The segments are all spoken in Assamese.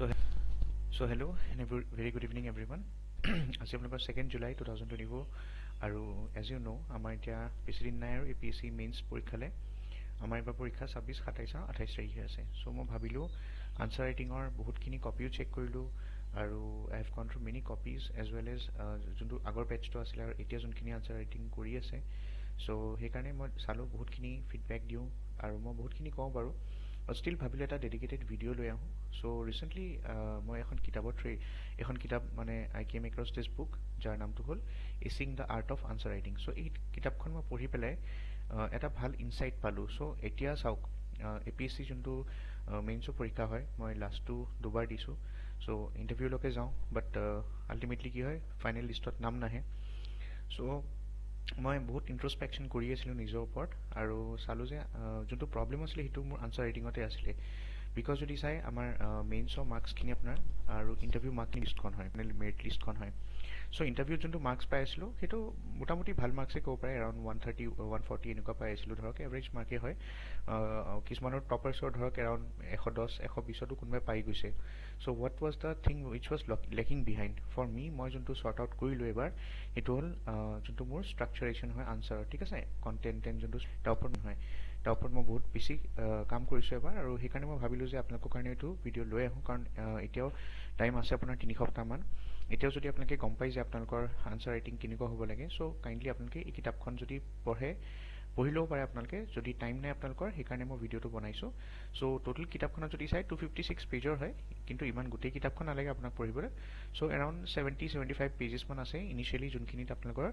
So, so hello and a very good evening everyone. আজি আপোনালোকৰ 2nd July 2024 আৰু as you know আমাৰ এতিয়া বেছি দিন নাই আৰু APSC মেইনছ পৰীক্ষালে আমাৰ এবাৰ পৰীক্ষা 26 27 আৰু 28 তাৰিখে আছে। সো মই ভাবিলো আনসাৰ ৰাইটিংৰ বহুতখিনি কপিও চেক কৰিলো আৰু I have gone through many copies as well as যোনটো আগৰ বেচটো আছিল আৰু এতিয়া যোনখিনি আনসাৰ ৰাইটিং কৰি আছে। সো সেইকাৰণে মই চালো বহুতখিনি ফিডবেক দিও আৰু মই বহুতখিনি কওঁ বাৰু still ভাবিলো এটা ডেডিকেটেড ভিডিও লৈ আহো। সো ৰিসেন্টলি মই এখন কিতাপ মানে I came across this book যাৰ নামটো হ'ল Acing the Art of Answer Writing। So এই কিতাপখন মই পঢ়ি পেলাই এটা ভাল ইনসাইট পালো। সো এতিয়া চাওক APSC যোনটো মেইনছৰ পৰীক্ষা হয় মই লাষ্টটো দুবাৰ দিছো। সো ইন্টাৰভিউলৈকে যাওঁ বাট আলটিমেটলি কি হয় ফাইনেল লিষ্টত নাম নাহে। সো মই বহুত ইন্ট্ৰস্পেকশন কৰি আছিলো নিজৰ ওপৰত আৰু চালো যে যোনটো প্ৰবলেম আছিল হেতু মোৰ আনসাৰ ৰাইটিংতে আছিল বিকজ যদি চাই আমাৰ মেইনছৰ মাৰ্কছখিনি আপোনাৰ আৰু ইন্টাৰভিউ মাৰ্ক লিষ্টখন হয় মানে মেৰিট লিষ্টখন হয়। সো ইন্টাৰভিউ যোনটো মাৰ্কছ পাই আছিলো হেতু মোটামুটি ভাল মাৰ্কছে ক'ব পাৰে এৰাউণ্ড 130 140 এনেকুৱা পাই আছিলো ধৰক এভাৰেজ মাৰ্কে হয়। কিছুমানৰ টপাৰ্ছৰ ধৰক এৰাউণ্ড 110 120তো কোনোবাই পাই গৈছে। So what was the thing which was lacking behind for me মই যোনটো সৰ্ট আউট কৰিলো এবাৰ হেতু হ'ল যোনটো মোৰ স্ট্ৰাকচাৰেশ্যন হয় আনসাৰ ঠিক আছে কন্টেন্ট যোনটো তাৰ ওপৰত নহয় তাৰ ওপৰত মই বহুত বেছি কাম কৰিছো এবাৰ আৰু সেইকাৰণে মই ভাবিলো যে আপোনালোকৰ কাৰণে এইটো ভিডিও লৈ আহো কাৰণ এতিয়াও টাইম আছে আপোনাৰ 3 সপ্তাহ মান। এতিয়াও যদি আপোনালোকে গম পাই যে আপোনালোকৰ আনসাৰ ৰাইটিং কেনেকুৱা হ'ব লাগে সো কাইন্ডলি আপোনালোকে এই কিতাপখন যদি পঢ়িলেও পাৰে আপোনালোকে যদি টাইম নাই আপোনালোকৰ সেইকাৰণে মই ভিডিওটো বনাইছো। সো টোটাল কিতাপখনত যদি চাই 256 পেজৰ হয় কিন্তু ইমান গোটেই কিতাপখন নালাগে আপোনাক পঢ়িবলৈ। সো এৰাউণ্ড 70-75 পেজেছ মান আছে ইনিশিয়ালি যোনখিনিত আপোনালোকৰ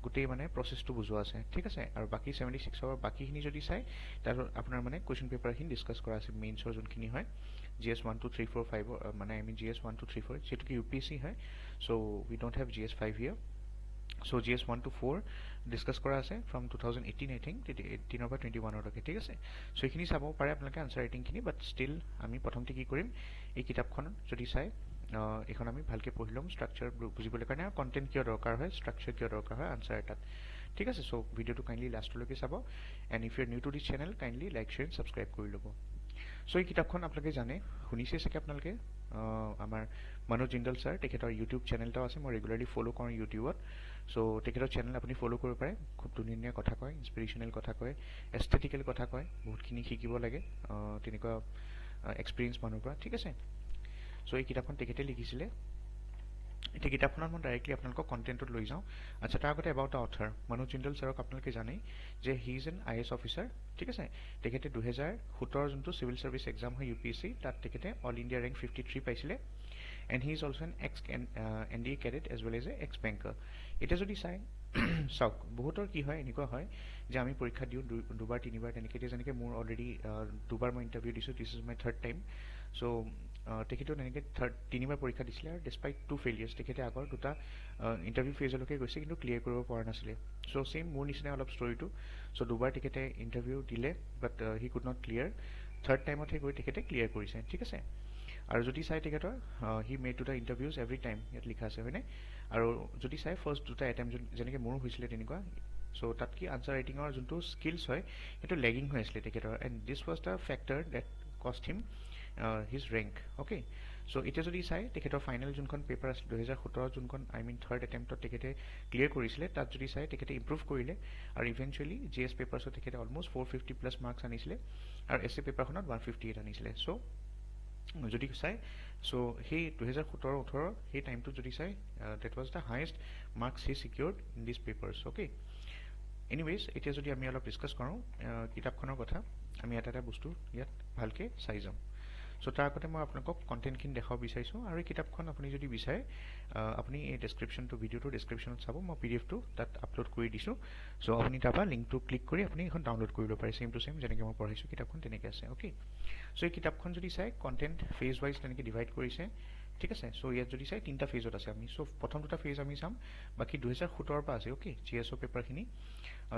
গোটেই মানে প্ৰসেসটো বুজোৱা আছে ঠিক আছে আৰু বাকি 76ৰ বাকিখিনি যদি চাই তাৰ আপোনাৰ মানে কোৱেশ্চন পেপাৰখিনি ডিসকাস কৰা আছে মেইনছৰ যোনখিনি হয় GS 1 2 3 4 5 মানে I mean GS 1 2 3 4 যেটো কি UPSC হয়। So we don't have GS 5 here. So GS 1 to 4 discuss কৰা আছে from 2018 I think 18 পৰা 21 লৈকে ঠিক আছে। সো এইখিনি চাব পাৰে আপোনালোকে আনসাৰ ৰাইটিং খিনি বাট ষ্টিল আমি প্ৰথমতে কি কৰিম এই কিতাপখন যদি চাই এখন আমি ভালকে পঢ়ি লম স্ট্ৰাকচাৰ বুজিবলৈ কাৰণে আৰু কন্টেন্ট কিয় দৰকাৰ হয় স্ট্ৰাকচাৰ কিয় দৰকাৰ হয় আনসাৰ এটাত ঠিক আছে। সো ভিডিওটো কাইন্ডলি লাষ্টলৈকে চাব and if you are new to this channel kindly like share subscribe কৰি ল'ব। সো এই কিতাপখন আপোনালোকে জানে শুনিছে চাগে আপোনালোকে আমাৰ মনোজ জিন্দল স্যাৰ তেখেতৰ ইউটিউব চেনেলটাও আছে মই ৰেগুলাৰলি ফলো কৰোঁ ইউটিউবত। সো তেখেতৰ চেনেল আপুনি ফলো কৰিব পাৰে খুব ধুনীয়া কথা কয় ইনস্পিৰেশনাল কথা কয় এস্থেটিক্যাল কথা কয় বহুতখিনি শিকিব লাগে তেনেকুৱা এক্সপেৰিয়েন্স মানুহৰ পৰা ঠিক আছে। সো এই কিতাপখন তেখেতে লিখিছিলে এই কিতাপখনত মই ডাইৰেক্টলি আপোনালোকক কন্টেন্টত লৈ যাওঁ। আচ্ছা তাৰ আগতে about the author Manoj Jindal স্যাৰক আপোনালোকে জানেই যে he is an IAS officer ঠিক আছে। তেখেতে 2017 যোনটো সিভিল সাৰ্ভিস এক্সাম হয় UPSC তাত তেখেতে অল ইণ্ডিয়া ৰেংক 53 পাইছিলে and he is also an ex NDA cadet as well as a ex banker. এটা যদি চাই চাওক বহুতৰ কি হয় এনেকুৱা হয় যে আমি পৰীক্ষা দিও দুবাৰ তিনিবাৰ তেনেকে যেনেকে মোৰ অলৰেডি দুবাৰ মই ইন্টাৰভিউ দিছো this is my third time. So তেখেতেও তেনেকে তিনিবাৰ পৰীক্ষা দিছিলে আৰু ডিসপাইট টু ফেইলিয়াৰ্স তেখেতে আগৰ দুটা ইন্টাৰভিউ ফেজলৈকে গৈছে কিন্তু ক্লিয়াৰ কৰিব পৰা নাছিলে। সো সেম মোৰ নিচিনা অলপ ষ্টৰিটো। সো দুবাৰ তেখেতে ইন্টাৰভিউ দিলে but he could not clear third টাইমতহে গৈ তেখেতে ক্লিয়াৰ কৰিছে ঠিক আছে। আৰু যদি চাই তেখেতৰ he made to the interviews every time ইয়াত লিখা আছে হয়নে আৰু যদি চাই ফাৰ্ষ্ট দুটা এটেম্প যেনেকে মোৰো হৈছিলে তেনেকুৱা। সো তাত কি আনসাৰ ৰাইটিংৰ যোনটো স্কিলছ হয় সেইটো লেগিং হৈ আছিলে তেখেতৰ and this was the factor that cost him his rank okay. So এতিয়া যদি চাই তেখেতৰ ফাইনেল যোনখন পেপাৰ আছিল 2017 যোনখন I mean থাৰ্ড এটেম্পটত তেখেতে ক্লিয়াৰ কৰিছিলে তাত যদি চাই তেখেতে ইম্প্ৰুভ কৰিলে আৰু ইভেন্টুৱেলি GS পেপাৰছত তেখেতে অলমোষ্ট 450+ মাৰ্কছ আনিছিলে আৰু essay পেপাৰখনত 158 আনিছিলে। সো যদি চাই সো সেই 2017-18 সেই টাইমটো যদি চাই that was the highest marks he secured in these papers okay. Anyways এতিয়া যদি আমি অলপ ডিসকাস কৰোঁ কিতাপখনৰ কথা আমি এটা বস্তু ইয়াত ভালকে চাই যাম। সো তাৰ আগতে মই আপোনালোকক কন্টেন্টখিনি দেখাব বিচাৰিছো আৰু এই কিতাপখন আপুনি যদি বিচাৰে আপুনি এই ডেসক্ৰিপচনটো ভিডিওটো ডেসক্ৰিপচনত চাব মই PDF-টো তাত আপলোড কৰি দিছো। সো আপুনি তাৰপৰা লিংকটো ক্লিক কৰি আপুনি এখন ডাউনলোড কৰি ল'ব পাৰে সেম টু সেম যেনেকৈ মই পঢ়াইছো কিতাপখন তেনেকৈ আছে ওকে। সো এই কিতাপখন যদি চাই কন্টেন্ট ফেজ ওয়াইজ তেনেকৈ ডিভাইড কৰিছে ঠিক আছে। সো ইয়াত যদি চাই তিনটা ফেজত আছে আমি সো প্ৰথম দুটা ফেজ আমি চাম বাকি 2017 পৰা আছে ওকে GSO পেপাৰখিনি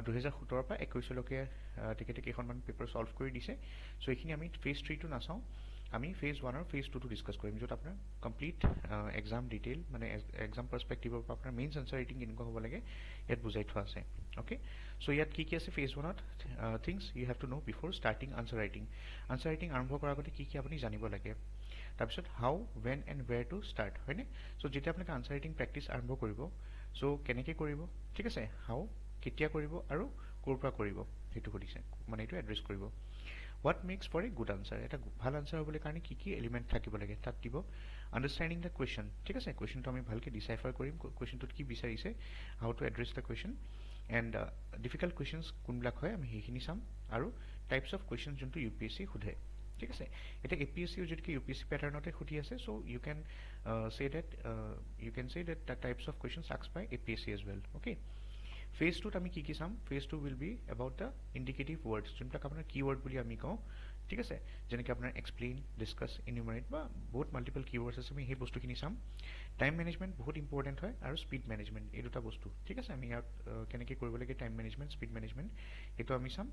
2017 পৰা 21 লৈকে তেখেতে কেইখনমান পেপাৰ সলভ কৰি দিছে। সো এইখিনি আমি ফেজ 3 টো নাচাওঁ আমি ফেজ 1 আৰু ফেজ 2 টো ডিসকাস কৰিম য'ত আপোনাৰ কমপ্লিট এক্সাম ডিটেইল মানে এক্সাম পাৰ্সপেক্টিভৰ পৰা আপোনাৰ মেইনছ আনসাৰ ৰাইটিং কেনেকুৱা হ'ব লাগে ইয়াত বুজাই থোৱা আছে ওকে। সো ইয়াত কি আছে ফেজ 1ত things you have to know before starting answer writing. Answer writing আৰম্ভ কৰাৰ আগতে কি আপুনি জানিব লাগে তাৰপিছত how when and where to start হয়নে সো যেতিয়া আপোনালোকে আনসাৰ ৰাইটিং প্ৰেক্টিছ আৰম্ভ কৰিব সো কেনেকৈ কৰিব ঠিক আছে হাউ কেতিয়া কৰিব আৰু ক'ৰ পৰা কৰিব সেইটো সুধিছে মানে এইটো এড্ৰেছ কৰিব what makes for a good answer এটা ভাল আনসাৰ হ'বলৈ কাৰণে কি কি এলিমেন্ট থাকিব লাগে তাত দিব understanding the question ঠিক আছে কোৱেশ্চনটো আমি ভালকৈ ডিসাইফাৰ কৰিম কোৱেশ্চনটোত কি বিচাৰিছে how to address the question and difficult questions কোনবিলাক হয় আমি সেইখিনি চাম আৰু types of questions যোনটো UPSC সোধে ঠিক আছে এটা APSC যদি UPSC প্যাটাৰ্নতে সুধি আছে so you can say that the types of questions asked by APSC as well okay phase 2 আমি কি চাম phase 2 will be about the indicative words যোনবিলাক আপোনাৰ কিৱৰ্ড বুলি আমি কওঁ ঠিক আছে যেনেকৈ আপোনাৰ explain discuss enumerate বা বহুত মাল্টিপল কিৱৰ্ডছ আছে আমি সেই বস্তুখিনি চাম টাইম মেনেজমেন্ট বহুত ইম্পৰ্টেন্ট হয় আৰু স্পীড মেনেজমেন্ট এই দুটা বস্তু ঠিক আছে আমি ইয়াত কেনেকৈ কৰিব লাগে টাইম মেনেজমেন্ট স্পীড মেনেজমেন্ট এইটো আমি চাম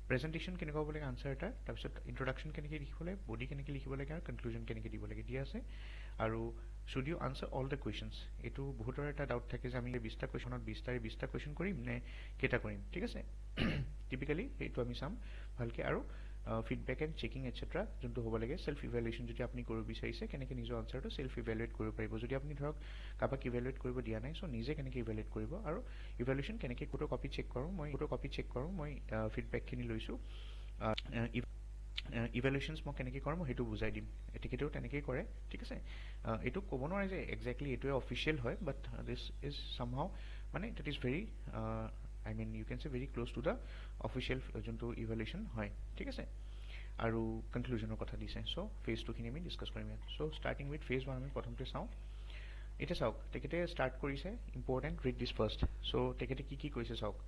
প্ৰেজেন্টেশন কেনেকৈ হ'ব লাগে আনসাৰ এটা তাৰপিছত ইন্ট্ৰোডাকশন কেনেকৈ লিখিব লাগে বডি কেনেকৈ লিখিব লাগে আৰু কনক্লুজন কেনেকৈ দিব লাগে দিয়া আছে আৰু should you answer all the questions এটো বহুতৰ এটা ডাউট থাকে যে আমি 20টা কোৱেশ্চনত 20টা কোৱেশ্চন কৰিম নে কেটা কৰিম ঠিক আছে টিপিক্যালি এইটো আমি চাম ভালকে আৰু ফিডব্যাক এন্ড চেকিং এটসেট্ৰা যোনটো হ'ব লাগে সেলফ ইভালুয়েশন যদি আপুনি কৰিব বিচাৰিছে কেনেকৈ নিজৰ আনসাৰটো সেলফ ইভালুয়েট কৰিব পাৰিব যদি আপুনি ধৰক কাবাক ইভালুয়েট কৰিব দিয়া নাই সো নিজে কেনেকৈ ইভালুয়েট কৰিব আৰু ইভালুয়েশন কেনেকৈ কোটো কপি চেক কৰোঁ মই ফিডব্যাক খিনি লৈছো ইভালুয়েশনস মই কেনেকৈ কৰম হেতু বুজাই দিম এটিকেটো তেনেকৈ কৰে ঠিক আছে এটো ক'ব নোৱাৰে যে এক্স্যাক্টলি এটোৱে অফিশিয়াল হয় বাট দিস ইজ সামহাউ মানে that is very I mean you can say very close to the official যোনটো ইভালুয়েশন হয় ঠিক আছে আৰু কনক্লুজনৰ কথা দিছে সো ফেজ 2 খিনি আমি ডিসকাস কৰিম সো স্টাৰ্টিং উইথ ফেজ 1 আমি প্ৰথমতে চাওঁ এটা চাওক তেখেতে স্টাৰ্ট কৰিছে important read this first so তেখেতে কি কৈছে চাওক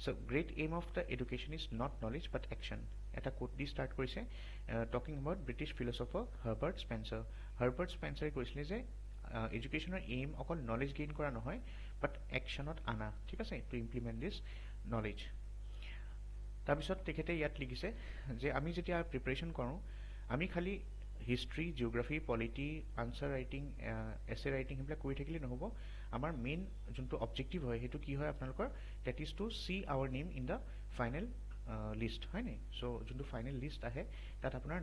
So great aim of the education is not knowledge but action. এটা কোট দি স্টার্ট কৰিছে টকিং অ্যাবাউট ব্ৰিটিশ ফিলোসফাৰ হাৰ্বাৰ্ট স্পেন্সাৰে কৈছিলে যে এডুকেশনৰ এইম অকল নলেজ গেইন কৰা নহয় বাট একশনত আনা ঠিক আছে টু ইমপ্লিমেন্ট দিস নলেজ তাৰপিছত তেখেতে ইয়াত লিখিছে যে আমি যেতিয়া প্ৰিপাৰেচন কৰোঁ আমি খালি history geography polity answer writing এছে ৰাইটিং হেবিলাক কৰি থাকিলে নহব আমাৰ মেইন যোনটো অবজেক্টিভ হয় হেতু কি হয় আপোনালোকৰ that is to see our name in the final list হয় নে সো যোনটো ফাইনেল লিষ্ট আহে তাত আপোনাৰ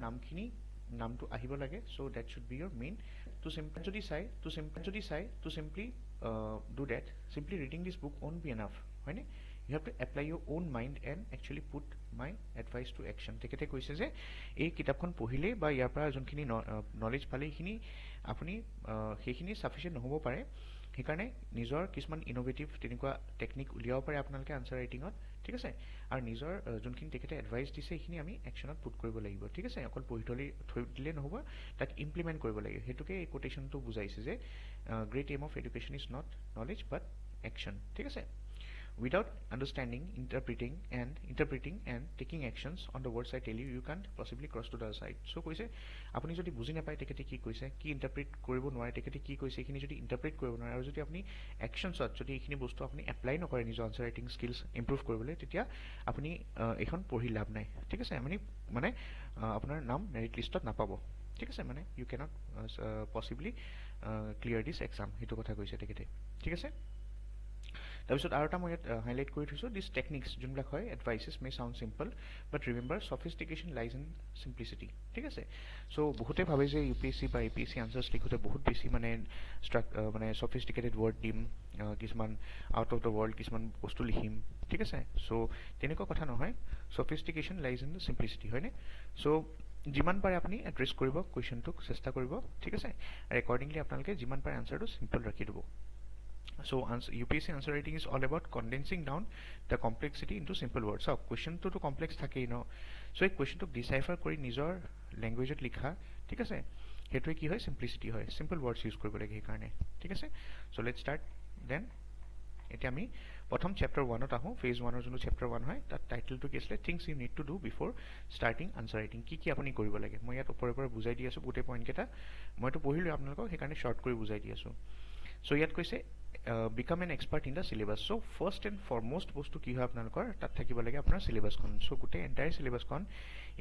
নামটো আহিব লাগে so that should be your main to simply do that simply reading this book won't be enough হয় নে you have to apply your own mind and actually put my advice to action তেখেতে কৈছে যে এই কিতাপখন পঢ়িলে বা ইয়াৰ পৰা যোনখিনি নলেজ পালে এইখিনি আপুনি সেইখিনি সাফিসিয়েন্ট নহব পাৰে সেইকাৰণে নিজৰ কিছুমান ইনোভেটিভ তেনেকুৱা টেকনিক উলিয়াব পাৰে আপোনালোকে আনসাৰ ৰাইটিংত ঠিক আছে আৰু নিজৰ যোনখিনি তেখেতে এডভাইস দিছে এইখিনি আমি একশনত পুট কৰিব লাগিব ঠিক আছে অকল পঢ়ি থৈ দিলে নহব তাক ইমপ্লিমেন্ট কৰিব লাগিব হেতুকে এই কোটেশনটো বুজাইছে যে great aim of education is not knowledge but action ঠিক আছে without understanding interpreting and taking actions on the words I tell you can't possibly cross to the other side so কৈছে আপুনি যদি বুজি নাপায় তেখেতে কি কৈছে কি ইন্টারপ্রেট কৰিব নোৱাৰে তেখেতে কি কৈছে এইখিনি যদি ইন্টাৰপ্ৰেট কৰিব নোৱাৰে আৰু যদি আপুনি একশনছত যদি এইখিনি বস্তু আপুনি এপ্লাই নকৰে নিজৰ আনসাৰ ৰাইটিং স্কিলস ইমপ্ৰুভ কৰিবলৈ তেতিয়া আপুনি এখন পঢ়ি লাভ নাই ঠিক আছে মানে আপোনাৰ নাম মেৰিট লিষ্টত নাপাব ঠিক আছে মানে you cannot possibly clear this exam হেতু কথা কৈছে তেখেতে ঠিক আছে তাৰপিছত আৰু এটা মই হাইলাইট কৰি থৈছো দিস টেকনিক্স যোনবিলাক হয় advices may sound simple but remember sophistication lies in simplicity ঠিক আছে সো বহুতে ভাবে যে ইউপিএসসি বা এপিএসসি আনসার্স লিখোতে বহুত বেছি মানে সফিষ্টিকেটেড ওয়ার্ড দিম কিছুমান আউট অফ দ্য ওয়ার্ল্ড কিছুমান বস্তু লিখিম ঠিক আছে সো তেনেকুৱা কথা নহয় সফিষ্টিকেশন লাইজ ইন সিম্পলিসিটি হয়নে সো যিমান পাৰে আপুনি এড্ৰেছ কৰিব কোৱেশ্চনটোক চেষ্টা কৰিব ঠিক আছে আৰু একৰ্ডিংলি আপোনালোকে যিমান পাৰে আনসাৰটো সিম্পল ৰাখি দিব So UPSC answer writing is all about condensing down the complexity into simple words. So question to complex থাকে so এই question to decipher কৰি নিজৰ language লিখা ঠিক আছে হেতুৱে কি হয় simplicity হয় simple words use কৰিব লাগে এই কাৰণে ঠিক আছে so let's start then এতিয়া আমি প্ৰথম chapter 1 ত আহো phase 1 ৰ যোনটো chapter 1 হয় তাত টাইটেলটো কি আছিল things you need to do before starting answer writing কি আপুনি কৰিব লাগে মই ইয়াত ওপৰৰ পৰা বুজাই দি আছো গোটেই পইণ্ট কেটা মইতো পঢ়িলো আপোনালোকক সেইকাৰণে শৰ্ট কৰি বুজাই দি আছো so ইয়াত কৈছে become an expert in the syllabus so first and foremost বস্তু কি হয় আপোনালোকৰ তাত থাকিব লাগে আপোনাৰ syllabus খন so গোটেই entire syllabus খন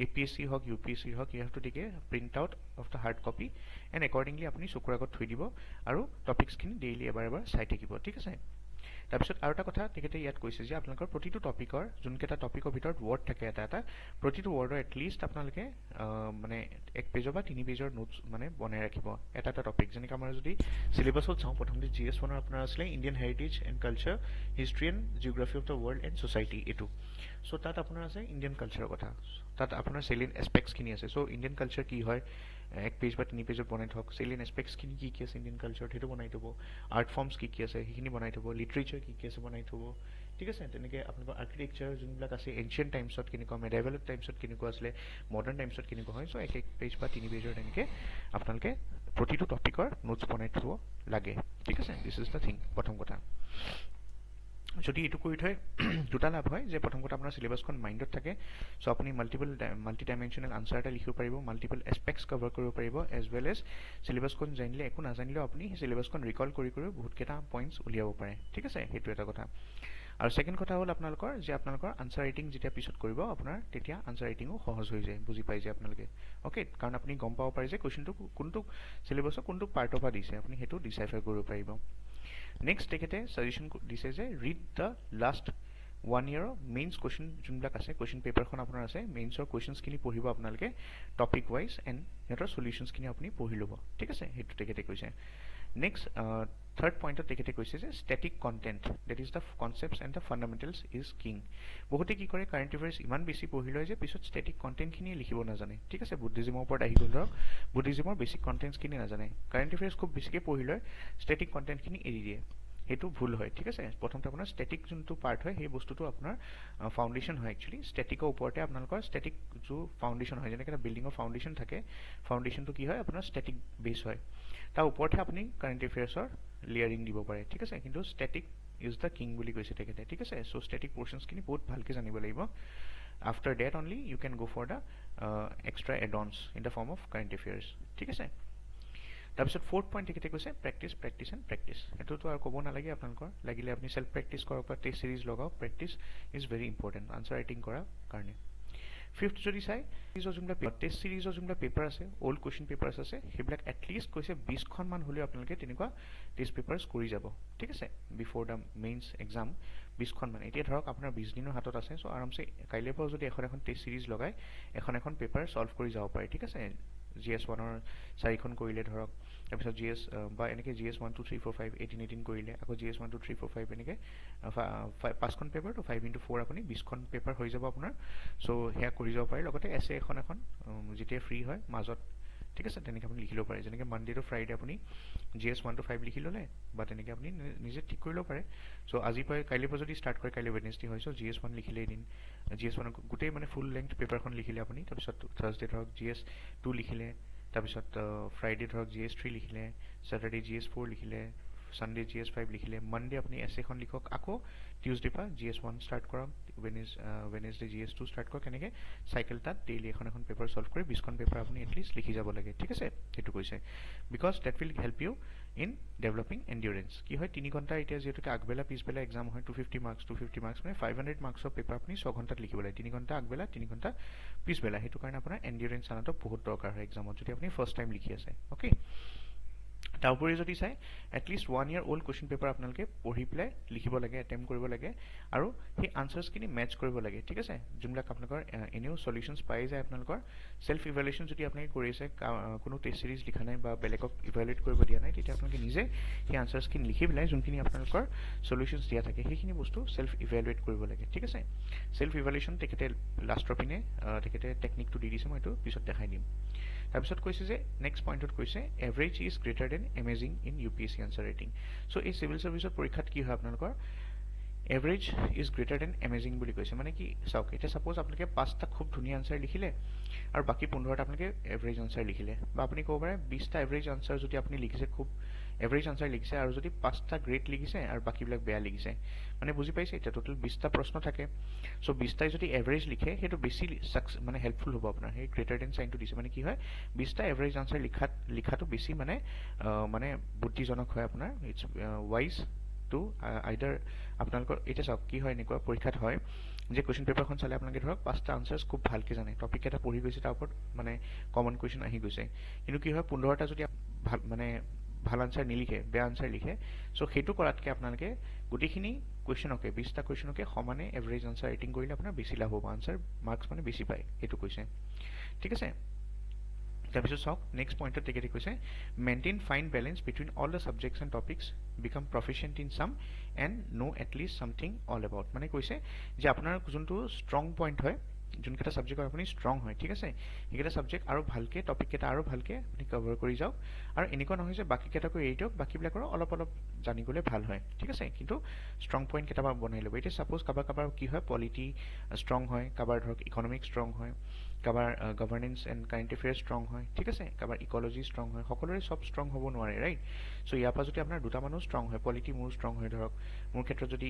APSC Haque UPSC Haque you have to take a print out of the hard copy and accordingly আপুনি চকুৰ আগত থৈ দিব আৰু টপিকস খিনি ডেইলি এবাৰ চাই থাকিব ঠিক আছে তাৰপিছত আৰু এটা কথা তেখেতে ইয়াত কৈছে যে আপোনালোকৰ প্ৰতিটো টপিকৰ যোনকেইটা টপিকৰ ভিতৰত ৱৰ্ড থাকে এটা প্ৰতিটো ৱৰ্ডৰ এটলিষ্ট আপোনালোকে মানে 1 পেজৰ বা 3 পেজৰ নোটছ মানে বনাই ৰাখিব এটা টপিক যেনেকৈ আমাৰ যদি চিলেবাছত চাওঁ প্ৰথমতে GS1 আপোনাৰ আছিলে Indian heritage and culture history and geography of the world and society এইটো চ' তাত আপোনাৰ আছে ইণ্ডিয়ান কালচাৰৰ কথা তাত আপোনাৰ চেলিয়েণ্ট এছপেক্টছখিনি আছে চ' ইণ্ডিয়ান কালচাৰ কি হয় 1 পেজ বা 3 পেজত বনাই থওক চেলিয়েণ্ট এছপেক্টছখিনি কি আছে ইণ্ডিয়ান কালচাৰত সেইটো বনাই থ'ব আৰ্ট ফৰ্মছ কি আছে সেইখিনি বনাই থ'ব লিটাৰেচাৰ কি আছে বনাই থ'ব ঠিক আছে তেনেকৈ আপোনালোকৰ আৰ্কিটেকচাৰ যোনবিলাক আছে এনচিয়েণ্ট টাইমছত কেনেকুৱা মেডাইভেল টাইমছত কেনেকুৱা আছিলে মডাৰ্ণ টাইমছত কেনেকুৱা হয় চ' 1 পেজ বা 3 পেজৰ তেনেকৈ আপোনালোকে প্ৰতিটো টপিকৰ নোটছ বনাই থ'ব লাগে ঠিক আছে দিছ ইজ দ্য থিং প্ৰথম কথা যদি এইটো কৰি থয় দুটা লাভ হয় যে প্ৰথম কথা আপোনাৰ চিলেবাছখন মাইণ্ডত থাকে চ' আপুনি মাল্টি ডাইমেনশ্যনেল আনচাৰ এটা লিখিব পাৰিব মাল্টিপল এছপেক্টছ কভাৰ কৰিব পাৰিব এজ ৱেল এজ চিলেবাছখন জানিলে একো নাজানিলেও আপুনি সেই চিলেবাছখন ৰিকল কৰি বহুতকেইটা পইণ্টছ উলিয়াব পাৰে ঠিক আছে সেইটো এটা কথা আৰু ছেকেণ্ড কথা হ'ল আপোনালোকৰ আনচাৰ ৰাইটিং যেতিয়া পিছত কৰিব আপোনাৰ তেতিয়া আনচাৰ ৰাইটিঙো সহজ হৈ যায় বুজি পাই যে আপোনালোকে অ'কে কাৰণ আপুনি গম পাব পাৰে যে কুৱেশ্যনটো কোনটো চিলেবাছৰ কোনটো পাৰ্টৰ পৰা দিছে আপুনি সেইটো ডিচাইফাৰ কৰিব পাৰিব নেক্সট তেখেতে ছাজেশ্যন দিছে যে read the last 1 year mains question যোনবিলাক আছে কুৱেশ্যন পেপাৰখন আপোনাৰ আছে মেইনছৰ কুৱেশ্যনছখিনি পঢ়িব আপোনালোকে টপিক ৱাইজ এণ্ড সিহঁতৰ চলিউশ্যনছখিনি আপুনি পঢ়ি ল'ব ঠিক আছে সেইটো তেখেতে কৈছে নেক্সট থাৰ্ড পইণ্টত তেখেতে কৈছে যে static content that is the concepts and the fundamentals is king বহুতে কি কৰে কাৰেণ্ট এফেয়াৰ্ছ ইমান বেছি পঢ়ি লয় যে পিছত ষ্টেটিক কণ্টেণ্টখিনিয়ে লিখিব নাজানে ঠিক আছে বুদ্ধিজিমৰ ওপৰত আহি গ'ল ধৰক বুদ্ধিজিমৰ বেছিক কণ্টেণ্টছখিনি নাজানে কাৰেণ্ট এফেয়াৰ্ছ খুব বেছিকৈ পঢ়ি লয় ষ্টেটিক কণ্টেণ্টখিনি এৰি দিয়ে সেইটো ভুল হয় ঠিক আছে প্ৰথমতে আপোনাৰ ষ্টেটিক যোনটো পাৰ্ট হয় সেই বস্তুটো আপোনাৰ ফাউণ্ডেশ্যন হয় একচুৱেলি ষ্টেটিকৰ ওপৰতে আপোনালোকৰ ষ্টেটিক যোনটো ফাউণ্ডেশ্যন হয় যেনেকৈ এটা বিল্ডিঙৰ ফাউণ্ডেশ্যন থাকে ফাউণ্ডেশ্যনটো কি হয় আপোনাৰ ষ্টেটিক বেছ হয় তাৰ ওপৰতহে আপুনি কাৰেণ্ট এফেয়াৰ্ছৰ লেয়াৰিং দিব পাৰে ঠিক আছে কিন্তু ষ্টেটিক ইজ দ্য কিং বুলি কৈছে তেখেতে ঠিক আছে চ' ষ্টেটিক পৰ্চনছখিনি বহুত ভালকৈ জানিব লাগিব after that only you can go' for the extra addons in the form of current affairs ঠিক আছে তাৰপিছত ফ'ৰ্থ পইণ্ট তেখেতে কৈছে প্ৰেক্টিছ এণ্ড প্ৰেক্টিছ সেইটোতো আৰু ক'ব নালাগে আপোনালোকৰ লাগিলে আপুনি চেল্ফ প্ৰেক্টিছ কৰক বা টেষ্ট চিৰিজ লগাওক practice is very important answer writing কৰাৰ কাৰণে ফিফ্থ যদি চাই যোনবিলাক টেষ্ট চিৰিজৰ যোনবিলাক পেপাৰ আছে অল্ড কুৱেশ্যন পেপাৰ্ছ আছে সেইবিলাক এটলিষ্ট কৈছে 20খনমান হ'লেও আপোনালোকে তেনেকুৱা টেষ্ট পেপাৰ্ছ কৰি যাব ঠিক আছে বিফ'ৰ দ্য মেইনছ এক্সাম 20খনমান এতিয়া ধৰক আপোনাৰ 20 দিনৰ হাতত আছে চ' আৰামছে কাইলৈৰ পৰা যদি এখন টেষ্ট চিৰিজ লগাই এখন পেপাৰ ছল্ভ কৰি যাব পাৰে ঠিক আছে GS1ৰ 4খন কৰিলে ধৰক তাৰপিছত GS বা এনেকৈ GS1 2 3 4 5 18 কৰিলে আকৌ GS1 2 3 4 5 এনেকৈ 5খন পেপাৰ তো 5 × 4 আপুনি 20খন পেপাৰ হৈ যাব আপোনাৰ চ' সেয়া কৰি যাব পাৰে লগতে এছে এখন যেতিয়া ফ্ৰী হয় মাজত ঠিক আছে তেনেকৈ আপুনি লিখি ল'ব পাৰে যেনেকৈ মানডে টু ফ্ৰাইডে আপুনি GS1 to 5 লিখি ল'লে বা তেনেকৈ আপুনি নিজে ঠিক কৰি ল'ব পাৰে চ' আজিৰ পৰা কাইলৈৰ পৰা যদি ষ্টাৰ্ট কৰে কাইলৈ ৱেডনেছডে হয় চ' GS1 লিখিলে এদিন GS1 গোটেই মানে ফুল লেংথ পেপাৰখন লিখিলে আপুনি তাৰপিছত থাৰ্ছডে ধৰক GS2 লিখিলে তাৰপিছত ফ্ৰাইডে ধৰক GS3 লিখিলে ছেটাৰডে GS4 লিখিলে ছানডে GS5 লিখিলে মানডে আপুনি এছেখন লিখক আকৌ টিউজডে পৰা GS1 ষ্টাৰ্ট কৰক ৱেডনেছডে GS2 ষ্টাৰ্ট কৰক এনেকৈ চাইকেল তাত ডেইলি এখন পেপাৰ ছল্ভ কৰি 20খন পেপাৰ আপুনি এটলিষ্ট লিখি যাব লাগে ঠিক আছে সেইটো কৈছে because that will help you in developing endurance কি হয় 3 ঘণ্টা এতিয়া যিহেতুকে আগবেলা পিছবেলা এক্সাম হয় 250 মাৰ্কছ মানে 500 মাৰ্কছৰ পেপাৰ আপুনি 6 ঘণ্টাত লিখিব লাগে 3 ঘণ্টা আগবেলা 3 ঘণ্টা পিছবেলা সেইটো কাৰণে আপোনাৰ এণ্ডিউৰেঞ্চ আনাটো বহুত দৰকাৰ হয় এক্সামত যদি আপুনি ফাৰ্ষ্ট টাইম লিখি আছে অ'কে তাৰ উপৰি যদি চাই at least 1 year old question paper আপোনালোকে পঢ়ি পেলাই লিখিব লাগে এটেম্প কৰিব লাগে আৰু সেই আনচাৰ্ছখিনি মেটচ কৰিব লাগে ঠিক আছে যোনবিলাক আপোনালোকৰ এনেও চলিউশ্যনছ পাই যায় আপোনালোকৰ চেল্ফ ইভেলুৱেশ্যন যদি আপোনালোকে কৰি আছে কোনো টেষ্ট চিৰিজ লিখা নাই বা বেলেগক ইভেলুৱেট কৰিব দিয়া নাই তেতিয়া আপোনালোকে নিজে সেই আনচাৰ্ছখিনি লিখি পেলাই যোনখিনি আপোনালোকৰ চলিউশ্যনছ দিয়া থাকে সেইখিনি বস্তু চেল্ফ ইভেলুৱেট কৰিব লাগে ঠিক আছে চেল্ফ ইভেলুৱেশ্যন তেখেতে লাষ্টৰ পিনে তেখেতে টেকনিকটো দি দিছে মই এইটো পিছত দেখাই দিম তাৰপিছত কৈছে যে নেক্সট পইণ্টত কৈছে average is greater than amazing in UPSC answer writing so' এই চিভিল ছাৰ্ভিচৰ পৰীক্ষাত কি হয় আপোনালোকৰ average is greater than amazing বুলি কৈছে মানে কি চাওক এতিয়া ছাপ'জ আপোনালোকে 5টা খুব ধুনীয়া আনচাৰ লিখিলে আৰু বাকী 15টা আপোনালোকে এভাৰেজ আনচাৰ লিখিলে বা আপুনি ক'ব পাৰে 20টা এভাৰেজ আনচাৰ যদি আপুনি লিখিছে খুব এভাৰেজ আনচাৰ লিখিছে আৰু যদি 5টা গ্ৰেট লিখিছে আৰু বাকীবিলাক বেয়া লিখিছে মানে বুজি পাইছে এতিয়া টোটেল 20টা প্ৰশ্ন থাকে চ' 20টাই যদি এভাৰেজ লিখে সেইটো বেছি মানে হেল্পফুল হ'ব আপোনাৰ সেই গ্ৰেটাৰ দেন চাইনটো দিছে মানে কি হয় 20টা এভাৰেজ আনচাৰ লিখাটো বেছি মানে বুদ্ধিজনক হয় আপোনাৰ ইটছ ৱাইজ টু আইদাৰ আপোনালোকৰ এতিয়া চাওক কি হয় এনেকুৱা পৰীক্ষাত হয় যে কুৱেশ্যন পেপাৰখন চালে আপোনালোকে ধৰক 5টা আনচাৰ্ছ খুব ভালকৈ জানে টপিক এটা পঢ়ি গৈছে তাৰ ওপৰত মানে কমন কুৱেশ্যন আহি গৈছে কিন্তু কি হয় 15টা যদি ভাল আনচাৰ নিলিখে বেয়া আনচাৰ লিখে চ' সেইটো কৰাতকৈ আপোনালোকে গোটেইখিনি কুৱেশ্যনকে 20টা কুৱেশ্যনকে সমানে এভাৰেজ আনসাৰ ৰেটিং কৰিলে আপোনাৰ বেছি লাভ হ'ব আনসাৰ মাৰ্কস মানে বেছি পায় এইটো কৈছে ঠিক আছে তাৰপিছত চাওক নেক্সট পইণ্টত তেখেতে কৈছে maintain fine balance between all the subjects and topics become proficient in some and know at least something all about মানে কৈছে যে আপোনাৰ যোনটো ষ্ট্ৰং পইণ্ট হয় যোনকেইটা ছাবজেক্টত আপুনি ষ্ট্ৰং হয় ঠিক আছে সেইকেইটা ছাবজেক্ট আৰু ভালকে টপিককেইটা আৰু ভালকে আপুনি কভাৰ কৰি যাওক আৰু এনেকুৱা নহয় যে বাকীকেইটাকো এৰি দিয়ক বাকীবিলাকৰ অলপ অলপ জানি গ'লে ভাল হয় ঠিক আছে কিন্তু ষ্ট্ৰং পইণ্ট কেইটাবা বনাই ল'ব এতিয়া ছাপ'জ কাৰোবাৰ কি হয় পলিটি ষ্ট্ৰং হয় কাৰোবাৰ ধৰক ইকনমিক ষ্ট্ৰং হয় কাৰোবাৰ governance and current affairs strong হয় ঠিক আছে কাৰোবাৰ ইকলজি ষ্ট্ৰং হয় সকলোৰে চব ষ্ট্ৰং হ'ব নোৱাৰে ৰাইট চ' ইয়াৰ পৰা যদি আপোনাৰ দুটা মানুহ ষ্ট্ৰং হয় পলিটি মোৰ ষ্ট্ৰং হয় ধৰক মোৰ ক্ষেত্ৰত যদি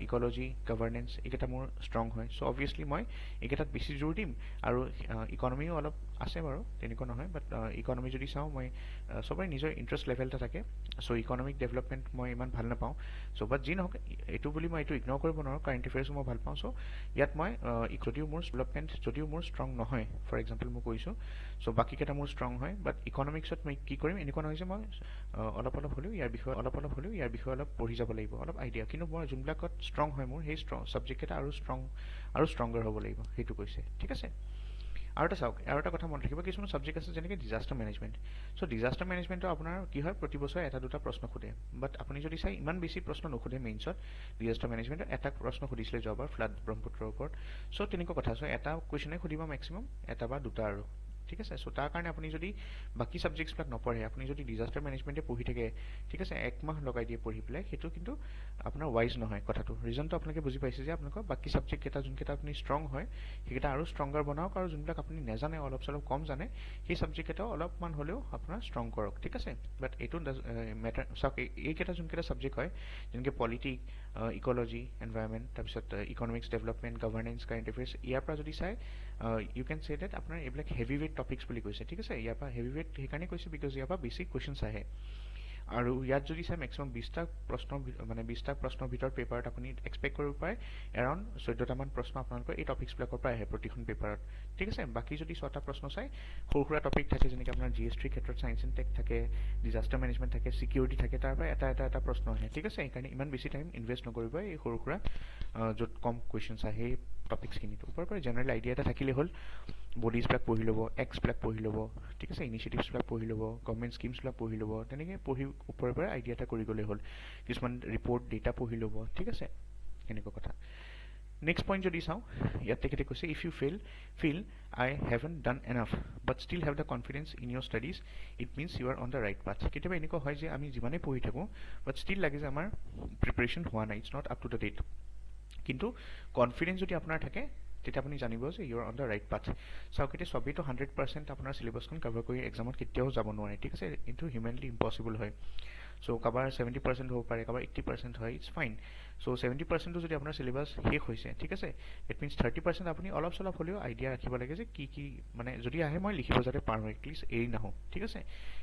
ইকলজি গভৰ্নেন্স এইকেইটা মোৰ ষ্ট্ৰং হয় চ' অবভিয়াছলি মই এইকেইটাত বেছি জোৰ দিম আৰু ইকনমিও অলপ আছে বাৰু তেনেকুৱা নহয় বাট ইকনমি যদি চাওঁ মই চবৰে নিজৰ ইণ্টাৰেষ্ট লেভেল এটা থাকে চ' ইকনমিক ডেভেলপমেণ্ট মই ইমান ভাল নাপাওঁ চ' বাট যি নহওক এইটো বুলি মই এইটো ইগন'ৰ কৰিব নোৱাৰোঁ কাৰেণ্ট এফেয়াৰ্ছো মই ভাল পাওঁ চ' ইয়াত মই যদিও মোৰ ডেভেলপমেণ্ট যদিও মোৰ ষ্ট্ৰং নহয় ফৰ এক্সাম্পল মই কৈছোঁ চ' বাকীকেইটা মোৰ ষ্ট্ৰং হয় বাট ইকনমিক্সত মই কি কৰিম এনেকুৱা নহয় যে মই অলপ হ'লেও ইয়াৰ বিষয়ে অলপ পঢ়ি যাব লাগিব অলপ আইডিয়া কিন্তু মই যোনবিলাকত ষ্ট্ৰং হয় মোৰ সেই ছাবজেক্টকেইটা আৰু ষ্ট্ৰংগাৰ হ'ব লাগিব সেইটো কৈছে ঠিক আছে আৰু এটা চাওক আৰু এটা কথা মনত ৰাখিব কিছুমান ছাবজেক্ট আছে যেনেকৈ ডিজাষ্টাৰ মেনেজমেণ্ট চ' ডিজাষ্টাৰ মেনেজমেণ্টৰ আপোনাৰ কি হয় প্ৰতি বছৰে এটা দুটা প্ৰশ্ন সোধে বাট আপুনি যদি চাই ইমান বেছি প্ৰশ্ন নোসোধে মেইনছত ডিজাষ্টাৰ মেনেজমেণ্টৰ এটা প্ৰশ্ন সুধিছিলে যোৱাবাৰ ফ্লাড ব্ৰহ্মপুত্ৰৰ ওপৰত চ' তেনেকুৱা কথা চ' এটা কুৱেশ্যনে সুধিব মেক্সিমাম এটা বা দুটা আৰু ঠিক আছে চ' তাৰ কাৰণে আপুনি যদি বাকী ছাবজেক্টছবিলাক নপঢ়ে আপুনি যদি ডিজাষ্টাৰ মেনেজমেণ্টে পঢ়ি থাকে ঠিক আছে একমাহ লগাই দিয়ে পঢ়ি পেলাই সেইটো কিন্তু আপোনাৰ ৱাইজ নহয় কথাটো ৰিজনটো আপোনালোকে বুজি পাইছে যে আপোনালোকৰ বাকী ছাবজেক্টকেইটা যোনকেইটা আপুনি ষ্ট্ৰং হয় সেইকেইটা আৰু ষ্ট্ৰংগাৰ বনাওক আৰু যোনবিলাক আপুনি নাজানে অলপ চলপ কম জানে সেই ছাবজেক্টকেইটাও অলপমান হ'লেও আপোনাৰ ষ্ট্ৰং কৰক ঠিক আছে বাট এইটো মেটাৰ চাওক এইকেইটা যোনকেইটা ছাবজেক্ট হয় যেনেকৈ পলিটিক ইকলজি এনভাইৰনমেণ্ট তাৰপিছত economics development governance current affairs ইয়াৰ পৰা যদি চাই ইউ কেন চে ডেট আপোনাৰ এইবিলাক হেভি ৱেইট টপিক্স বুলি কৈছে ঠিক আছে ইয়াৰ পৰা হেভি ৱেইট সেইকাৰণে কৈছে বিকজ ইয়াৰ পৰা বেছিক কুৱেশ্যনছ আহে আৰু ইয়াত যদি চাই মেক্সিমাম 20টা প্ৰশ্নৰ ভিতৰত পেপাৰত আপুনি এক্সপেক্ট কৰিব পাৰে এৰাউণ্ড 14টামান প্ৰশ্ন আপোনালোকৰ এই টপিক্সবিলাকৰ পৰা আহে প্ৰতিখন পেপাৰত ঠিক আছে বাকী যদি 6টা প্ৰশ্ন চাই সৰু সুৰা টপিক থাকে যেনেকৈ আপোনাৰ GS3 ক্ষেত্ৰত চায়েন্স এণ্ড টেক থাকে ডিজাষ্টাৰ মেনেজমেণ্ট থাকে চিকিউৰিটি থাকে তাৰ পৰা এটা প্ৰশ্ন আহে ঠিক আছে সেইকাৰণে ইমান বেছি টাইম ইনভেষ্ট নকৰিব এই সৰু সুৰা য'ত কম কুৱেশ্যনছ আহে সেই টপিক্সখিনিত ওপৰৰ পৰা জেনেৰেল আইডিয়া এটা থাকিলে হ'ল বডিজবিলাক পঢ়ি ল'ব এক্সবিলাক পঢ়ি ল'ব ঠিক আছে ইনিচিয়েটিভছবিলাক পঢ়ি ল'ব গভৰ্ণমেণ্ট স্কিমছবিলাক পঢ়ি ল'ব তেনেকৈ পঢ়ি ওপৰৰ পৰা আইডিয়া এটা কৰি গ'লে হ'ল কিছুমান ৰিপৰ্ট ডেটা পঢ়ি ল'ব ঠিক আছে এনেকুৱা কথা নেক্সট পইণ্ট যদি চাওঁ ইয়াত তেখেতে কৈছে if you feel I haven't done enough but still have the confidence in your studies it means you are on the right path কেতিয়াবা এনেকুৱা হয় যে আমি যিমানেই পঢ়ি থাকোঁ বাট ষ্টিল লাগে যে আমাৰ প্ৰিপেৰেশ্যন হোৱা নাই it's not up to the date কিন্তু কনফিডেঞ্চ যদি আপোনাৰ থাকে তেতিয়া আপুনি জানিব যে you are on the right path চাওক এতিয়া চবেইতো 100% আপোনাৰ চিলেবাছখন কভাৰ কৰি এক্সামত কেতিয়াও যাব নোৱাৰে ঠিক আছে এইটো হিউমেনলি ইম্পচিবল হয় চ' কাৰোবাৰ 70% হ'ব পাৰে কাৰোবাৰ 80% হয় ইটছ ফাইন চ' 70%টো যদি আপোনাৰ চিলেবাছ শেষ হৈছে ঠিক আছে ইট মিনছ 30% আপুনি অলপ চলপ হ'লেও আইডিয়া ৰাখিব লাগে যে কি মানে যদি আহে মই লিখিব যাতে পাৰোঁ এটলিষ্ট এৰি নাহোঁ ঠিক আছে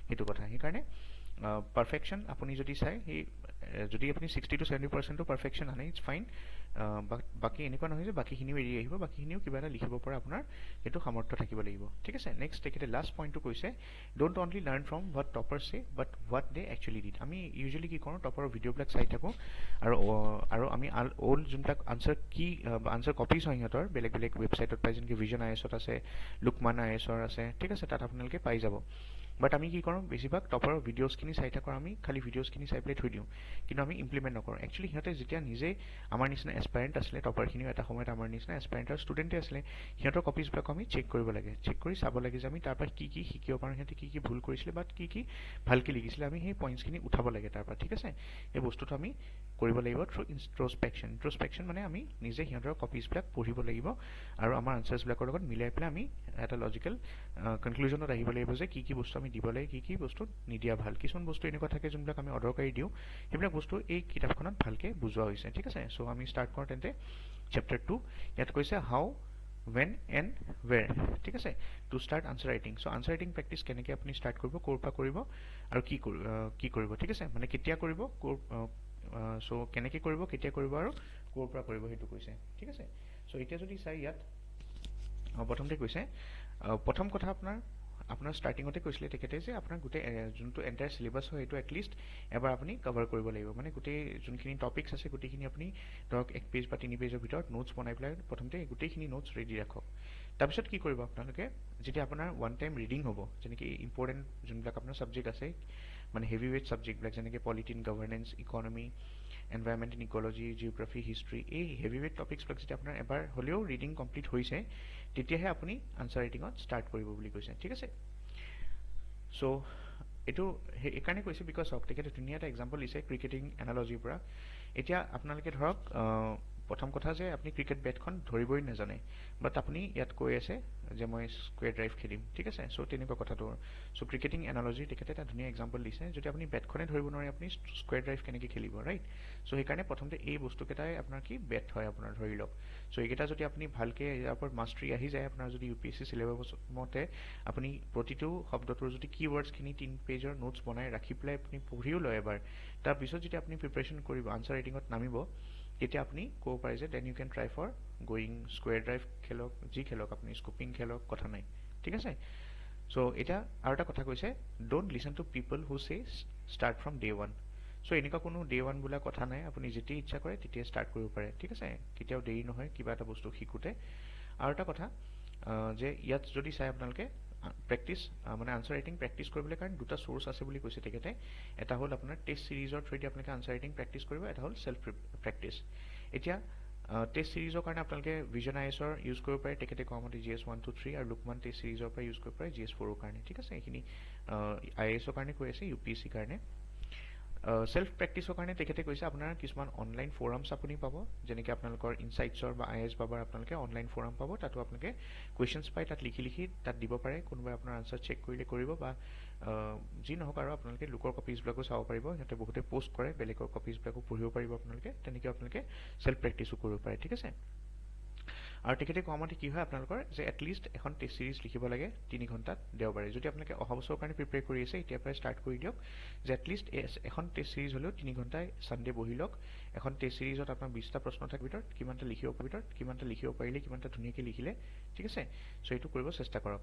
সেইটো কথা সেইকাৰণে পাৰফেকশ্যন আপুনি যদি চাই সেই যদি আপুনি 60 to 70%টো পাৰফেকশ্যন আনে ইটছ ফাইন বাকী এনেকুৱা নহয় যে বাকীখিনিও এৰি আহিব বাকীখিনিও কিবা এটা লিখিব পৰা আপোনাৰ সেইটো সামৰ্থ্য থাকিব লাগিব ঠিক আছে নেক্সট তেখেতে লাষ্ট পইণ্টটো কৈছে don't only learn from what topper say but what they actually did আমি ইউজুৱেলি কি কৰোঁ টপাৰৰ ভিডিঅ'বিলাক চাই থাকোঁ আৰু আমি অল্ড যোনবিলাক আনচাৰ কপিজ হয় সিহঁতৰ বেলেগ বেলেগ ৱেবছাইটত পাই যেনেকৈ ভিজন IASত আছে লুকমান IASৰ আছে ঠিক আছে তাত আপোনালোকে পাই যাব বাট আমি কি কৰোঁ বেছিভাগ টপাৰৰ ভিডিঅ'ছখিনি চাই থাকোঁ আমি খালি ভিডিঅ'ছখিনি চাই পেলাই থৈ দিওঁ কিন্তু আমি ইমপ্লিমেণ্ট নকৰোঁ একচুৱেলি সিহঁতে যেতিয়া নিজে আমাৰ নিচিনা এছপাইৰেণ্ট আছিলে টপাৰখিনিও এটা সময়ত আমাৰ নিচিনা এছপাইৰেণ্টৰ ষ্টুডেণ্টে আছিলে সিহঁতৰ কপিজবিলাক আমি চেক কৰিব লাগে চেক কৰি চাব লাগে যে আমি তাৰ পৰা কি শিকিব পাৰোঁ সিহঁতে কি ভুল কৰিছিলে বা কি ভালকৈ লিখিছিলে আমি সেই পইণ্টছখিনি উঠাব লাগে তাৰ পৰা ঠিক আছে এই বস্তুটো আমি কৰিব লাগিব থ্ৰু ইন্ট্ৰস্পেকশ্যন মানে আমি নিজে সিহঁতৰ কপিজবিলাক পঢ়িব লাগিব আৰু আমাৰ আনচাৰ্ছবিলাকৰ লগত মিলাই পেলাই আমি এটা লজিকেল কনক্লুজনত আহিব লাগিব যে কি বস্তু আমি দিব লাগে কি বস্তু নিদিয়া ভাল কিছুমান বস্তু এনেকুৱা থাকে যোনবিলাক আমি অদৰকাৰী দিওঁ সেইবিলাক বস্তু এই কিতাপখনত ভালকৈ বুজোৱা হৈছে ঠিক আছে চ' আমি ষ্টাৰ্ট কৰোঁ তেন্তে চেপ্টাৰ 2 ইয়াত কৈছে হাউ when and where ঠিক আছে to start answer writing so' answer writing practice কেনেকৈ আপুনি ষ্টাৰ্ট কৰিব ক'ৰ পৰা কৰিব আৰু কি কৰিব ঠিক আছে মানে কেতিয়া কৰিব চ' কেনেকৈ কৰিব কেতিয়া কৰিব আৰু ক'ৰ পৰা কৰিব সেইটো কৈছে ঠিক আছে চ' এতিয়া যদি চাই ইয়াত প্ৰথমতে কৈছে প্ৰথম কথা আপোনাৰ আপোনাৰ ষ্টাৰ্টিঙতে কৈছিলে তেখেতে যে আপোনাৰ গোটেই যোনটো এণ্টায়াৰ চিলেবাছ হয় সেইটো এটলিষ্ট এবাৰ আপুনি কভাৰ কৰিব লাগিব মানে গোটেই যোনখিনি টপিকছ আছে গোটেইখিনি আপুনি ধৰক 1 পেজ বা 3 পেজৰ ভিতৰত নোটছ বনাই পেলাই প্ৰথমতে গোটেইখিনি নোটছ ৰেডি ৰাখক তাৰপিছত কি কৰিব আপোনালোকে যেতিয়া আপোনাৰ ওৱান টাইম ৰিডিং হ'ব যেনেকৈ ইম্পৰ্টেণ্ট যোনবিলাক আপোনাৰ ছাবজেক্ট আছে মানে হেভি ৱেইট ছাবজেক্টবিলাক যেনেকৈ polytene governance economy environment and ecology geography history এই হেভি ৱেইট টপিকছবিলাক যেতিয়া আপোনাৰ এবাৰ হ'লেও ৰিডিং কমপ্লিট হৈছে তেতিয়াহে আপুনি আনচাৰ ৰাইটিঙত ষ্টাৰ্ট কৰিব বুলি কৈছে ঠিক আছে চ' এইটো এইকাৰণে কৈছে বিকজ চাওক তেখেতে ধুনীয়া এটা এক্সাম্পল দিছে ক্ৰিকেটিং এনালজিৰ পৰা এতিয়া আপোনালোকে ধৰক প্ৰথম কথা যে আপুনি ক্ৰিকেট বেটখন ধৰিবই নাজানে বাট আপুনি ইয়াত কৈ আছে যে মই স্কুৱেৰ ড্ৰাইভ খেলিম ঠিক আছে চ' তেনেকুৱা কথাটো চ' ক্ৰিকেটিং এনালজি তেখেতে এটা ধুনীয়া এক্সাম্পল দিছে যদি আপুনি বেটখনে ধৰিব নোৱাৰে আপুনি স্কুৱেৰ ড্ৰাইভ কেনেকৈ খেলিব ৰাইট চ' সেইকাৰণে প্ৰথমতে এই বস্তুকেইটাই আপোনাৰ কি বেট হয় আপোনাৰ ধৰি লওক চ' এইকেইটা যদি আপুনি ভালকৈ ইয়াৰ ওপৰত মাষ্টৰি আহি যায় আপোনাৰ যদি UPSC চিলেবাছ মতে আপুনি প্ৰতিটো শব্দটোৰ যদি কিৱৰ্ডছখিনি 3 পেজৰ নোটছ বনাই ৰাখি পেলাই আপুনি পঢ়িও লয় এবাৰ তাৰপিছত যেতিয়া আপুনি প্ৰিপাৰেশ্যন কৰিব আনচাৰ ৰাইটিঙত নামিব তেতিয়া আপুনি ক'ব পাৰে যে then you can try for going square drive খেলক যি খেলক আপুনি স্কুপিং খেলক কথা নাই ঠিক আছে চ' এতিয়া আৰু এটা কথা কৈছে don't listen to people who say start from day one so' এনেকুৱা কোনো ডে ওৱান বোলা কথা নাই আপুনি যেতিয়াই ইচ্ছা কৰে তেতিয়াই ষ্টাৰ্ট কৰিব পাৰে ঠিক আছে কেতিয়াও দেৰি নহয় কিবা এটা বস্তু শিকোঁতে আৰু এটা কথা যে ইয়াত যদি চাই আপোনালোকে প্ৰেক্টিচ মানে আনচাৰ ৰাইটিং প্ৰেক্টিচ কৰিবলৈ কাৰণে দুটা চ'ৰ্চ আছে বুলি কৈছে তেখেতে এটা হ'ল আপোনাৰ টেষ্ট ছিৰিজৰ থ্ৰুদি আপোনালোকে আনচাৰ ৰাইটিং প্ৰেক্টিচ কৰিব এটা হ'ল চেল্ফ প্ৰেক্টিচ এতিয়া টেষ্ট ছিৰিজৰ কাৰণে আপোনালোকে ভিজন IASৰ ইউজ কৰিব পাৰে তেখেতে কোৱা মতে GS 1 2 3 আৰু লুকমান টেষ্ট ছিৰিজৰ পৰা ইউজ কৰিব পাৰে GS 4ৰ কাৰণে ঠিক আছে এইখিনি IASৰ কাৰণে কৈ আছে UPSCৰ কাৰণে সেলফ প্ৰেক্টিছৰ কাৰণে তেখেতে কৈছে আপোনাৰ কিছুমান অনলাইন ফোৰামছ আপুনি পাব যেনেকৈ আপোনালোকৰ ইনচাইটছৰ বা IAS বাবাৰ আপোনালোকে অনলাইন ফোৰাম পাব তাতো আপোনালোকে কুৱেশ্যনছ পাই তাত লিখি তাত দিব পাৰে কোনোবাই আপোনাৰ আনচাৰ চেক কৰিলে কৰিব বা যি নহওক আৰু আপোনালোকে লোকৰ কপিজবিলাকো চাব পাৰিব সিহঁতে বহুতে পোষ্ট কৰে বেলেগৰ কপিজবিলাকো পঢ়িব পাৰিব আপোনালোকে তেনেকৈ আপোনালোকে সেলফ প্ৰেক্টিছো কৰিব পাৰে ঠিক আছে আৰু তেখেতে কোৱা মতে কি হয় আপোনালোকৰ যে এটলিষ্ট এখন টেষ্ট ছিৰিজ লিখিব লাগে 3 ঘণ্টাত দেওবাৰে যদি আপোনালোকে অহা বছৰৰ কাৰণে প্ৰিপেয়াৰ কৰি আছে এতিয়াৰ পৰাই ষ্টাৰ্ট কৰি দিয়ক যে এটলিষ্ট এখন টেষ্ট ছিৰিজ হ'লেও 3 ঘণ্টাই ছানডে বহি লওক এখন টেষ্ট ছিৰিজত আপোনাৰ 20টা প্ৰশ্ন থাকে ভিতৰত কিমানটা লিখিব পাৰিলে কিমানটা ধুনীয়াকৈ লিখিলে ঠিক আছে চ' এইটো কৰিব চেষ্টা কৰক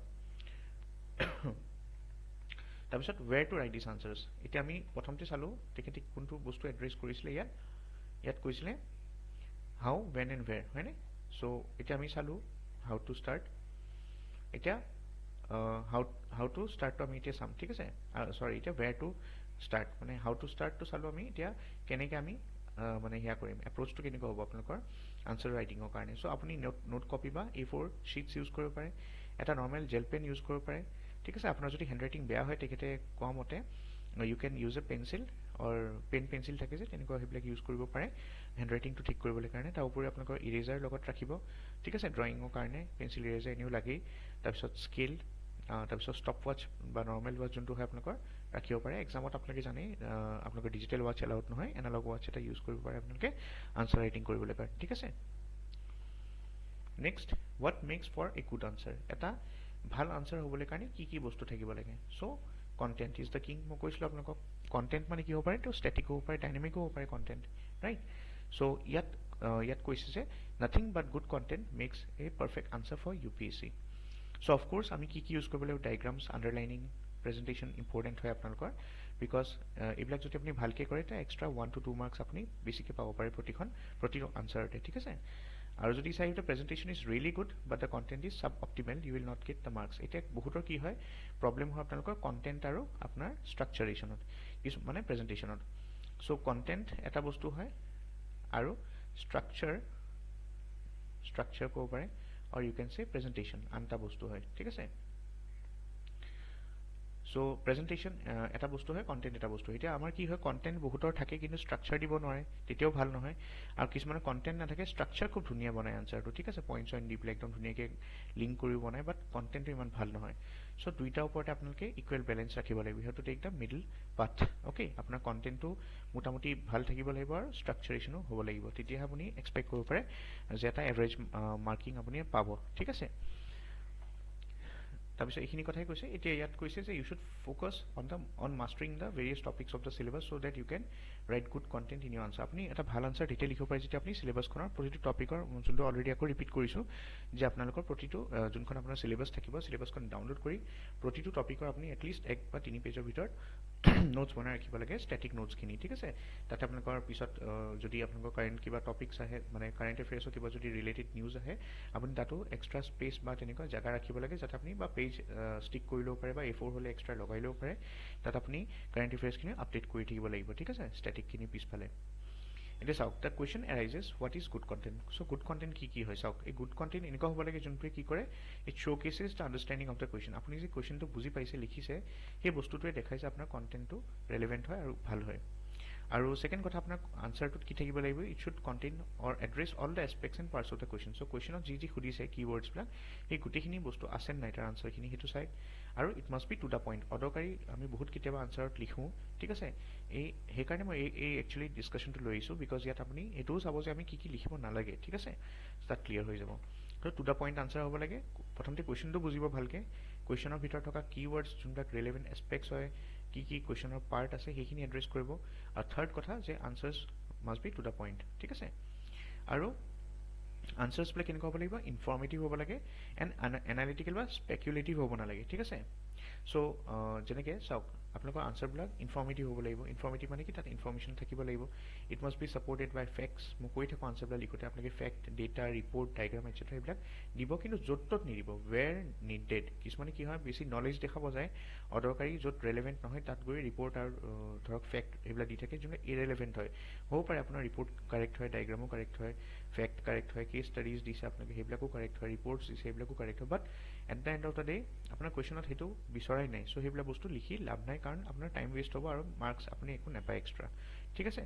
তাৰপিছত ৱেৰ টু ৰাইট দিছ আনচাৰ্ছ এতিয়া আমি প্ৰথমতে চালোঁ তেখেতে কোনটো বস্তু এড্ৰেছ কৰিছিলে ইয়াত কৈছিলে হাউ ৱেন এণ্ড ৱেৰ হয়নে চ' এতিয়া আমি চালোঁ হাউ টু ষ্টাৰ্ট এতিয়া হাউ টু ষ্টাৰ্টটো আমি এতিয়া চাম ঠিক আছে চৰি এতিয়া ৱেৰ টু ষ্টাৰ্ট মানে হাউ টু ষ্টাৰ্টটো চালোঁ আমি এতিয়া কেনেকৈ আমি মানে সেয়া কৰিম এপ্ৰ'চটো কেনেকুৱা হ'ব আপোনালোকৰ আনচাৰ ৰাইটিঙৰ কাৰণে চ' আপুনি নোট কপি বা A4 শ্বীটছ ইউজ কৰিব পাৰে এটা নৰ্মেল জেল পেন ইউজ কৰিব পাৰে ঠিক আছে আপোনাৰ যদি হেণ্ড ৰাইটিং বেয়া হয় তেখেতে কোৱা মতে you can use a pencil or pencil থাকে যে তেনেকুৱা সেইবিলাক ইউজ কৰিব পাৰে হেণ্ড ৰাইটিংটো ঠিক কৰিবলৈ কাৰণে তাৰ উপৰি আপোনালোকৰ ইৰেজাৰ লগত ৰাখিব ঠিক আছে ড্ৰয়িঙৰ কাৰণে পেঞ্চিল ইৰেজাৰ এনেও লাগেই তাৰপিছত স্কেল তাৰপিছত ষ্টপ ৱাচ বা নৰ্মেল ৱাচ যোনটো হয় আপোনালোকৰ ৰাখিব পাৰে এক্সামত আপোনালোকে জানেই আপোনালোকৰ ডিজিটেল ৱাচ এলাউড নহয় এনালগ ৱাচ এটা ইউজ কৰিব পাৰে আপোনালোকে আনচাৰ ৰাইটিং কৰিবলৈ কাৰণে ঠিক আছে next what makes for a good answer এটা ভাল আনচাৰ হ'বলৈ কাৰণে কি বস্তু থাকিব লাগে so' content is the king মই কৈছিলোঁ আপোনালোকক কণ্টেণ্ট মানে কি হ'ব পাৰে ত' ষ্টেটিক হ'ব পাৰে ডাইনামিকো হ'ব পাৰে কণ্টেণ্ট ৰাইট চ' ইয়াত কৈছে যে nothing but good content makes a perfect answer for UPSC so' of course আমি কি ইউজ কৰিব লাগিব ডায়েগ্ৰামছ আণ্ডাৰলাইনিং প্ৰেজেণ্টেশ্যন ইম্পৰ্টেণ্ট হয় আপোনালোকৰ বিকজ এইবিলাক যদি আপুনি ভালকৈ কৰে তেতিয়া এক্সট্ৰা 1 to 2 মাৰ্কছ আপুনি বেছিকৈ পাব পাৰে প্ৰতিটো আনচাৰতে ঠিক আছে আৰু যদি চাই presentation is really good but the content is suboptimal you will not get the marks এতিয়া বহুতৰ কি হয় প্ৰব্লেম হয় আপোনালোকৰ কণ্টেণ্ট আৰু আপোনাৰ ষ্ট্ৰাকচাৰেশ্যনত মানে প্ৰেজেণ্টেশ্যনত চ' কণ্টেণ্ট এটা বস্তু হয় আৰু ষ্ট্ৰাকচাৰ ক'ব পাৰে or you can say presentation আনটা বস্তু হয় ঠিক আছে চ' প্ৰেজেণ্টেশ্যন এটা বস্তু হয় কণ্টেণ্ট এটা বস্তু এতিয়া আমাৰ কি হয় কণ্টেণ্ট বহুতৰ থাকে কিন্তু ষ্ট্ৰাকচাৰ দিব নোৱাৰে তেতিয়াও ভাল নহয় আৰু কিছুমানৰ কণ্টেণ্ট নাথাকে ষ্ট্ৰাকচাৰ খুব ধুনীয়া বনায় আনচাৰটো ঠিক আছে পইণ্ট চইণ্ট দি পেলাই একদম ধুনীয়াকৈ লিংক কৰি বনায় বাট কণ্টেণ্টটো ইমান ভাল নহয় চ' দুইটাৰ ওপৰতে আপোনালোকে ইকুৱেল বেলেঞ্চ ৰাখিব লাগিব সেইটো take the middle path okay আপোনাৰ কণ্টেণ্টটো মোটামুটি ভাল থাকিব লাগিব আৰু ষ্ট্ৰাকচাৰেশ্যনো হ'ব লাগিব তেতিয়াহে আপুনি এক্সপেক্ট কৰিব পাৰে যে এটা এভাৰেজ মাৰ্কিং আপুনি পাব ঠিক আছে তাৰপিছত এইখিনি কথাই কৈছে এতিয়া ইয়াত কৈছে যে you should focus on mastering the various topics of the syllabus so' that you can write good content in your answer আপুনি এটা ভাল আনচাৰ তেতিয়া লিখিব পাৰে যেতিয়া আপুনি চিলেবাছখনৰ প্ৰতিটো টপিকৰ যোনটো অলৰেডি আকৌ ৰিপিট কৰিছোঁ যে আপোনালোকৰ প্ৰতিটো যোনখন আপোনাৰ চিলেবাছ থাকিব চিলেবাছখন ডাউনলোড কৰি প্ৰতিটো টপিকৰ আপুনি এটলিষ্ট 1 বা 3 পেজৰ ভিতৰত নোটছ বনাই ৰাখিব লাগে ষ্টেটিক নোটছখিনি ঠিক আছে তাতে আপোনালোকৰ পিছত যদি আপোনালোকৰ কাৰেণ্ট কিবা টপিকছ আহে মানে কাৰেণ্ট এফেয়াৰ্ছৰ কিবা যদি ৰিলেটেড নিউজ আহে আপুনি তাতো এক্সট্ৰা স্পেচ বা তেনেকুৱা জেগা ৰাখিব লাগে যাতে আপুনি বা পেজ ষ্টিক কৰি ল'ব পাৰে বা A4 হ'লে এক্সট্ৰা লগাই ল'ব পাৰে তাত আপুনি কাৰেণ্ট এফেয়াৰ্ছখিনি আপডেট কৰি থাকিব লাগিব ঠিক আছে ষ্টেটিকখিনি পিছফালে এতিয়া চাওক the question arises what is good content so' good content কি হয় চাওক এই গুড কণ্টেণ্ট এনেকুৱা হ'ব লাগে যোনটোৱে কি কৰে it showcases the understanding of the question আপুনি যে কুৱেশ্যনটো বুজি পাইছে লিখিছে সেই বস্তুটোৱে দেখায় যে আপোনাৰ কণ্টেণ্টটো ৰেলেভেণ্ট হয় আৰু ভাল হয় আৰু সেকেন্ড কথা আপোনাৰ আনসাৰটোত কি থাকিব লাগিব it should contain or address all the aspects and parts of the question so' কুৱেশ্যনত যি সুধিছে কিৱৰ্ডছবিলাক সেই গোটেইখিনি বস্তু আছে নাই তাৰ আনসাৰখিনি সেইটো চাই আৰু it must be to the point অদৰকাৰী আমি বহুত কেতিয়াবা আনসাৰত লিখোঁ ঠিক আছে সেইকাৰণে মই এই একচুৱেলি ডিছকাশ্যনটো লৈ আহিছোঁ বিকজ ইয়াত আপুনি এইটোও চাব যে আমি কি লিখিব নালাগে ঠিক আছে তাত ক্লিয়াৰ হৈ যাব তো টু দ্য পইণ্ট আনসাৰ হ'ব লাগে প্ৰথমতে কুৱেশ্যনটো বুজিব ভালকৈ কুৱেশ্যনৰ ভিতৰত থকা কিৱৰ্ডছ যোনবিলাক ৰিলেভেণ্ট এছপেক্টছ হয় কি কুৱেশ্যনৰ পাৰ্ট আছে সেইখিনি এড্ৰেছ কৰিব আৰু থাৰ্ড কথা যে answers must be to the point ঠিক আছে আৰু আনসাৰ্ছবিলাক কেনেকুৱা হ'ব লাগিব ইনফৰ্মেটিভ হ'ব লাগে এণ্ড এনালিটিকেল বা স্পেকুলেটিভ হ'ব নালাগে ঠিক আছে চ' যেনেকৈ চাওক আপোনালোকৰ আনসাৰবিলাক ইনফৰ্মেটিভ হ'ব লাগিব ইনফৰ্মেটিভ মানে কি তাত ইনফৰ্মেশ্যন থাকিব লাগিব it must be supported by facts মই কৈ থাকোঁ আনসাৰবিলাক লিখোঁতে আপোনালোকে fact data report diagram etcetera এইবিলাক দিব কিন্তু য'ত ত'ত নিদিব ৱেৰ নিডেড কিছুমানে কি হয় বেছি নলেজ দেখাব যায় অদৰকাৰী য'ত ৰেলেভেণ্ট নহয় তাত গৈ ৰিপৰ্ট আৰু ধৰক ফেক্ট এইবিলাক দি থাকে যোনবিলাক ইৰেলেভেণ্ট হয় হ'ব পাৰে আপোনাৰ ৰিপৰ্ট কাৰেক্ট হয় ডায়েগ্ৰামো কাৰেক্ট হয় ফেক্ট কাৰেক্ট হয় কেছ ষ্টাডিজ দিছে আপোনালোকে সেইবিলাকো কাৰেক্ট হয় ৰিপৰ্টছ দিছে সেইবিলাকো কাৰেক্ট হয় but at the and of the day আপোনাৰ কুৱেশ্যনত সেইটো বিচৰাই নাই চ' সেইবিলাক বস্তু লিখি লাভ নাই কাৰণ আপোনাৰ টাইম ৱেষ্ট হ'ব আৰু মাৰ্কছ আপুনি একো নাপায় এক্সট্ৰা ঠিক আছে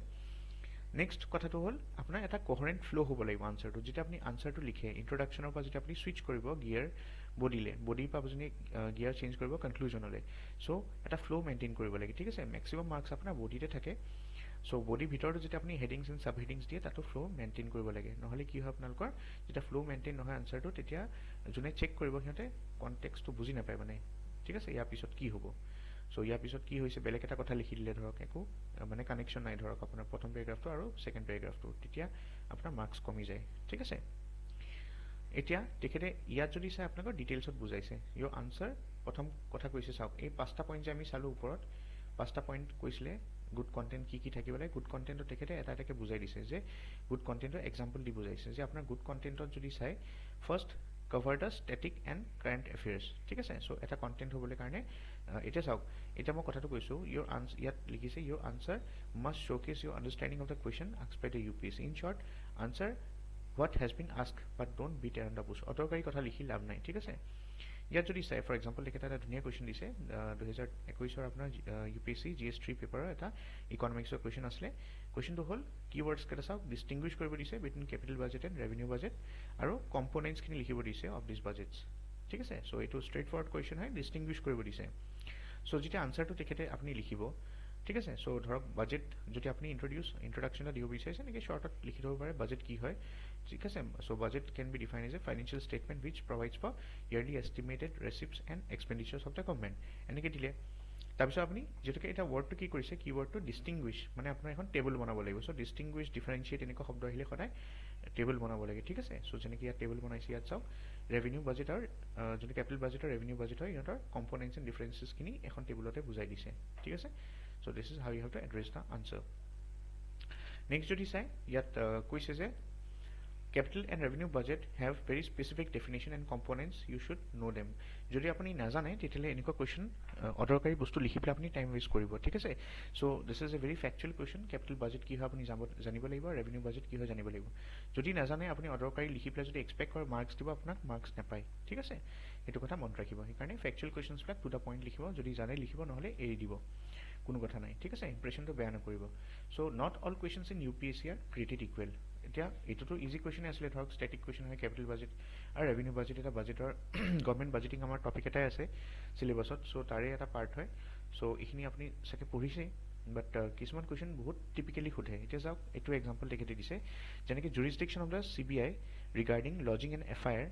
নেক্সট কথাটো হ'ল আপোনাৰ এটা কহেৰেণ্ট ফ্ল' হ'ব লাগিব আনসাৰটো যেতিয়া আপুনি আনসাৰটো লিখে ইন্ট্ৰডাকশ্যনৰ পৰা যেতিয়া আপুনি ছুইচ কৰিব গিয়াৰ বডিৰ পৰা আপুনি গিয়াৰ চেঞ্জ কৰিব কনক্লুজনলৈ চ' এটা ফ্ল' মেইনটেইন কৰিব লাগে ঠিক আছে মেক্সিমাম মাৰ্কছ আপোনাৰ বডিতে থাকে চ' বডিৰ ভিতৰতো যেতিয়া আপুনি হেডিংছ এণ্ড চাব হেডিংছ দিয়ে তাতো ফ্ল' মেইনটেইন কৰিব লাগে নহ'লে কি হয় আপোনালোকৰ যেতিয়া ফ্ল' মেইনটেইন নহয় আনসাৰটো তেতিয়া যোনে চেক কৰিব সিহঁতে কনটেক্সটো বুজি নাপায় মানে ঠিক আছে ইয়াৰ পিছত কি হ'ব চ' ইয়াৰ পিছত কি হৈছে বেলেগ এটা কথা লিখি দিলে ধৰক একো মানে কানেকশ্যন নাই ধৰক আপোনাৰ প্ৰথম পেৰাগ্ৰাফটো আৰু ছেকেণ্ড পেৰাগ্ৰাফটো তেতিয়া আপোনাৰ মাৰ্কছ কমি যায় ঠিক আছে এতিয়া তেখেতে ইয়াত যদি চাই আপোনালোকৰ ডিটেইলছত বুজাইছে ইয়ৰ আনসাৰ প্ৰথম কথা কৈছে চাওক এই 5টা পইণ্ট যে আমি চালোঁ ওপৰত 5টা পইণ্ট কৈছিলে গুড কণ্টেণ্ট কি থাকিব লাগে গুড কণ্টেণ্টত তেখেতে এটা এটাকৈ বুজাই দিছে যে গুড কণ্টেণ্টৰ এক্সাম্পল দি বুজাইছে যে আপোনাৰ গুড কণ্টেণ্টত যদি চাই first cover the static and current affairs ঠিক আছে চ' এটা কণ্টেণ্ট হ'বলৈ কাৰণে এতিয়া চাওক এতিয়া মই কথাটো কৈছোঁ ইয়াত লিখিছে your answer must showcase your understanding of the question asked by the UPSC in short answer what has been ask but don't beat around the bush অদৰকাৰী কথা লিখি লাভ নাই ঠিক আছে ইয়াত যদি চাই ফৰ এক্সাম্পল তেখেতে এটা ধুনীয়া কুৱেশ্যন দিছে 2021 আপোনাৰ UPSC GS3 পেপাৰৰ এটা ইকনমিক্সৰ কুৱেশ্যন আছিলে কুৱেশ্যনটো হ'ল কিৱৰ্ডছ কেইটা চাওক ডিষ্টিংগুইছ কৰিব দিছে between capital budget and revenue budget আৰু কম্পনেণ্টছখিনি লিখিব দিছে অফ দিছ বাজেটছ ঠিক আছে চ' এইটো ষ্ট্ৰেইট ফৰৱাৰ্ড কুৱেশ্যন হয় ডিষ্টিংগুইছ কৰিব দিছে চ' যেতিয়া আনসাৰটো তেখেতে আপুনি লিখিব ঠিক আছে চ' ধৰক বাজেট যদি আপুনি ইন্ট্ৰডাকশ্যনত দিব বিচাৰিছে এনেকৈ শ্বৰ্টত লিখি থ'ব পাৰে বাজেট কি হয় ঠিক আছে so' budget can be define as a financial statement which provides for yearly estimated receipts and expenditures of the government এনেকৈ দিলে তাৰপিছত আপুনি যিহেতুকে এটা ৱৰ্ডটো কি কৰিছে কি ৱৰ্ডটো ডিষ্টিংগুইছ মানে আপোনাৰ এখন টেবুল বনাব লাগিব চ' ডিষ্টিংগুইছ ডিফাৰেঞ্চিয়েট এনেকুৱা শব্দ আহিলে সদায় টেবুল বনাব লাগে ঠিক আছে চ' যেনেকৈ ইয়াত টেবুল বনাইছে ইয়াত চাওক ৰেভিনিউ বাজেট আৰু যোনটো কেপিটেল বাজেট আৰু ৰেভিনিউ বাজেট হয় ইহঁতৰ কম্পনেণ্টছ এণ্ড ডিফাৰেঞ্চেছখিনি এখন টেবুলতে বুজাই দিছে ঠিক আছে so' this is how you have to address the answer next যদি চাই ইয়াত কৈছে যে capital and revenue budget have very specific definition and components you should know them যদি আপুনি নাজানে তেতিয়াহ'লে এনেকুৱা কুৱেশ্যন অদৰকাৰী বস্তু লিখি পেলাই আপুনি টাইম ৱেষ্ট কৰিব ঠিক আছে so' this is a very factual question capital budget কি হয় আপুনি জানিব লাগিব ৰেভিনিউ বাজেট কি হয় জানিব লাগিব যদি নাজানে আপুনি অদৰকাৰী লিখি পেলাই যদি এক্সপেক্ট কৰে মাৰ্কছ দিব আপোনাক মাৰ্কছ নাপায় ঠিক আছে সেইটো কথা মনত ৰাখিব সেইকাৰণে ফেক্টুৱেল কুৱেশ্যনছবিলাক টু দ্য পইণ্ট লিখিব যদি জানে লিখিব নহ'লে এৰি দিব কোনো কথা নাই ঠিক আছে ইম্প্ৰেশ্যনটো বেয়া নকৰিব so' not all questions in UPSC are created equal এতিয়া এইটোতো ইজি কুৱেশ্যনে আছিলে ধৰক ষ্টেটিক কুৱেশ্যন হয় কেপিটেল বাজেট আৰু ৰেভিনিউ বাজেট এটা বাজেটৰ গভৰ্ণমেণ্ট বাজেটিং আমাৰ টপিক এটাই আছে চিলেবাছত চ' তাৰে এটা পাৰ্ট হয় চ' এইখিনি আপুনি চাগে পঢ়িছেই বাট কিছুমান কুৱেশ্যন বহুত টিপিকেলি সোধে এতিয়া চাওক এইটো এক্সাম্পল তেখেতে দিছে যেনেকৈ jurisdiction of the CBI regarding lodging an FIR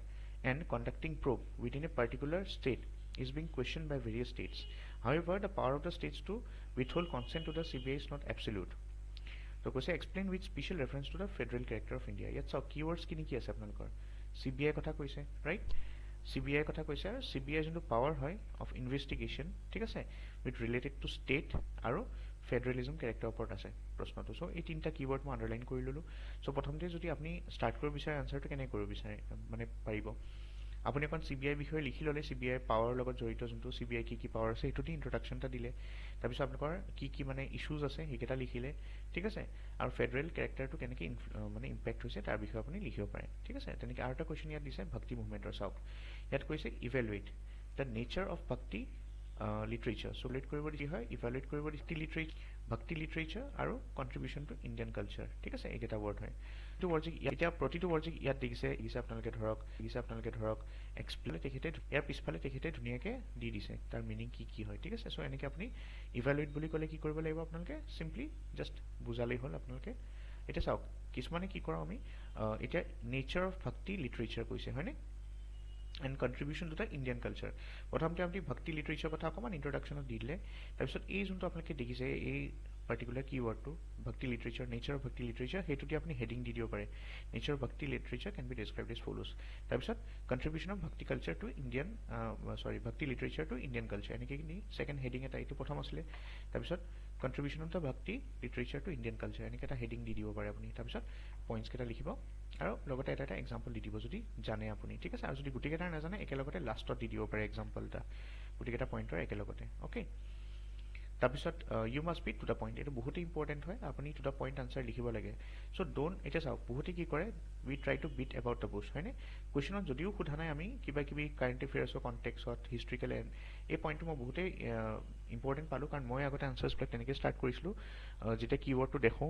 and conducting probe within a particular state is being questioned by various states. However, the power of the states to withhold consent to the CBI is not absolute. So কৈছে explain with special reference to the federal character of India. ইয়াত চাওক keywords কিনি কি আছে আপোনালোকৰ CBI কথা কৈছে right CBI কথা কৈছে আৰু CBI যোনটো power হয় of investigation ঠিক আছে with related to state আৰু ফেডাৰেলিজম ক্যাৰেক্টাৰ ওপৰত আছে প্ৰশ্নটো সো এই তিনটা কিৱৰ্ড মই আন্ডাৰলাইন কৰি ললো সো প্ৰথমতে যদি আপুনি স্টাৰ্ট কৰিব বিচাৰে আনসাৰটো কেনে কৰিব বিচাৰে মানে পাৰিব আপুনি এখন CBI বিষয়ে লিখি ললে CBI পাৱাৰ লগত জড়িত যোনটো CBI কি পাৱাৰ আছে এটো দি ইন্ট্ৰোডাকশনটা দিলে তাৰপিছত আপোনালোকৰ কি মানে ইস্যুজ আছে হেকেটা লিখিলে ঠিক আছে আৰু ফেডাৰেল ক্যাৰেক্টাৰটো কেনেকে মানে ইম্প্যাক্ট হৈছে তাৰ বিষয়ে আপুনি লিখিব পাৰে ঠিক আছে তেনেকে আৰু এটা কোৱেশ্চন ইয়াত দিছে ভক্তি মুভমেন্টৰ চাওক ইয়াত কৈছে ইভালুৱেট দ্য নেচাৰ অফ ভক্তি literature so let কৰিব দি হয় evaluate কৰিব দি ভক্তি literature আৰু contribution to Indian culture ঠিক আছে এইটা ওয়াৰ্ড হয় টু ওয়াৰ্ড এটা প্ৰতিটো ওয়াৰ্ড ইয়াত দেখিছে আপোনালোকে ধৰক এক্সপ্লেইন তেখেতে ইয়াৰ পিছফালে তেখেতে ধুনিয়াকে দি দিছে তাৰ মিনিং কি হয় ঠিক আছে সো এনেকে আপুনি evaluate বুলি ক'লে কি কৰিব লাগিব আপোনালোকে simply just বুজালেই হ'ল আপোনালোকে এটা চাওক কিছুমানে কি কৰা আমি এটা nature of bhakti literature কৈছে হয়নে and contribution to the Indian culture প্ৰথমতে আপুনি ভক্তি লিটাৰেচাৰ কথা অকমান ইন্ট্ৰোডাকশনত দিলে তাৰপিছত এই যোনটো আপোনালোকে দেখিছে এই পাৰ্টিকুলাৰ কিৱৰ্ডটো ভক্তি লিটাৰেচাৰ নেচাৰ অফ ভক্তি লিটাৰেচাৰ হেতুটি আপুনি হেডিং দি দিব পাৰে নেচাৰ অফ ভক্তি literature can be described as follows তাৰপিছত contribution of ভক্তি কালচাৰ টু ইণ্ডিয়ান ভক্তি লিটাৰেচাৰ টু ইণ্ডিয়ান কালচাৰ এনেকে কি সেকেন্ড হেডিং এটা এইটো প্ৰথম আছিল তাৰপিছত contribution of the ভক্তি লিটাৰেচাৰ টু ইণ্ডিয়ান কালচাৰ এনেকে এটা হেডিং দি দিব পাৰে আপুনি তাৰপিছত পইণ্টছ কেটা লিখিব আৰু লগতে এটা এক্সাম্পল দি দিব যদি জানে আপুনি ঠিক আছে আৰু যদি গুটি কেটা নাজানে একেলগতে লাষ্টত দি দিব পাৰে এক্সাম্পল এটা গুটি কেটা পইণ্টৰ একেলগতে ওকে তাৰপিছত you must be to the point এটা বহুত ইম্পৰ্টেন্ট হয় আপুনি টু দা পইণ্ট আনসাৰ লিখিব লাগে সো ডোন্ট এটা চাওক বহুতে কি কৰে we try to beat about the bush হয়নে কোৱেশ্চনত যদিও খুধা নাই আমি কিবা কিবি কাৰেন্ট এফেয়াৰ্ছৰ কনটেক্সট হিষ্ট্ৰিকেল এই পইণ্টটো মই বহুতে ইম্পৰ্টেন্ট পালো কাৰণ মই আগতে আনসাৰ্ছ ব্লক তেনেকে ষ্টাৰ্ট কৰিছিলো যেটা কিৱৰ্ডটো দেখো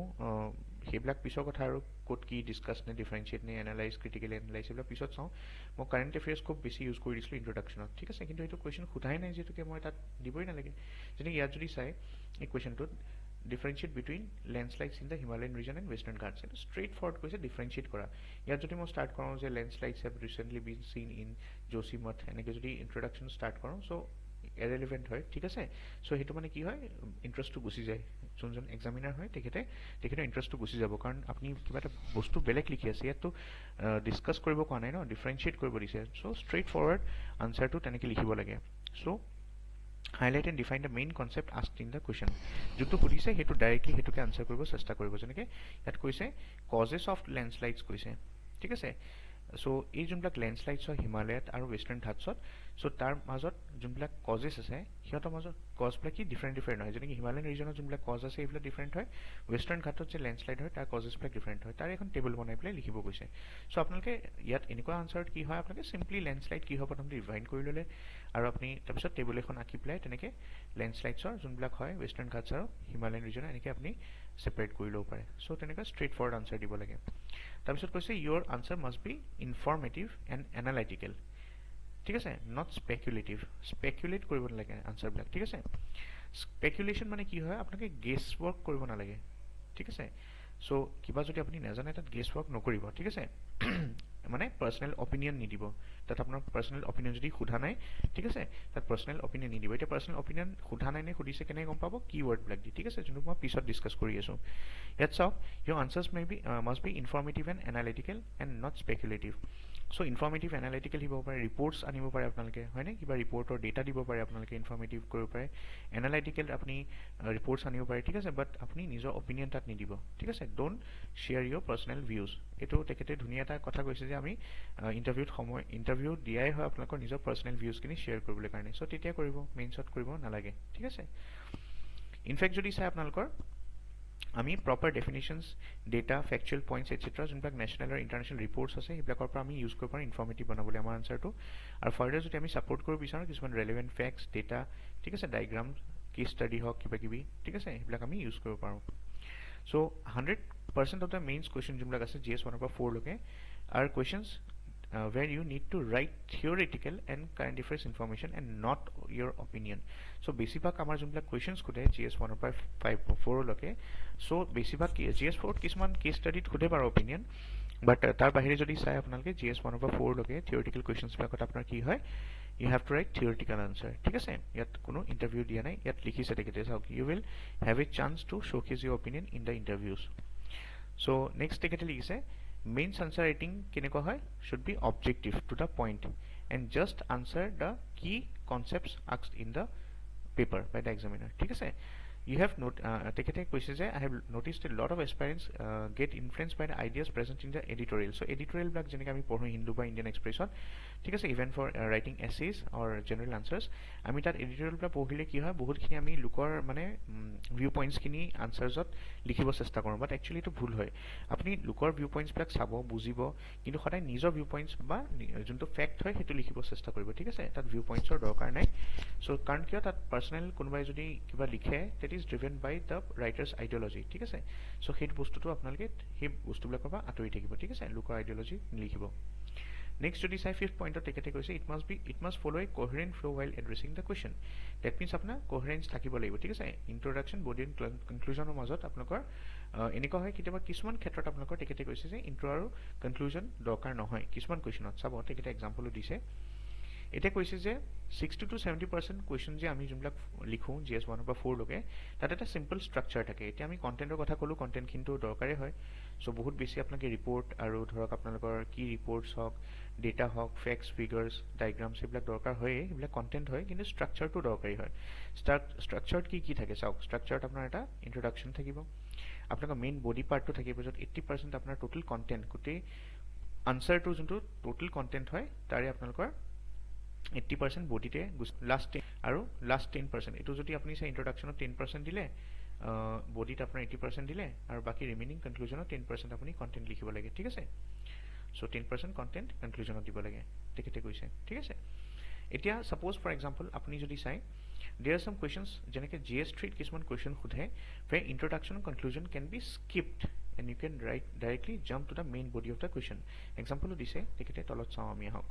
হেবিলাক পিছৰ কথা আৰু কোড কি ডিসকাস নে ডিফাৰেন্সিয়েট নে এনালাইজ ক্ৰিটিক্যাল এনালাইজ হেবিলাক পিছত চাও মই কাৰেন্ট এফেয়াৰ্ছ খুব বেছি ইউজ কৰি দিছিলো ইন্ট্ৰোডাকশনত ঠিক আছে কিন্তু এইটো কোৱেশ্চন খুধাই নাই যেটোকে মই তাত দিবই নালাগে যেনে ইয়াত যদি চাই এই কোৱেশ্চনটোত differentiate between landslides in the Himalayan region and Western Ghats straight forward কৈছে differentiate কৰা ইয়াত যদি মই স্টাৰ্ট কৰোঁ যে landslides have recently been seen in Josimath এনেকে যদি ইন্ট্ৰোডাকশন স্টাৰ্ট কৰোঁ সো irrelevant হয় ঠিক আছে সো হেতু মানে কি হয় ইন্টারেস্টটো গুছি যায় যোনজন এক্সামিনাৰ হয় তেখেতে ইন্টাৰেস্টটো গুছি যাব কাৰণ আপুনি কিবা এটা বস্তু বেলেগ লিখি আছে ইয়াতো ডিসকাস কৰিব কোৱা নাই ন ডিফাৰেন্সিয়েট কৰিব দিছে সো স্ট্ৰেইট ফৰৱাৰ্ড আনসাৰটো তেনেকে লিখিব লাগে so highlight and define the main concept asked in the question যোনটো সুধিছে হেতু ডাইৰেক্টলি হেতুকে আনসাৰ কৰিব চেষ্টা কৰিব যেনেকে ইয়াত কৈছে causes of landslides কৈছে ঠিক আছে সো এই যোনবিলাক ল্যান্ডস্লাইডছ হয় হিমালয়ত আৰু ওয়েস্টাৰ্ণ ঘাটছত সো তাৰ মাজত যোনবিলাক কজেস আছে হিয়তৰ মাজত কজবিলাক কি ডিফাৰেন্ট হয় যেনেকি হিমালয়ান ৰিজনত যোনবিলাক কজ আছে এইবিলাক ডিফাৰেন্ট হয় ওয়েস্টাৰ্ণ ঘাটত যে ল্যান্ডস্লাইড হয় তাৰ কজেসবিলাক ডিফাৰেন্ট হয় তাৰ এখন টেবল বনাই পেলাই লিখিব কৈছে সো আপোনালোকে ইয়াত এনেকুৱা আনসাৰত কি হয় আপোনালোকে সিম্পলি ল্যান্ডস্লাইড কি হয় প্ৰথমতে ডিফাইন কৰি ললে আৰু আপুনি তাৰপিছত টেবল এখন আঁকি পেলাই তেনেকে ল্যান্ডস্লাইডছৰ যোনবিলাক হয় ওয়েস্টাৰ্ণ ঘাটছ আৰু হিমালয়ান ৰিজন এনেকে আপুনি সেপাৰেট কৰি লব পাৰে সো তেনেকা স্ট্ৰেইট ফৰৱাৰ্ড আনসাৰ দিব লাগে তাৰপিছত কৈছে your answer must be informative and analytical ঠিক আছে not speculative speculate কৰিব নালাগে আনসাৰ বিলাক ঠিক আছে speculation মানে কি হয় আপোনাকে গেছ ওয়াৰ্ক কৰিব নালাগে ঠিক আছে সো কিবা যদি আপুনি নাজানে তাত গেছ ওয়ার্ক নকৰিব ঠিক আছে মানে পাৰ্সোনাল অপিনিয়ন নিদিব তাত আপোনাৰ পার্সোনাল অপিনিয়ন যদি খুধা নাই ঠিক আছে তাত পার্সোনাল অপিনিয়ন নিদিব এটা পার্সোনাল অপিনিয়ন খুধা নাই নে খুদিছে কেনে গম পাব কিওয়ার্ড ব্ল্যাক দি ঠিক আছে যোনটো মই পিছত ডিসকাস কৰি আছো ইয়াত চাওক your answers must be informative and analytical and not speculative so informative analytical হিব পাৰে ৰিপোৰ্টস আনিব পাৰে আপোনালোকে হয়নে কিবা ৰিপোৰ্টৰ ডেটা দিব পাৰে আপোনালোকে ইনফৰমেটিভ কৰিব পাৰে এনালাইটিক্যাল আপুনি ৰিপোৰ্টস আনিব পাৰে ঠিক আছে বাট আপুনি নিজৰ অপিনিয়ন তাত নিদিব ঠিক আছে don't share your personal views এটো তেখেতে ধুনিয়া এটা কথা কৈছে যে আমি ইন্টাৰভিউ দিয়াই হয় আপোনালোকৰ নিজৰ পাৰ্সোনাল ভিউজ কিনি শেয়াৰ কৰিবলৈ কাৰণে সো তেতিয়া কৰিব মেইনছত কৰিব নালাগে ঠিক আছে ইনফেক্ট যদি চাই আপোনালোকৰ আমি proper definitions data factual points etcetera যোনবিলাক ন্যাশনাল আৰু ইন্টাৰনেশনাল ৰিপোৰ্টস আছে হেবিলাকৰ পৰা আমি ইউজ কৰিব পাৰোঁ ইনফৰমেটিভ বনাবলৈ আমাৰ আনসাৰটো আৰু ফাৰ্দাৰ যদি আমি সাপোৰ্ট কৰিব বিচাৰো কিছুমান ৰেলেভেন্ট ফ্যাক্টস ডেটা ঠিক আছে ডায়াগ্ৰাম কেস ষ্টাডি হক কিবা কিবি ঠিক আছে হেবিলাক আমি ইউজ কৰিব পাৰোঁ so 100% of the mains question jumla ase GS 1 over 4 loke are questions where you need to write theoretical and current affairs information and not your opinion so basically amar jumla questions khode GS 1 over 5 4 loke so basically GS 4 kisman case study khode par opinion বাট তাৰ বাহিৰে যদি চাই আপোনালোকে GS 1 পৰা 4 লৈকে থিওৰিটিকেল কুৱেশ্যনছবিলাকত আপোনাৰ কি হয় you have to write theoretical answer ঠিক আছে ইয়াত কোনো ইন্টাৰভিউ দিয়া নাই ইয়াত লিখিছে তেখেতে চাওক you will have a chance to showcase your opinion in the interviews so next তেখেতে লিখিছে mains answer writing কেনেকুৱা হয় should be objective to the point and just answer the key concepts asked in the paper by the examiner ঠিক আছে you have তেখেতে কৈছে যে I have noticed a lot of aspirants get influenced by the ideas present in the editorial so editorial বিলাক যেনেকৈ আমি পঢ়ো হিন্দু বা ইণ্ডিয়ান এক্সপ্ৰেছত ঠিক আছে even for writing essays or general answers আমি তাত এডিটৰিয়েল পৰা পঢ়িলে কি হয় বহুতখিনি আমি লোকৰ মানে ভিউ পইণ্টছখিনি আনচাৰ্ছত লিখিব চেষ্টা কৰোঁ বাট একচুৱেলি এইটো ভুল হয় আপুনি লোকৰ ভিউ পইণ্টছবিলাক চাব বুজিব কিন্তু সদায় নিজৰ ভিউ পইণ্টছ বা যোনটো ফেক্ট হয় সেইটো লিখিব চেষ্টা কৰিব ঠিক আছে তাত ভিউ পইণ্টছৰ দৰকাৰ নাই চ' কাৰণ কিয় তাত পাৰ্চনেল কোনোবাই যদি কিবা লিখে that is driven by the writer's ideology ঠিক আছে চ' সেইটো বস্তুটো আপোনালোকে সেই বস্তুবিলাকৰ পৰা আঁতৰি থাকিব ঠিক আছে লোকৰ আইডিঅলজি লিখিব Next, যদি চাই fifth point তেখেতে কৈছে it must follow a coherent flow while addressing the question. That means আপোনাৰ coherence থাকিব লাগিব ঠিক আছে introduction body and conclusion মাজত আপোনালোকৰ এনেকুৱা হয় কেতিয়াবা কিছুমান ক্ষেত্ৰত আপোনালোকৰ তেখেতে কৈছে যে intro আৰু conclusion দৰকাৰ নহয় কিছুমান কুৱেশ্যনত চাব তেখেতে এক্সাম্পলো দিছে এটা কৈছে যে 60 to 70% কুৱেশ্যন যে আমি যোনবিলাক লিখো GS 1 পৰা 4 লৈকে তাত এটা সিম্পল স্ট্ৰাকচাৰ থাকে এতিয়া আমি কন্টেন্টৰ কথা ক'লো কন্টেন্ট কিন্তু দৰকাৰী হয় সো বহুত বেছি আপোনালোকে ৰিপৰ্ট আৰু ধৰক আপোনালোকৰ কি ৰিপৰ্টছ হওক ডেটা হওক ফেক্টছ ফিগাৰ্ছ ডায়াগ্ৰামছ এইবিলাক দৰকাৰ হয় এইবিলাক কন্টেন্ট হয় কিন্তু স্ট্ৰাকচাৰটো দৰকাৰী হয় স্ট্ৰাকচাৰত কি থাকে চাওক স্ট্ৰাকচাৰত আপোনাৰ এটা ইন্ট্ৰডাকশ্যন থাকিব আপোনালোকৰ মেইন বডি পাৰ্টটো থাকিব য'ত 80% আপোনাৰ টোটেল কন্টেন্ট গোটেই আনসাৰটো যোনটো টোটেল কন্টেন্ট হয় তাৰে আপোনালোকৰ 80% বডিতে লাষ্ট আৰু লাষ্ট 10% এটো যদি আপুনি চাই ইন্ট্ৰডাকশ্যনত 10% দিলে বডিত আপোনাৰ 80% দিলে আৰু বাকি ৰিমেইনিং কনক্লুজনত 10% আপুনি কন্টেন্ট লিখিব লাগে ঠিক আছে সো 10% কন্টেন্ট কনক্লুজনত দিব লাগে তেখেতে কৈছে ঠিক আছে এতিয়া সাপোজ ফৰ এক্সাম্পল আপুনি যদি চাই there are some questions যেনেকে GS3 কিছুমান কুৱেশ্যন সোধে where introduction and conclusion can be skipped and you can directly jump to the main body of the question example দিছে তেখেতে তলত চাও আমি আহক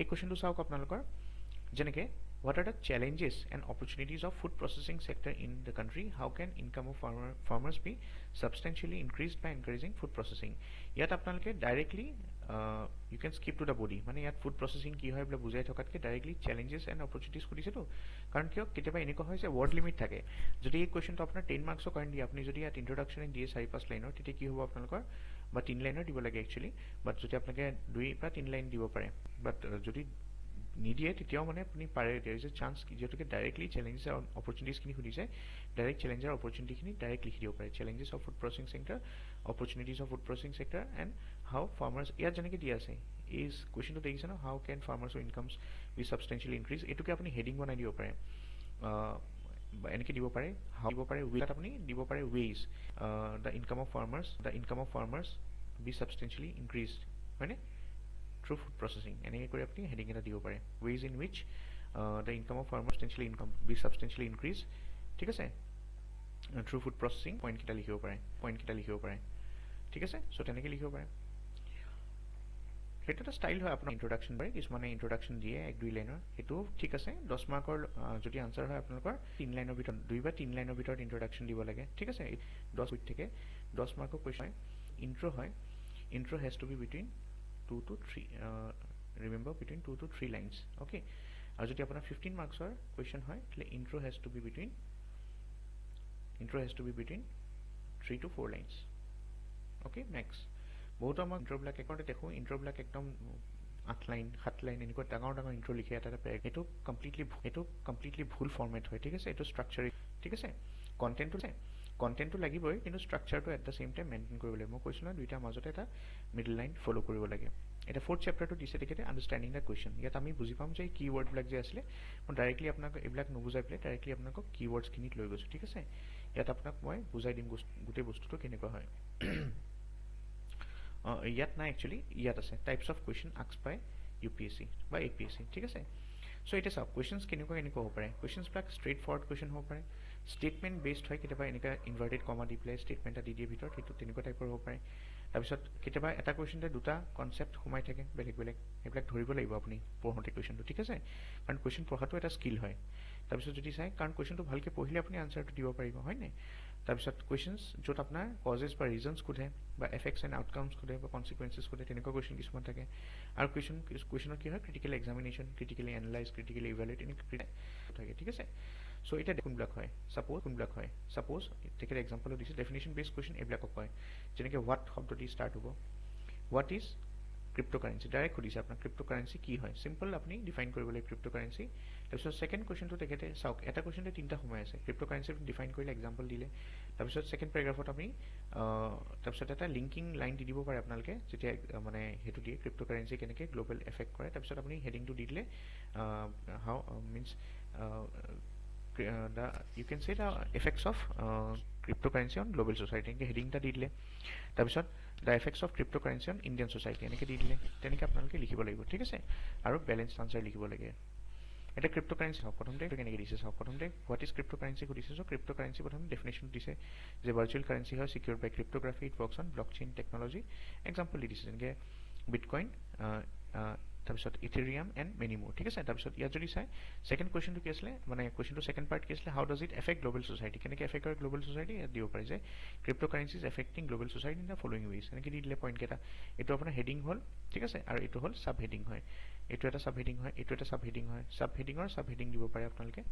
এই কোৱেশ্যনটো চাওক আপোনালোকৰ যেনেকে what are the challenges and opportunities of food processing sector in the country how can income of farmers be substantially increased by encouraging food processing ইয়াত আপোনালোকে directly you can skip to the body মানে ইয়াত food processing কি হয় বলে বুজাই থকাতকে directly challenges and opportunities খুদিছে তো কাৰণ কিয় কেতিয়াবা এনেকুৱা হয় যে word limit থাকে যদি এই কোৱেশ্যনটো আপোনাৰ 10 মাৰ্কছৰ কাৰণে দিয়ে আপুনি যদি ইয়াত ইন্ট্ৰডাকশ্যন দিয়ে 4-5 লাইনৰ তেতিয়া কি হ'ব আপোনালোকৰ বা 3 লাইনৰ দিব লাগে একচুয়ালি বাট যদি আপোনালোকে 2 বা 3 লাইন দিব পাৰে বাট যদি নিদিয়ে তেতিয়াও মানে আপুনি পাৰে there is a chance যেটোকে ডাইৰেক্টলি চ্যালেঞ্জেস আৰু অপৰচুনিটিজ খিনি খুদিছে ডাইৰেক্ট চ্যালেঞ্জ আৰু অপৰচুনিটি খিনি ডাইৰেক্ট লিখি দিব পাৰে challenges of food processing sector opportunities of food processing sector and how farmers ইয়াত যেনেকে দিয়া আছে ইজ কোৱেশ্যনটো দেখিছে ন how can farmers incomes be substantially increase এটোকে আপুনি হেডিং বনাই দিব পাৰে এনেকে দিব পাৰে হাউ দিব পাৰে উইথ আপুনি দিব পাৰে wage the income of farmers be substantially increased হয়নে through food processing এনেকে কৰি আপুনি হেডিং এটা দিব পাৰে ways in which the income of farmers be substantially increased ঠিক আছে through food processing পইণ্ট কিটা লিখিব পাৰে ঠিক আছে সো তেনেকে লিখিব পাৰে সেইটো এটা স্টাইল হয় আপোনাৰ ইন্ট্ৰডাকশ্যন পাৰে কিছুমানে ইন্ট্ৰডাকশ্যন দিয়ে 1-2 লাইনৰ সেইটো ঠিক আছে 10 মাৰ্কৰ যদি আনসাৰ হয় আপোনালোকৰ 3 লাইনৰ ভিতৰত 2 বা 3 লাইনৰ ভিতৰত ইন্ট্ৰডাকশ্যন দিব লাগে ঠিক আছে 10 উইথ থেকে 10 মাৰ্কৰ কোৱেশ্যন হয় intro has to be between 2 to 3 remember between 2 to 3 lines okay আৰু যদি আপোনাৰ 15 মাৰ্কছৰ কোৱেশ্যন হয় তাহলে intro has to be between 3 to 4 lines okay max বহুত আমাৰ ইন্ট্ৰ ব্লক একাউন্টে দেখো ইন্ট্ৰ ব্লক একদম 8 লাইন 7 লাইন এনেকুৱা ডাঙৰ ইন্ট্ৰ লিখে এটা এটো কমপ্লিটলি ভুল ফৰম্যাট হয় ঠিক আছে এটো স্ট্ৰাকচাৰ ঠিক আছে কন্টেন্টটো লাগিবই কিন্তু স্ট্ৰাকচাৰটো at the same time maintain কৰিব লাগিব মই কৈছো না দুইটা মাজতে এটা মিডল লাইন ফলো কৰিব লাগে এটা ফোৰ্থ চ্যাপ্টাৰটো দিছে দেখেতে আন্ডাৰষ্টেণ্ডিং দা কোৱেশ্যন ইয়াত আমি বুজি পাম যে কিৱৰ্ড বিলাক যে আছিল মই ডাইৰেক্টলি আপোনাক এইবিলাক নুবুজাই প্লে ডাইৰেক্টলি আপোনাক কিৱৰ্ডছ খিনিত লৈ গৈছো ঠিক আছে ইয়াত আপোনাক মই বুজাই দিম গুটে বস্তুটো কেনেকুৱা হয় ইয়াত না একচুয়ালি ইয়াত আছে types of question asked by UPSC বা APSC ঠিক আছে সো এটা সব কোৱেশ্যনছ কেনেকুৱা হ'ব পাৰে কোৱেশ্যনছ বিলাক ষ্ট্ৰেইট ফৰৱাৰ্ড কোৱেশ্যন হ'ব পাৰে স্টেটমেন্ট বেসড হয় কেতিয়াবা এনেকা ইনভাৰ্টেড কমা দি প্লে স্টেটমেন্ট এটা দি দিয়ে ভিতৰত সেইটো তেনেকুৱা টাইপৰ হ'ব পাৰে তাৰপিছত কেতিয়াবা এটা কোৱেশ্যনতে দুটা কনসেপ্ট সোমাই থাকে বেলেগ এইবিলাক ধৰিব লাগিব আপুনি পঢ়োতে কোৱেশ্যনটো ঠিক আছে কাৰণ কোৱেশ্যন পঢ়াটো এটা স্কিল হয় তাৰপিছত যদি চাই কাৰণ কোৱেশ্যনটো ভালকে পঢ়িলে আপুনি আনসাৰটো দিব পাৰিব হয় নাই তাৰপিছত কুৱেশ্যনছ য'ত আপোনাৰ কজেছ বা ৰিজনছ সোধে বা এফেক্টছ এণ্ড আউটকামছ সোধে বা কনচিকুৱেঞ্চেছ সোধে তেনেকুৱা কুৱেশ্যন কিছুমান থাকে আৰু কুৱেশ্যনত কি হয় critical examination critically analyse critically evaluate এনেকৈ থাকে ঠিক আছে চ' এতিয়া কোনবিলাক হয় ছাপ'জ তেখেতে এক্সাম্পলো দিছে ডেফিনেশ্যন বেছড কুৱেশ্যন এইবিলাকক কয় যেনেকৈ হোৱাট শব্দ দি ষ্টাৰ্ট হ'ব হোৱাট ইজ ক্ৰিপ্ট'কাৰেঞ্চি ডাইৰেক্ট সুধিছে আপোনাক ক্ৰিপ্ট'কাৰেঞ্চি কি হয় চিম্পল আপুনি ডিফাইন কৰিব লাগিব ক্ৰিপ্ট'কাৰেঞ্চি তাৰপিছত ছেকেণ্ড কুৱেশ্যনটো তেখেতে চাওক এটা কুৱেশ্যনতে তিনিটা সময় আছে ক্ৰিপ্ট'কাৰেঞ্চি ডিফাইন কৰিলে এক্সাম্পল দিলে তাৰপিছত ছেকেণ্ড পেৰাগ্ৰাফত আপুনি তাৰপিছত এটা লিংকিং লাইন দি দিব পাৰে আপোনালোকে যেতিয়া মানে সেইটো দিয়ে ক্ৰিপ্ট'কাৰেঞ্চি কেনেকৈ গ্ল'বেল এফেক্ট কৰে তাৰপিছত আপুনি হেডিংটো দি দিলে হাউ means you can say the effects of cryptocurrency on global society এনেকৈ হেডিং এটা দি দিলে তাৰপিছত the effects of cryptocurrency on Indian society এনেকৈ দি দিলে তেনেকৈ আপোনালোকে লিখিব লাগিব ঠিক আছে আৰু বেলেঞ্চ আনচাৰ লিখিব লাগে এটা ক্ৰিপ্ট'কাৰেঞ্চি চাওক প্ৰথমতে কেনেকৈ দিছে চাওক প্ৰথমতে হোৱাট ইজ ক্ৰিপ্ট'কাৰেঞ্চি সুধিছে চ' ক্ৰিপ্ট'কাৰেঞ্চি প্ৰথমে ডেফিনেশ্যন দিছে যে ভাৰ্চুৱেল কাৰেঞ্চি হয় secured by cryptography it works on blockchain technology example দি দিছে যেনেকৈ বিটকইন তাৰপিছত ইথেৰিয়াম এণ্ড মেনি মোৰ ঠিক আছে তাৰপিছত ইয়াত যদি চাই ছেকেণ্ড কুৱেশ্যনটো কি আছিলে মানে কুৱেশ্যনটো ছেকেণ্ড পাৰ্ট কি আছিলে how does it affect global society কেনেকৈ এফেক্ট কৰে গ্ল'বেল ছ'চাইটি ইয়াত দিব পাৰে যে cryptocurrency is affecting global society in the following ways এনেকৈ দি দিলে পইণ্টকেইটা এইটো আপোনাৰ হেডিং হ'ল ঠিক আছে আৰু এইটো হ'ল চাব হেডিং হয় এইটো এটা চাব হেডিং হয় এইটো এটা চাব হেডিং হয় চাব হেডিঙৰ চাব হেডিং দিব পাৰে আপোনালোকে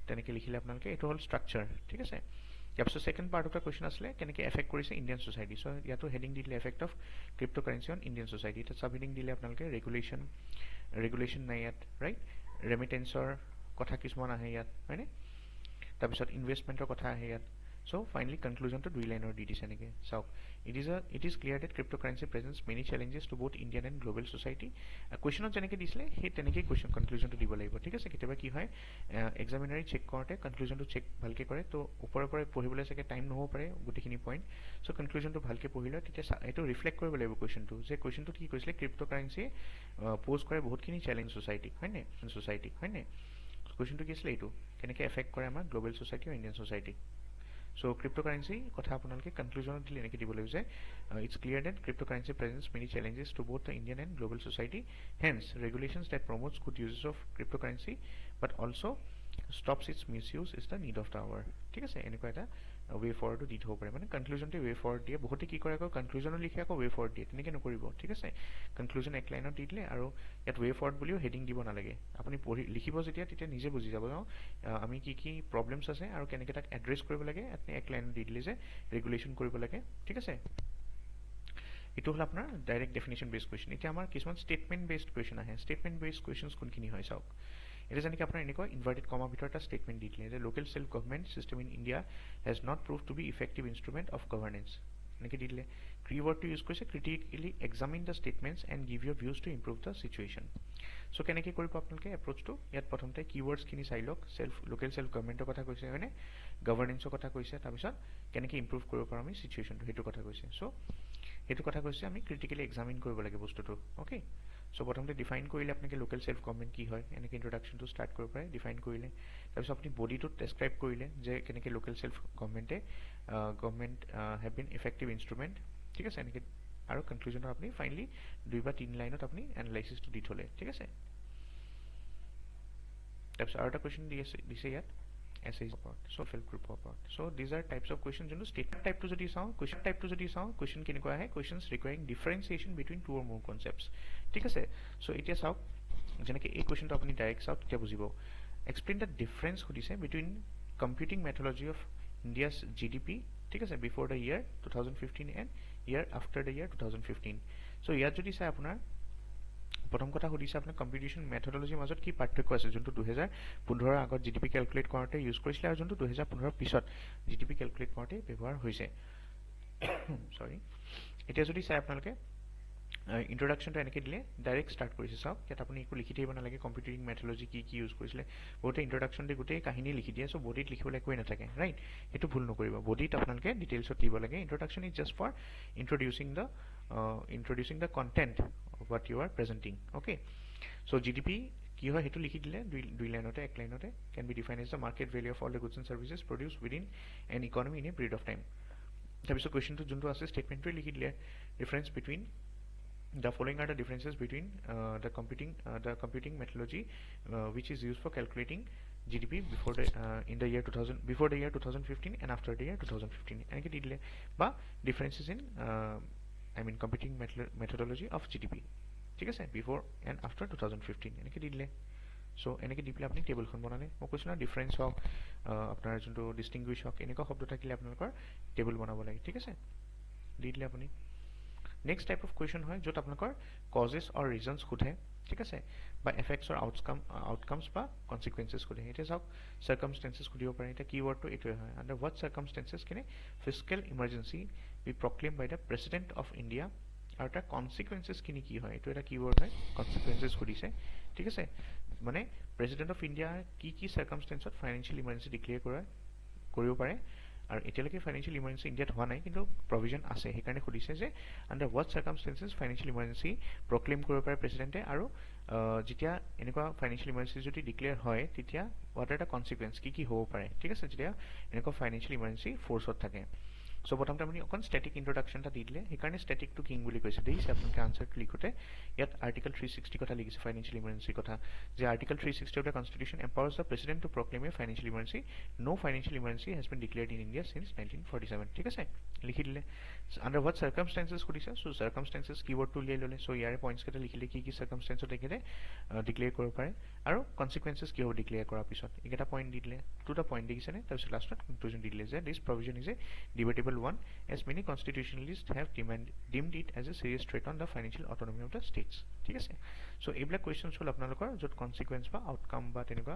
তেনেকৈ লিখিলে আপোনালোকে এইটো হ'ল ষ্ট্ৰাকচাৰ ঠিক আছে তাৰপিছত second part of the question আছিলে কেনেকৈ এফেক্ট কৰিছে ইণ্ডিয়ান ছ'চাইটি চ' ইয়াতো হেডিং দি দিলে effect of cryptocurrency on Indian society এতিয়া চাব হেডিং দিলে আপোনালোকে ৰেগুলেশ্যন নাই ইয়াত ৰাইট ৰেমিটেঞ্চৰ কথা কিছুমান আহে ইয়াত হয়নে তাৰপিছত ইনভেষ্টমেণ্টৰ কথা আহে ইয়াত চ' ফাইনেলি কনক্লুজনটো 2 লাইনৰ দি দিছে এনেকৈ চাওক it is clear that cryptocurrency presents many challenges to both Indian and global society কুৱেশ্যনত যেনেকৈ দিছিলে সেই তেনেকেই কনক্লুজনটো দিব লাগিব ঠিক আছে কেতিয়াবা কি হয় এক্সামিনাৰে চেক কৰোঁতে কনক্লুজনটো চেক ভালকৈ কৰে তো ওপৰে পঢ়িবলৈ চাগে টাইম নহ'ব পাৰে গোটেইখিনি পইণ্ট চ' কনক্লুজনটো ভালকৈ পঢ়ি লয় তেতিয়া এইটো ৰিফ্লেক্ট কৰিব লাগিব কুৱেশ্যনটো যে কুৱেশ্যনটোত কি কৈছিলে ক্ৰিপ্ট'কাৰেঞ্চিয়ে প'জ কৰে বহুতখিনি চেলেঞ্জ ছ'চাইটিক হয়নে কুৱেশ্যনটো কি আছিলে এইটো কেনেকৈ এফেক্ট কৰে আমাৰ গ্ল'বেল ছ'চাইটি আৰু ইণ্ডিয়ান ছ'চাইটিক চ' ক্ৰিপ্ট'কাৰেঞ্চি কথা আপোনালোকে কনক্লুজনত দিলে এনেকৈ দিব লাগিব যে it's clear that cryptocurrency presents many challenges to both the Indian and global society hence regulations that promotes good uses of cryptocurrency but also' stops its misuse is the need of the hour ঠিক আছে এনেকুৱা এটা ৱে ফৰৱাৰ্ডো দি থ'ব পাৰে মানে কনক্লুজনতে ৱে ফৰৱাৰ্ড দিয়ে বহুতে কি কৰে আকৌ কনক্লুজনো লিখে আকৌ ৱে ফৰৱাৰ্ড দিয়ে তেনেকৈ নকৰিব ঠিক আছে কনক্লুজন এক লাইনত দি দিলে আৰু ইয়াত ৱে ফৰৱাৰ্ড বুলিও হেডিং দিব নালাগে আপুনি লিখিব তেতিয়া নিজে বুজি যাব আমি কি প্ৰব্লেমছ আছে আৰু কেনেকৈ তাক এড্ৰেছ কৰিব লাগে আপুনি এক লাইনত দি দিলে যে ৰেগুলেশ্যন কৰিব লাগে ঠিক আছে এইটো হ'ল আপোনাৰ ডাইৰেক্ট ডেফিনেশ্যন বেছড কুৱেশ্যন এতিয়া আমাৰ কিছুমান ষ্টেটমেণ্ট বেছড কুৱেশ্যন আহে ষ্টেটমেণ্ট বেছড কুৱেশ্যনছ কোনখিনি হয় চাওক এতিয়া যেনেকৈ আপোনাৰ এনেকুৱা ইনভাৰ্টেড কমাৰ ভিতৰত এটা ষ্টেটমেণ্ট দি দিলে যে local self government system in India has not prove to be effective instrument of governance এনেকৈ দি দিলে কিৱৰ্ডটো ইউজ কৰিছে critically examine the statements and give your views to improve the situation so' কেনেকৈ কৰিব আপোনালোকে এপ্ৰ'চটো ইয়াত প্ৰথমতে কিৱৰ্ডছখিনি চাই লওক লোকেল ছেল্ফ গভৰ্ণমেণ্টৰ কথা কৈছে হয়নে গভৰ্ণেন্সৰ কথা কৈছে তাৰপিছত কেনেকৈ ইম্প্ৰুভ কৰিব পাৰোঁ আমি চিটুৱেশ্যনটো সেইটো কথা কৈছে চ' সেইটো কথা কৈছে আমি ক্ৰিটিকেলি এক্সামিন কৰিব লাগে বস্তুটো অ'কে চ' প্ৰথমতে ডিফাইন কৰিলে আপোনালোকে লোকেল ছেল্ফ গভৰ্ণমেণ্ট কি হয় এনেকৈ ইন্ট্ৰডাকশ্যনটো ষ্টাৰ্ট কৰিব পাৰে ডিফাইন কৰিলে তাৰপিছত আপুনি বডিটোত ডেছক্ৰাইব কৰিলে যে কেনেকৈ local self government have been effective instrument ঠিক আছে এনেকৈ আৰু কনক্লুজনত আপুনি ফাইনেলি 2 বা 3 লাইনত আপুনি এনালাইচিছটো দি থ'লে ঠিক আছে তাৰপিছত আৰু এটা কুৱেশ্যন দিছে ইয়াত এছএইচ ওপৰত চ' ফিল্ড গ্ৰুপৰ ওপৰত so' these are types of question যোনটো ষ্টেটমেণ্ট টাইপটো যদি চাওঁ কুৱেশ্যন কেনেকুৱা আহে questions requiring differentiation between 2 or more concepts ঠিক আছে চ' এতিয়া চাওক যেনেকৈ এই কুৱেশ্যনটো আপুনি ডাইৰেক্ট চাওক তেতিয়া বুজিব এক্সপ্লেইন দ্য ডিফাৰেঞ্চ সুধিছে between computing methodology of India's GDP ঠিক আছে before the year 2015 and year after the year 2015 so' ইয়াত যদি চাই আপোনাৰ প্ৰথম কথা সুধিছে আপোনাৰ কম্পিউটেশ্যন মেথডলজিৰ মাজত কি পাৰ্থক্য আছে যোনটো 2015 আগত GDP কেলকুলেট কৰোঁতে ইউজ কৰিছিলে আৰু যোনটো 2015 পিছত GDP কেলকুলেট কৰোঁতে ব্যৱহাৰ হৈছে চৰি এতিয়া যদি চাই আপোনালোকে ইন্ট্ৰডাকশ্যনটো এনেকৈ দিলে ডাইৰেক্ট ষ্টাৰ্ট কৰিছে চাওক ইয়াত আপুনি একো লিখি থাকিব নালাগে কম্পিউটিং মেথডলজি কি ইউজ কৰিছিলে বহুতে ইন্ট্ৰডাকশ্যন দি গোটেই কাহিনী লিখি দিয়ে চ' বডিত লিখিবলৈ একোৱেই নাথাকে ৰাইট সেইটো ভুল নকৰিব বডিত আপোনালোকে ডিটেইলছত দিব লাগে introduction is just for introducing the content what you are presenting okay so GDP কি হয় হেতু লিখি দিলে দুই লাইনতে এক লাইনতে can be defined as the market value of all the goods and services produced within an economy in a period of time তাৰপিছত কুৱেশ্যনটো যোনটো আছে ষ্টেটমেণ্টটোৱে লিখি দিলে difference between The following are the differences between the computing methodology which is used for calculating GDP before the in the year 2000 before the year 2015 and after the year 2015 এনেকে দি দিলে বা differences in I mean computing methodology of GDP ঠিক আছে before and after 2015 এনেকে দি দিলে সো এনেকে দি পেলাই আপুনি টেবুলখন বনালে মই কৈছো না ডিফাৰেন্স হওক আপোনাৰ যোনটো ডিস্টিংগুইশ হওক এনেকুৱা শব্দ থাকিলে আপোনালোকৰ টেবুল বনাব লাগে ঠিক আছে দি দিলে আপুনি Next type of question হয় যত আপোনালোকৰ causes or reasons খুধে ঠিক আছে বা effects or outcomes বা consequences খুধে এটা চাওক circumstances খুদিব পাৰে এটা keyword to এটোই হয় under what circumstances can a fiscal emergency be proclaimed by the president of India আৰু তাৰ consequences কিনি কি হয় এটো এটা keyword হয় consequences খুদিছে ঠিক আছে মানে president of India কি circumstance ত financial emergency declare কৰিব পাৰে আৰু এতিয়ালৈকে ফাইনান্সিয়েল ইমাৰ্জেন্সি ইণ্ডিয়াত হোৱা নাই কিন্তু প্ৰভিজন আছে সেইকাৰণে খুদিছে যে আন্ডাৰ হোৱাট সাৰ্কামস্টেন্সেছ ফাইনান্সিয়েল ইমাৰ্জেন্সি প্ৰক্লেম কৰিব পাৰে প্ৰেসিডেন্টে আৰু যেতিয়া এনেকুৱা ফাইনান্সিয়েল ইমাৰ্জেন্সি যদি ডিক্লেয়াৰ হয় তেতিয়া হোৱাট আৰ দ্য কনসিকুৱেন্স কি হ'ব পাৰে ঠিক আছে যেতিয়া এনেকুৱা ফাইনান্সিয়েল ইমাৰ্জেন্সি ফোৰ্সত থাকে সো প্ৰথমতে আপুনি অকন স্ট্যাটিক ইন্ট্ৰোডাকশনটা দি দিলে সেইকাৰণে স্ট্যাটিক টু কিং বুলি কৈছে দেখিছে আপোনালোকে আনসাৰটো লিখোতে ইয়াত আৰ্টিকল 360 কথা লিখিছে ফাইনান্সিয়েল ইমাৰ্জেন্সি কথা যে article 360 of the constitution empowers the president to proclaim a financial emergency no financial emergency has been declared in India since 1947 ঠিক আছে লিখি দিলে under what circumstances খুদিছে সো circumstances কিৱৰ্ড টু উলিয়াই ললে সো ইয়াৰে পইণ্টছ কেটা লিখিলে কি circumstances দেখিলে ডিক্লেয়াৰ কৰিব পাৰে আৰু consequences কি হ'ব ডিক্লেয়াৰ কৰাৰ পিছত এটা পইণ্ট দি দিলে দুটা পইণ্ট দেখিছে নে তাৰপিছত লাষ্টত কনক্লুজন দি দিলে যে this provision is a debatable one as many constitutionalists have deemed it as a serious threat on the financial autonomy of the states ঠিক আছে সো এইবিলাক কোৱেশ্চনছ হল আপোনালোকৰ যত কনসিকুৱেন্স বা আউটকাম বা তেনেকুৱা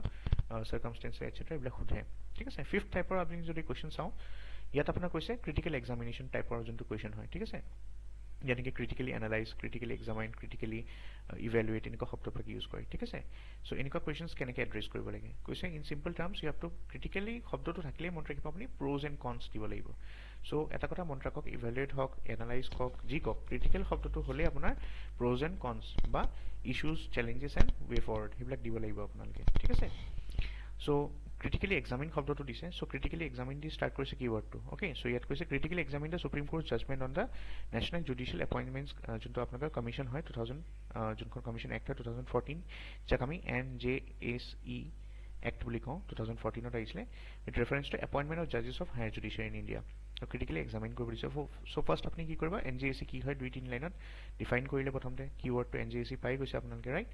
সাৰ্কামস্টেন্স এটসেট্ৰা এইবিলাক খুধে ঠিক আছে ফিফথ টাইপৰ আপুনি যদি কোৱেশ্চন চাও ইয়াত আপোনাৰ কৈছে ক্ৰিটিকেল এক্সামিনেশন টাইপৰ যোনটো কোৱেশ্চন হয় ঠিক আছে यानी कि critically analyze, critically examine, critically evaluate इनका शब्द पर यूज करे ठीक है सो इनका क्वेश्चंस केनेके एड्रेस কৰিব লাগে কৈছে in simple terms you have to critically শব্দটো থাকিলে মন ৰাখিব আপুনি pros and cons দিব লাগিব সো এটা কথা মন ৰাখক ইভালুয়েট হক এনালাইজ হক জি কক ক্ৰিটিক্যাল শব্দটো হলে আপোনাৰ pros and cons বা issues challenges and way forward হিবিলাক দিব লাগিব আপোনালোকে ঠিক আছে সো critically examine শব্দটো দিছে সো critically examine দি স্টার্ট কৰিছে কিৱৰ্ডটো ওকে সো ইয়াত কৈছে critically examine the supreme court judgment on the national judicial appointments যোনটো আপোনালোকৰ কমিশন হয় 2000 যোনখন কমিশন এক্ট 2014 যাক আমি NJSE Act বুলি কওঁ 2014 ত আহিছিলে with reference to appointment of জাজেস of higher judiciary in India তো ক্ৰিটিক্যালি এক্সামিন কৰিব দিছে সো ফাৰ্স্ট আপনি কি কৰিবা NJSE কি হয় দুই তিন লাইনত ডিফাইন কৰিলে প্ৰথমতে কিৱৰ্ডটো NJSE পাই গৈছে আপোনালোকে ৰাইট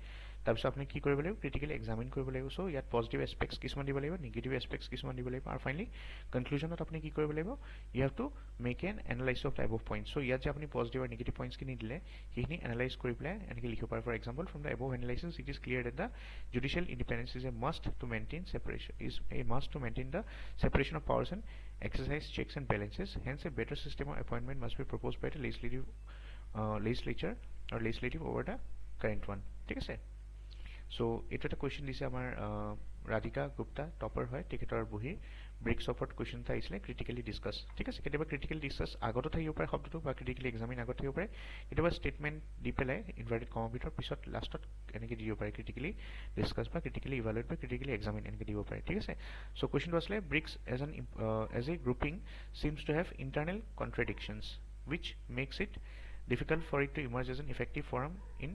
তাৰপিছত আপনি কি কৰিব লাগিব ক্ৰিটিক্যালি এক্সামিন কৰিব লাগিব সো ইয়াত পজিটিভ এসপেক্টস কিছুমান দিব লাগিব নেগেটিভ এসপেক্টস কিছুমান দিব লাগিব আৰু ফাইনালি কনক্লুজনত আপনি কি কৰিব লাগিব you have to make an analysis of type of points so ইয়াত যে আপনি পজিটিভ আৰু নেগেটিভ পয়েন্টস কিনি দিলে সেইখিনি এনালাইজ কৰি পেলাই এনেকে লিখিব পাৰে for example from the above analysis it is clear that the judicial independence is a must to maintain the separation of powers and exercise checks and balances hence a better system of appointment must be proposed by the legislature or legislative over the current one ঠিক আছে সো এটা একটা কোয়েশ্চন দিছে আমার রাধিকা গুপ্তা টপার হয় টিকেটৰ বহি ব্ৰেকস অফত কোয়েশ্চন এটা আহিছিলে ক্ৰিটিক্যালি ডিসকাস ঠিক আছে কেতিয়াবা ক্ৰিটিক্যালি ডিসকাস আগতো থাকিব পাৰে শব্দটো বা ক্ৰিটিক্যালি এক্সামিন আগত থাকিব পাৰে কেতিয়াবা স্টেটমেন্ট দি পেলাই ইনভাৰ্টেড কমা ভিতৰ পিছত লাষ্টত এনেকে দিব পাৰে ক্ৰিটিক্যালি ডিসকাস বা ক্ৰিটিক্যালি ইভালুয়েট বা ক্ৰিটিক্যালি এক্সামিন এনেকে দিব পাৰে ঠিক আছে সো কোয়েশ্চনটো আসলে bricks as a grouping seems to have internal contradictions which makes it difficult for it to emerge as an effective forum in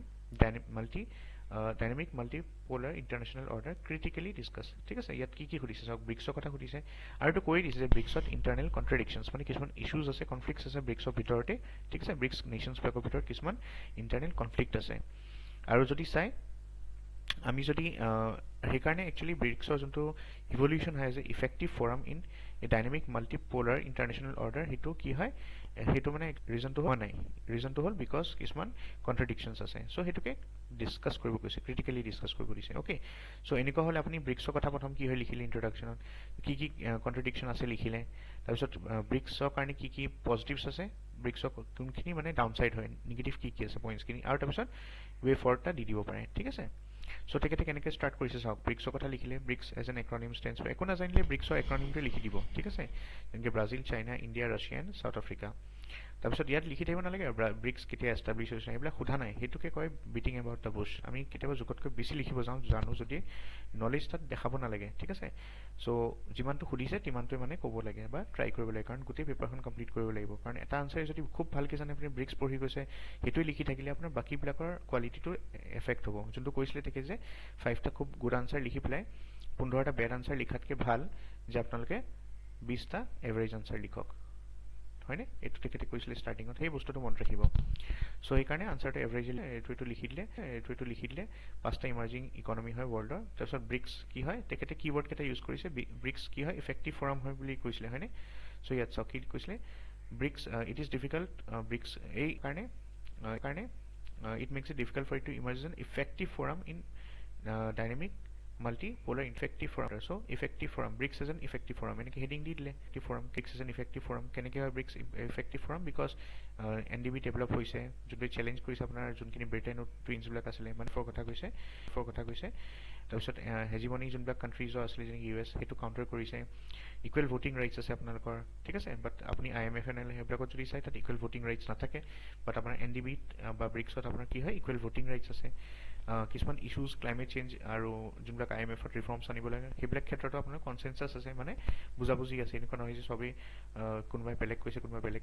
dynamic multipolar international order critically discuss ঠিক আছে ইয়াত কি খুদিছে সব ব্ৰিক্সৰ কথা খুদিছে আৰু তো কৈ দিছে যে ব্ৰিক্সত ইন্টাৰনেল কন্ট্ৰাডিকশনস মানে কিছুমান ইস্যুজ আছে কনফ্লিক্টস আছে ব্ৰিক্সৰ ভিতৰতে ঠিক আছে ব্ৰিক্স নেশনস বিলাকৰ ভিতৰত কিছুমান ইন্টাৰনেল কনফ্লিক্ট আছে আৰু যদি চাই আমি যদি সেইকাৰণে একচুয়ালি ব্ৰিক্সৰ যোনটো ইভলিউশন হয় যে effective forum in a dynamic multipolar international order হেতু কি হয় হেতু মানে ৰিজনটো হোৱা নাই ৰিজনটো হল বিকজ কিছুমান কন্ট্ৰাডিকশনস আছে সো হেতুকে ডিসকাস কৰিব কৈছে ক্ৰিটিক্যালি ডিসকাস কৰিব দিছে ওকে সো এনেকুৱা হলে আপুনি ব্ৰিক্সৰ কথা প্ৰথম কি হয় লিখিলে ইন্ট্ৰোডাকশনত কি কন্ট্ৰাডিকশন আছে লিখিলে তাৰপিছত ব্ৰিক্সৰ কাৰণে কি পজিটিভস আছে ব্ৰিক্সৰ কোনখিনি মানে ডাউনসাইড হয় নেগেটিভ কি আছে পয়েন্টস খিনি আৰু তাৰপিছত ওয়ে ফৰৱাৰ্ডটা দি দিব পাৰে ঠিক আছে সো তেখেতে কেনেকে স্টাৰ্ট কৰিছে চাওক ব্ৰিক্সৰ কথা লিখিলে BRICS as an acronym stands for একো নাজানিলে ব্ৰিক্সৰ একৰনিমটো লিখি দিব ঠিক আছে যেনেকে Brazil China India Russia and South Africa তাৰপিছত ইয়াত লিখি থাকিব নালাগে ব্ৰিক্স কেতিয়া এষ্টাব্লিছ হৈছে সেইবিলাক সোধা নাই, সেইটোকে কয় বিটিং এবাউট দ্য বুছ। আমি কেতিয়াবা জোখতকৈ বেছি লিখিব যাওঁ জানো যদি নলেজ তাত দেখাব নালাগে, ঠিক আছে। চ' যিমানটো সুধিছে তিমানটোৱে মানে ক'ব লাগে বা ট্ৰাই কৰিব লাগে, কাৰণ গোটেই পেপাৰখন কমপ্লিট কৰিব লাগিব। কাৰণ এটা আনচাৰ যদি খুব ভালকৈ জানে আপুনি ব্ৰিক্স পঢ়ি গৈছে সেইটোৱে লিখি থাকিলে আপোনাৰ বাকীবিলাকৰ কোৱালিটিটো এফেক্ট হ'ব। যোনটো কৈছিলে তেখেতে যে 5টা খুব গুড আনচাৰ লিখি পেলাই 15টা বেড আনচাৰ লিখাতকৈ ভাল যে আপোনালোকে 20টা এভাৰেজ আনচাৰ লিখক, হয়নে? এইটো তেখেতে কৈছিলে ষ্টাৰ্টিঙত, সেই বস্তুটো মনত ৰাখিব। চ' সেইকাৰণে আনচাৰটো এভাৰেজ এইটো লিখি দিলে 5টা ইমাৰ্জিং ইকনমি হয় ৱৰ্ল্ডৰ। তাৰপিছত ব্ৰিক্স কি হয়, তেখেতে কিৱৰ্ড কেইটা ইউজ কৰিছে, ব্ৰিক্স কি হয় ইফেক্টিভ ফৰাম হয় বুলি কৈছিলে, হয়নে? চ' ইয়াত চাওক কি কৈছিলে, bricks it is difficult, bricks এই কাৰণে it makes it difficult for it to emerge as an effective forum in dynamic multipolar effective forum. So effective forum, BRICS is an effective forum. এনেকে heading দি দিলে effective forum, BRICS is an effective forum. কেনেকে হয় BRICS effective forum? Because NDB develop হৈছে, যোনটো চেলেঞ্জ কৰিছে আপোনাৰ যোনখিনি ব্ৰিটেইন টুইন্সবিলাক আছিলে মানে ফৰ কথা কৈছে। তাৰপিছত হেজিমনি যোনবিলাক কাণ্ট্ৰিজৰ আছিলে যেনেকৈ US, সেইটো কাউণ্টাৰ কৰিছে। ইকুৱেল ভোটিং ৰাইটছ আছে আপোনালোকৰ, ঠিক আছে। বাট আপুনি IMF সেইবিলাকত যদি চাই তাত ইকুৱেল ভোটিং ৰাইটছ নাথাকে। বাট আপোনাৰ NDBত বা ব্ৰিক্সত আপোনাৰ কি হয় ইকুৱেল ভোটিং ৰাইটছ আছে। কিছুমান ইছ্যুজ ক্লাইমেট চেঞ্জ আৰু যোনবিলাক IMFত ৰিফৰ্মছ আনিব লাগে সেইবিলাক ক্ষেত্ৰতো আপোনাৰ কনচেনচাছ আছে, মানে বুজাবুজি আছে। এনেকুৱা নহয় যে চবেই কোনোবাই বেলেগ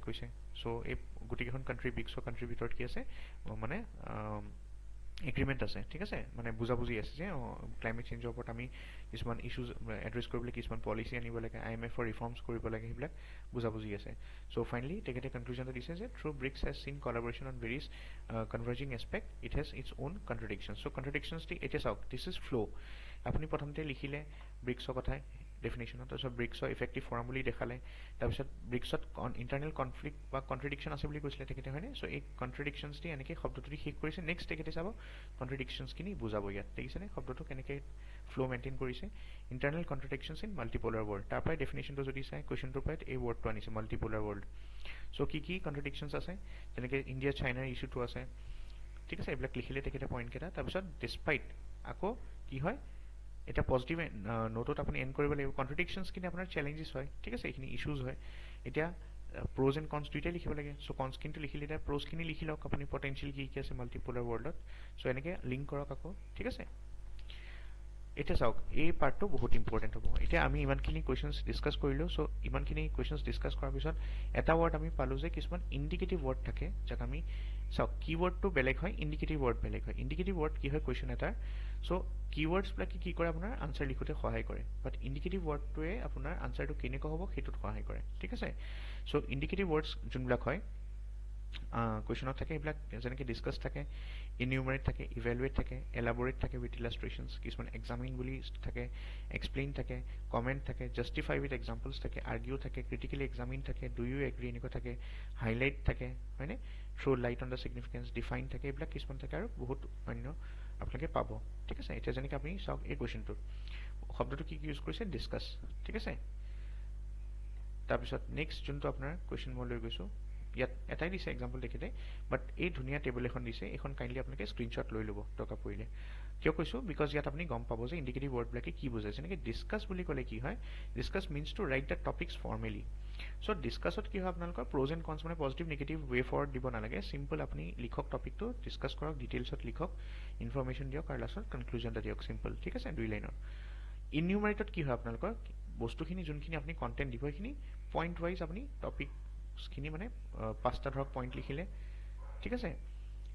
কৈছে। চ' এই গোটেইকেইখন কাণ্ট্ৰি ব্ৰিক্সৰ কাণ্ট্ৰিৰ ভিতৰত কি আছে মানে এগ্ৰিমেণ্ট আছে, ঠিক আছে, মানে বুজাবুজি আছে যে ক্লাইমেট চেঞ্জৰ ওপৰত আমি কিছুমান ইছ্যুজ এড্ৰেছ কৰিবলৈ কিছুমান পলিচি আনিব লাগে, IMFৰ ৰিফৰ্মছ কৰিব লাগে, সেইবিলাক বুজাবুজি আছে। চ' ফাইনেলি তেখেতে কনক্লুজনটো দিছে যে through BRICS has seen collaboration on various converging aspect, it has its own contradiction. So' contradictions এতিয়া চাওক, দিছ ইজ ফ্ল'। আপুনি প্ৰথমতে লিখিলে ব্ৰিক্সৰ কথা ডেফিনেশ্যনত, তাৰপিছত ব্ৰিক্সৰ ইফেক্টিভ ফৰাম বুলি দেখালে, তাৰপিছত ব্ৰিক্সত ইণ্টাৰনেল কনফ্লিক্ট বা কণ্ট্ৰডিকশ্যন আছে বুলি কৈছিলে তেখেতে, হয়নে? চ' এই কণ্ট্ৰডিকশ্যনছ দি এনেকৈ শব্দটো দি শেষ কৰিছে। নেক্সট তেখেতে চাব কণ্ট্ৰডিকশ্যনছখিনি বুজাব। ইয়াত দেখিছেনে শব্দটো কেনেকৈ ফ্ল' মেইনটেইন কৰিছে, ইণ্টাৰনেল কণ্ট্ৰডিকশ্যনছ ইন মাল্টিপলাৰ ৱৰ্ল্ড। তাৰ পৰাই ডেফিনেশ্যনটো যদি চাই কুৱেশ্যনটোৰ পৰাই এই ৱৰ্ডটো আনিছে মাল্টিপলাৰ ৱৰ্ল্ড। চ' কি কণ্ট্ৰডিকশ্যনছ আছে, যেনেকৈ ইণ্ডিয়া চাইনাৰ ইছ্যুটো আছে, ঠিক আছে। এইবিলাক লিখিলে তেখেতে পইণ্টকেইটা। তাৰপিছত ডিছপাইট আকৌ কি হয়, এতিয়া পজিটিভ নোটত আপুনি এণ্ড কৰিব লাগিব। কণ্ট্ৰডিকশ্যনছখিনি আপোনাৰ চেলেঞ্জেছ হয়, ঠিক আছে, এইখিনি ইছ্যুজ হয়। এতিয়া প্ৰ'জ এণ্ড কনছ দুইটাই লিখিব লাগে। চ' কনছখিনিটো লিখিলে এতিয়া প্ৰ'জখিনি লিখি লওক আপুনি, পটেঞ্চিয়েল কি আছে মাল্টিপলাৰ ৱৰ্ল্ডত। চ' এনেকৈ লিংক কৰক আকৌ, ঠিক আছে। এতিয়া চাওক এই পাৰ্টটো বহুত ইম্পৰ্টেণ্ট হ'ব। এতিয়া আমি ইমানখিনি কুৱেশ্যনছ ডিছকাছ কৰিলোঁ। চ' ইমানখিনি কুৱেশ্যনছ ডিছকাছ কৰাৰ পিছত এটা ৱৰ্ড আমি পালোঁ যে কিছুমান ইণ্ডিকেটিভ ৱৰ্ড থাকে, যাক আমি চাওক কিৱৰ্ডটো বেলেগ হয়, ইণ্ডিকেটিভ ৱৰ্ড বেলেগ হয়। ইণ্ডিকেটিভ ৱৰ্ড কি হয় কুৱেশ্যন এটাৰ, চ' কিৱৰ্ডছবিলাকে কি কৰে আপোনাৰ আনচাৰ লিখোঁতে সহায় কৰে, বাট ইণ্ডিকেটিভ ৱৰ্ডটোৱে আপোনাৰ আনচাৰটো কেনেকুৱা হ'ব সেইটোত সহায় কৰে, ঠিক আছে। চ' ইণ্ডিকেটিভ ৱৰ্ডছ যোনবিলাক হয় কুৱেশ্যনত থাকে, সেইবিলাক যেনেকৈ ডিছকাছ থাকে, ইনিউমাৰেট থাকে, ইভেলুৱেট থাকে, এলাবৰেট থাকে উইথ ইলাষ্ট্ৰেশ্যনছ, কিছুমান এক্সামিন বুলি থাকে, এক্সপ্লেইন থাকে, কমেণ্ট থাকে, জাষ্টিফাই উইথ এক্সাম্পলছ থাকে, আৰ্গিউ থাকে, ক্ৰিটিকেলি এক্সামিন থাকে, ডু ইউ এগ্ৰি এনেকুৱা থাকে, হাইলাইট থাকে, হয়নে, throw' light on the significance, define থাকে, এইবিলাক কিছুমান থাকে আৰু বহুত অন্য আপোনালোকে পাব, ঠিক আছে। এতিয়া যেনেকৈ আপুনি চাওক এই কুৱেশ্যনটোত শব্দটো কি ইউজ কৰিছে, ডিছকাছ, ঠিক আছে। তাৰপিছত নেক্সট যোনটো আপোনাৰ কুৱেশ্যন মই লৈ গৈছোঁ, ইয়াত এটাই দিছে এক্সাম্পল তেখেতে, বাট এই ধুনীয়া টেবুল এখন দিছে, এইখন কাইণ্ডলি আপোনালোকে স্ক্ৰীনশ্বট লৈ ল'ব দৰকাৰ পৰিলে। কিয় কৈছোঁ, বিকজ ইয়াত আপুনি গম পাব যে ইণ্ডিকেটিভ ৱৰ্ডবিলাকে কি বুজায়। যেনেকৈ ডিছকাছ বুলি ক'লে কি হয়, discuss means to write the topics formally. So' ডিছকাছত কি হয় আপোনালোকৰ প্ৰ'জ এণ্ড কনছ, মানে পজিটিভ নিগেটিভ ৱে ফৰৱাৰ্ড দিব নালাগে, চিম্পল আপুনি লিখক টপিকটো, ডিছকাছ কৰক, ডিটেইলছত লিখক, ইনফৰমেশ্যন দিয়ক আৰু লাষ্টত কনক্লুজন এটা দিয়ক, চিম্পল, ঠিক আছে, 2 লাইনৰ। ইনিউমাৰেটত কি হয় আপোনালোকৰ বস্তুখিনি যোনখিনি আপুনি কণ্টেণ্ট দিব সেইখিনি পইণ্ট ৱাইজ আপুনি টপিকছখিনি মানে 5টা ধৰক পইণ্ট লিখিলে, ঠিক আছে,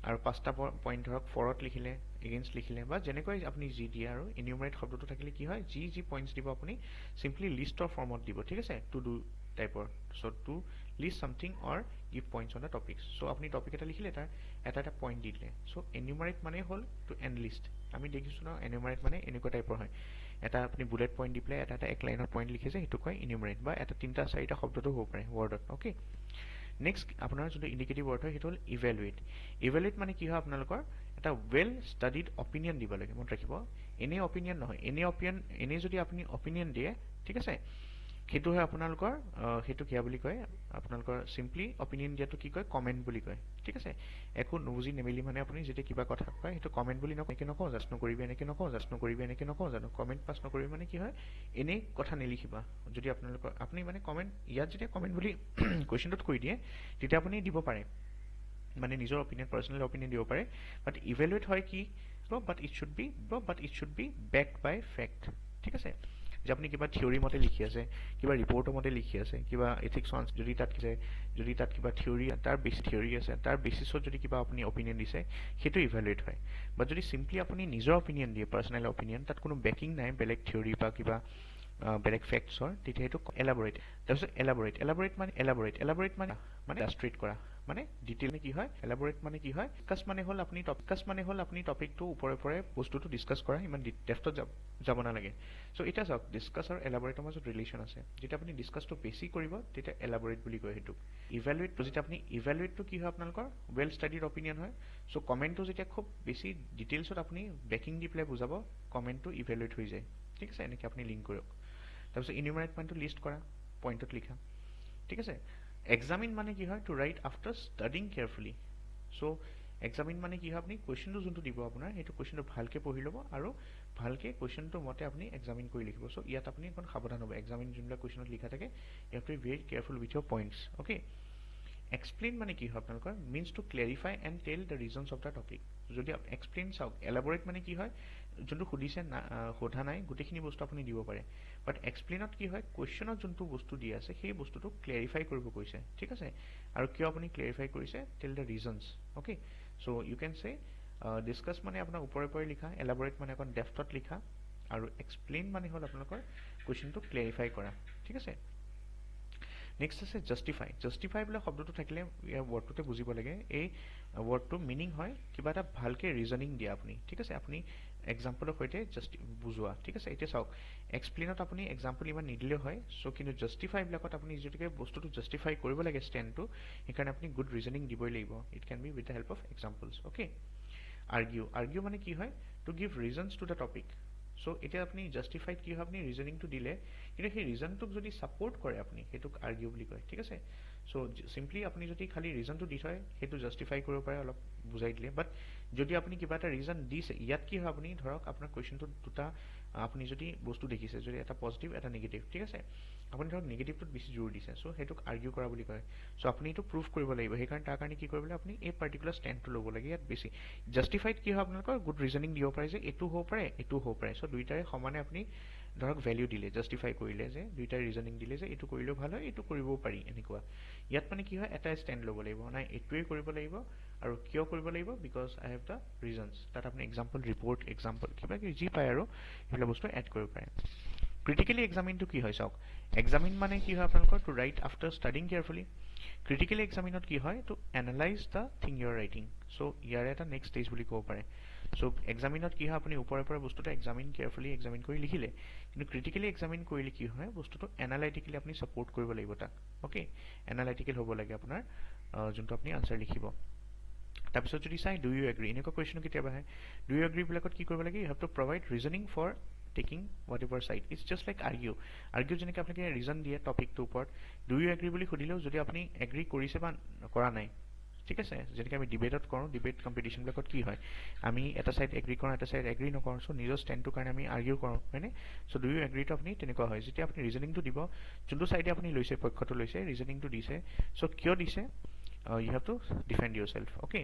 আৰু 5টা পইণ্ট ধৰক ফৰত লিখিলে, এগেইনষ্ট লিখিলে, বা যেনেকৈ আপুনি যি দিয়ে আৰু ইনিউমাৰেট শব্দটো থাকিলে কি হয়, যি পইণ্টছ দিব আপুনি চিম্পলি লিষ্টৰ ফৰ্মত দিব, ঠিক আছে, টু ডু টাইপৰ। So' to list something or give points on the topics. So' আপুনি টপিক এটা লিখিলে তাৰ এটা পইণ্ট দি দিলে। চ' এনিউমাৰেট মানে হ'ল টু এণ্ড লিষ্ট। আমি দেখিছোঁ ন এনিউমাৰেট মানে এনেকুৱা টাইপৰ হয়, এটা আপুনি বুলেট পইণ্ট দি পেলাই এটা এক লাইনত পইণ্ট লিখিছে, সেইটো কয় ইনিউমাৰেট, বা এটা 3টা 4টা শব্দটো হ'ব পাৰে ৱৰ্ডত, অ'কে। নেক্সট আপোনাৰ যোনটো ইণ্ডিকেটিভ ৱৰ্ড হয় সেইটো হ'ল ইভেলুৱেট। ইভেলুৱেট মানে কি হয় আপোনালোকৰ এটা ৱেল ষ্টাডিড অপিনিয়ন দিব লাগে, মনত ৰাখিব। এনেই অপিনিয়ন নহয়, এনেই যদি আপুনি অপিনিয়ন দিয়ে, ঠিক আছে, সেইটো হয় আপোনালোকৰ সেইটো কিয়া বুলি কয় আপোনালোকৰ সিম্পলি অপিনিয়ন দিয়াটো কি কয় কমেন্ট বুলি কয় ঠিক আছে একো নুবুজি নেমেলি মানে আপুনি যেতিয়া কিবা কথা কয় সেইটো কমেন্ট বুলি নকয় এনেকে নকওঁ জাষ্ট নকৰিবি এনেকে নকওঁ জাষ্ট নকৰিবি এনেকে নকওঁ জানো কমেন্ট পাছ নকৰিবি মানে কি হয় এনে কথা নিলিখিবা যদি আপোনালোকৰ আপুনি মানে কমেন্ট ইয়াত যেতিয়া কমেন্ট বুলি কোৱেশ্চনটোত কৈ দিয়ে তেতিয়া আপুনি দিব পাৰে মানে নিজৰ অপিনিয়ন পাৰ্সোনাল অপিনিয়ন দিব পাৰে বাট ইভ্যালুৱেট হয় কি but it should be backed by fact ঠিক আছে যে আপনি কিবা থিওৰি মতে লিখি আছে কিবা ৰিপৰ্টৰ মতে লিখি আছে কিবা এথিক্স অন যদি তাত কিবা থিওৰি তাৰ বেছি থিওৰি আছে তাৰ বেচিছত যদি কিবা আপুনি অপিনিয়ন দিছে সেইটো ইভ্যালুৱেট হয় বাট যদি সিম্পলি আপুনি নিজৰ অপিনিয়ন দিয়ে পাৰ্সোনাল অপিনিয়ন তাত কোনো বেকিং নাই বেলেগ থিওৰি বা কিবা বেলেগ ফেক্টছৰ তেতিয়া সেইটো এলাবৰেট তাৰপিছত এলাবৰেট মানে ইলাস্ট্ৰেট কৰা মানে ডিটেইল কি হয় এলাবৰেট মানে কি হয় ডিসকাস মানে হল আপুনি টপিকটো ওপৰে বস্তুটো ডিসকাস কৰা ইমান ডেপথত যাব নালাগে সো এটা চাওক ডিসকাস আৰু এলাবৰেটৰ মাজত ৰিলেচন আছে যেতিয়া আপুনি ডিসকাসটো বেছি কৰিব তেতিয়া এলাবৰেট বুলি কয় হেতু ইভ্যালুৱেটটো যেতিয়া আপুনি ইভ্যালুৱেটটো কি হয় আপোনালোকৰ ওয়েল ষ্টাডিড অপিনিয়ন হয় সো কমেন্টটো যেতিয়া খুব বেছি ডিটেইলছত আপুনি বেকিং দি প্লে বুজাব কমেন্টটো ইভ্যালুৱেট হৈ যায় ঠিক আছে এনেকৈ আপুনি লিংক কৰক তাৰপিছত ইনুমাৰেট পইণ্টটো লিষ্ট কৰা পইণ্টত লিখা ঠিক আছে এক্সামিন মানে কি হয় to write after studying carefully so examine মানে কি হয় আপনি কোৱেশ্চনটো যোনটো দিব আপোনাৰ সেইটো কোৱেশ্চনটো ভালকে পঢ়ি ল'ব আৰু ভালকে কোৱেশ্চনটোৰ মতে আপনি এক্সামিন কৰি লিখিব সো ইয়াত আপনি এখন সাৱধান হ'ব এক্সামিন যোনবিলাক কোৱেশ্চনত লিখা থাকে you have to be very careful with your points okay explain মানে কি হয় আপোনালোকৰ means to clarify and tell the reasons of the topic যদি এক্সপ্লেইন চাওক এলাবৰেট মানে কি হয় যোনটো সুধিছে সোধা নাই গোটেইখিনি বস্তু আপুনি দিব পাৰে বাট এক্সপ্লেইনত কি হয় কোৱেশ্চনত যোনটো বস্তু দি আছে সেই বস্তুটো ক্লেৰিফাই কৰিব কৈছে ঠিক আছে আৰু কিয় আপুনি ক্লেৰিফাই কৰিছে tell the reasons okay so you can say discuss মানে আপোনাৰ ওপৰে লিখা এলাবৰেট মানে অকণ ডেপথত লিখা আৰু এক্সপ্লেইন মানে হ'ল আপোনালোকৰ কোৱেশ্চনটো ক্লেৰিফাই কৰা ঠিক আছে নেক্সট আছে জাস্টিফাই বোলা শব্দটো থাকিলে ইয়াৰ ওয়াৰ্ডটোতে বুজিব লাগে এই ওয়াৰ্ডটো মিনিং হয় কিবা এটা ভালকে ৰিজনিং দিয়া আপুনি ঠিক আছে আপুনি এক্সাম্পলৰ সৈতে জাস্ট বুজোৱা ঠিক আছে এতিয়া চাওক এক্সপ্লেইনত আপুনি এক্সাম্পল ইমান নিদিলে হয় সো কিন্তু জাস্টিফাই বিলাকত আপুনি যেতিকে বস্তুটো জাস্টিফাই কৰিব লাগে ষ্টেণ্ডটো সেইকাৰণে আপুনি গুড ৰিজনিং দিবই লাগিব it can be with the help of examples okay argue মানে কি হয় to give reasons to the topic so এতিয়া আপনি জাস্টিফাইড কি হয় আপনি ৰিজনিংটো দিলে কিন্তু সেই ৰিজনটোক যদি সাপোৰ্ট কৰে আপনি হেতুক আৰ্গিউ বুলি কয় ঠিক আছে সো সিম্পলি আপনি যদি খালি ৰিজনটো দি থয় হেতু জাস্টিফাই কৰিব পাৰে অলপ বুজাই দিলে বাট যদি আপনি কিবা এটা ৰিজন দিছে ইয়াত কি হয় আপনি ধৰক আপোনাৰ কোৱেশ্চনটো দুটা আপনি যদি বস্তু দেখিছে যদি এটা পজিটিভ এটা নেগেটিভ ঠিক আছে আপুনি ধৰক নেগেটিভটোত বেছি জোৰ দিছে সো হেতুক আৰ্গিউ কৰা বুলি কয় সো আপনি এটো প্ৰুফ কৰিব লাগিব সেইকাৰণে তাৰ কাৰণে কি কৰিবলৈ আপনি এই পাৰ্টিকুলাৰ ষ্টেণ্ডটো ল'ব লাগে ইয়াত বেছি জাস্টিফাইড কি হয় আপোনালোকৰ গুড ৰিজনিং দিব পাৰে যে এটো হ'ব পাৰে সো দুইটাৰে সমানে আপনি ধৰক ভ্যালু দিলে জাস্টিফাই কৰিলে যে দুইটাৰ ৰিজনিং দিলে যে এটো কৰিলেও ভাল হয় এটো কৰিবও পাৰি এনেকুৱা ইয়াত মানে কি হয় এটা ষ্টেণ্ড ল'ব লাগিব নাই এটোৱে কৰিব লাগিব আৰু কিয় কৰিব লাগিব because I have the reasons তাত আপনি এক্সাম্পল ৰিপৰ্ট এক্সাম্পল কিবা কি যি পায় আৰু এইবিলাক বস্তু এড কৰিব পাৰে ক্ৰিটিক্যালি এক্সামিনটো কি হয় চাওক এক্সামিন মানে কি হয় আপোনালোকৰ to write after studying carefully critically এক্সামিনত কি হয় to analyse the thing you are writing so ইয়াৰ এটা নেক্সট ষ্টেজ বুলি ক'ব পাৰে সো এক্সামিনত কি হয় আপুনি ওপৰে বস্তুটো এক্সামিন কেয়াৰফুলি এক্সামিন কৰি লিখিলে কিন্তু ক্ৰিটিক্যালি এক্সামিন কৰিলে কি হয় বস্তুটো এনালাইটিক্যালি আপুনি সাপোৰ্ট কৰিব লাগিব তাক ওকে এনালাইটিক্যাল হ'ব লাগে আপোনাৰ যোনটো আপুনি আনসাৰ লিখিব তাৰপিছত যদি চাই ডু ইউ এগ্ৰি এনেকুৱা কোৱেশ্চন কেতিয়াবা আহে ডু ইউ এগ্ৰি বিলাকত কি কৰিব লাগে you have to provide reasoning for taking whatever side it's just like argue যেনেকৈ আপোনাক ৰিজন দিয়ে টপিকটোৰ ওপৰত ডু ইউ এগ্ৰি বুলি সুধিলেও যদি আপুনি এগ্ৰি কৰিছে বা কৰা নাই ঠিক আছে যেনেকৈ আমি ডিবেটত কৰোঁ ডিবেট কম্পিটিশ্যন বিলাকত কি হয় আমি এটা সাইড এগ্ৰি কৰোঁ এটা সাইড এগ্ৰি নকৰোঁ সো নিজৰ ষ্টেণ্ডটোৰ কাৰণে আমি আৰ্গিউ কৰোঁ হয়নে সো ডু ইউ এগ্ৰিটো আপুনি তেনেকুৱা হয় যেতিয়া আপুনি ৰিজনিংটো দিব যোনটো সাইডে আপুনি লৈছে পক্ষটো লৈছে ৰিজনিংটো দিছে সো কিয় দিছে you have to defend yourself okay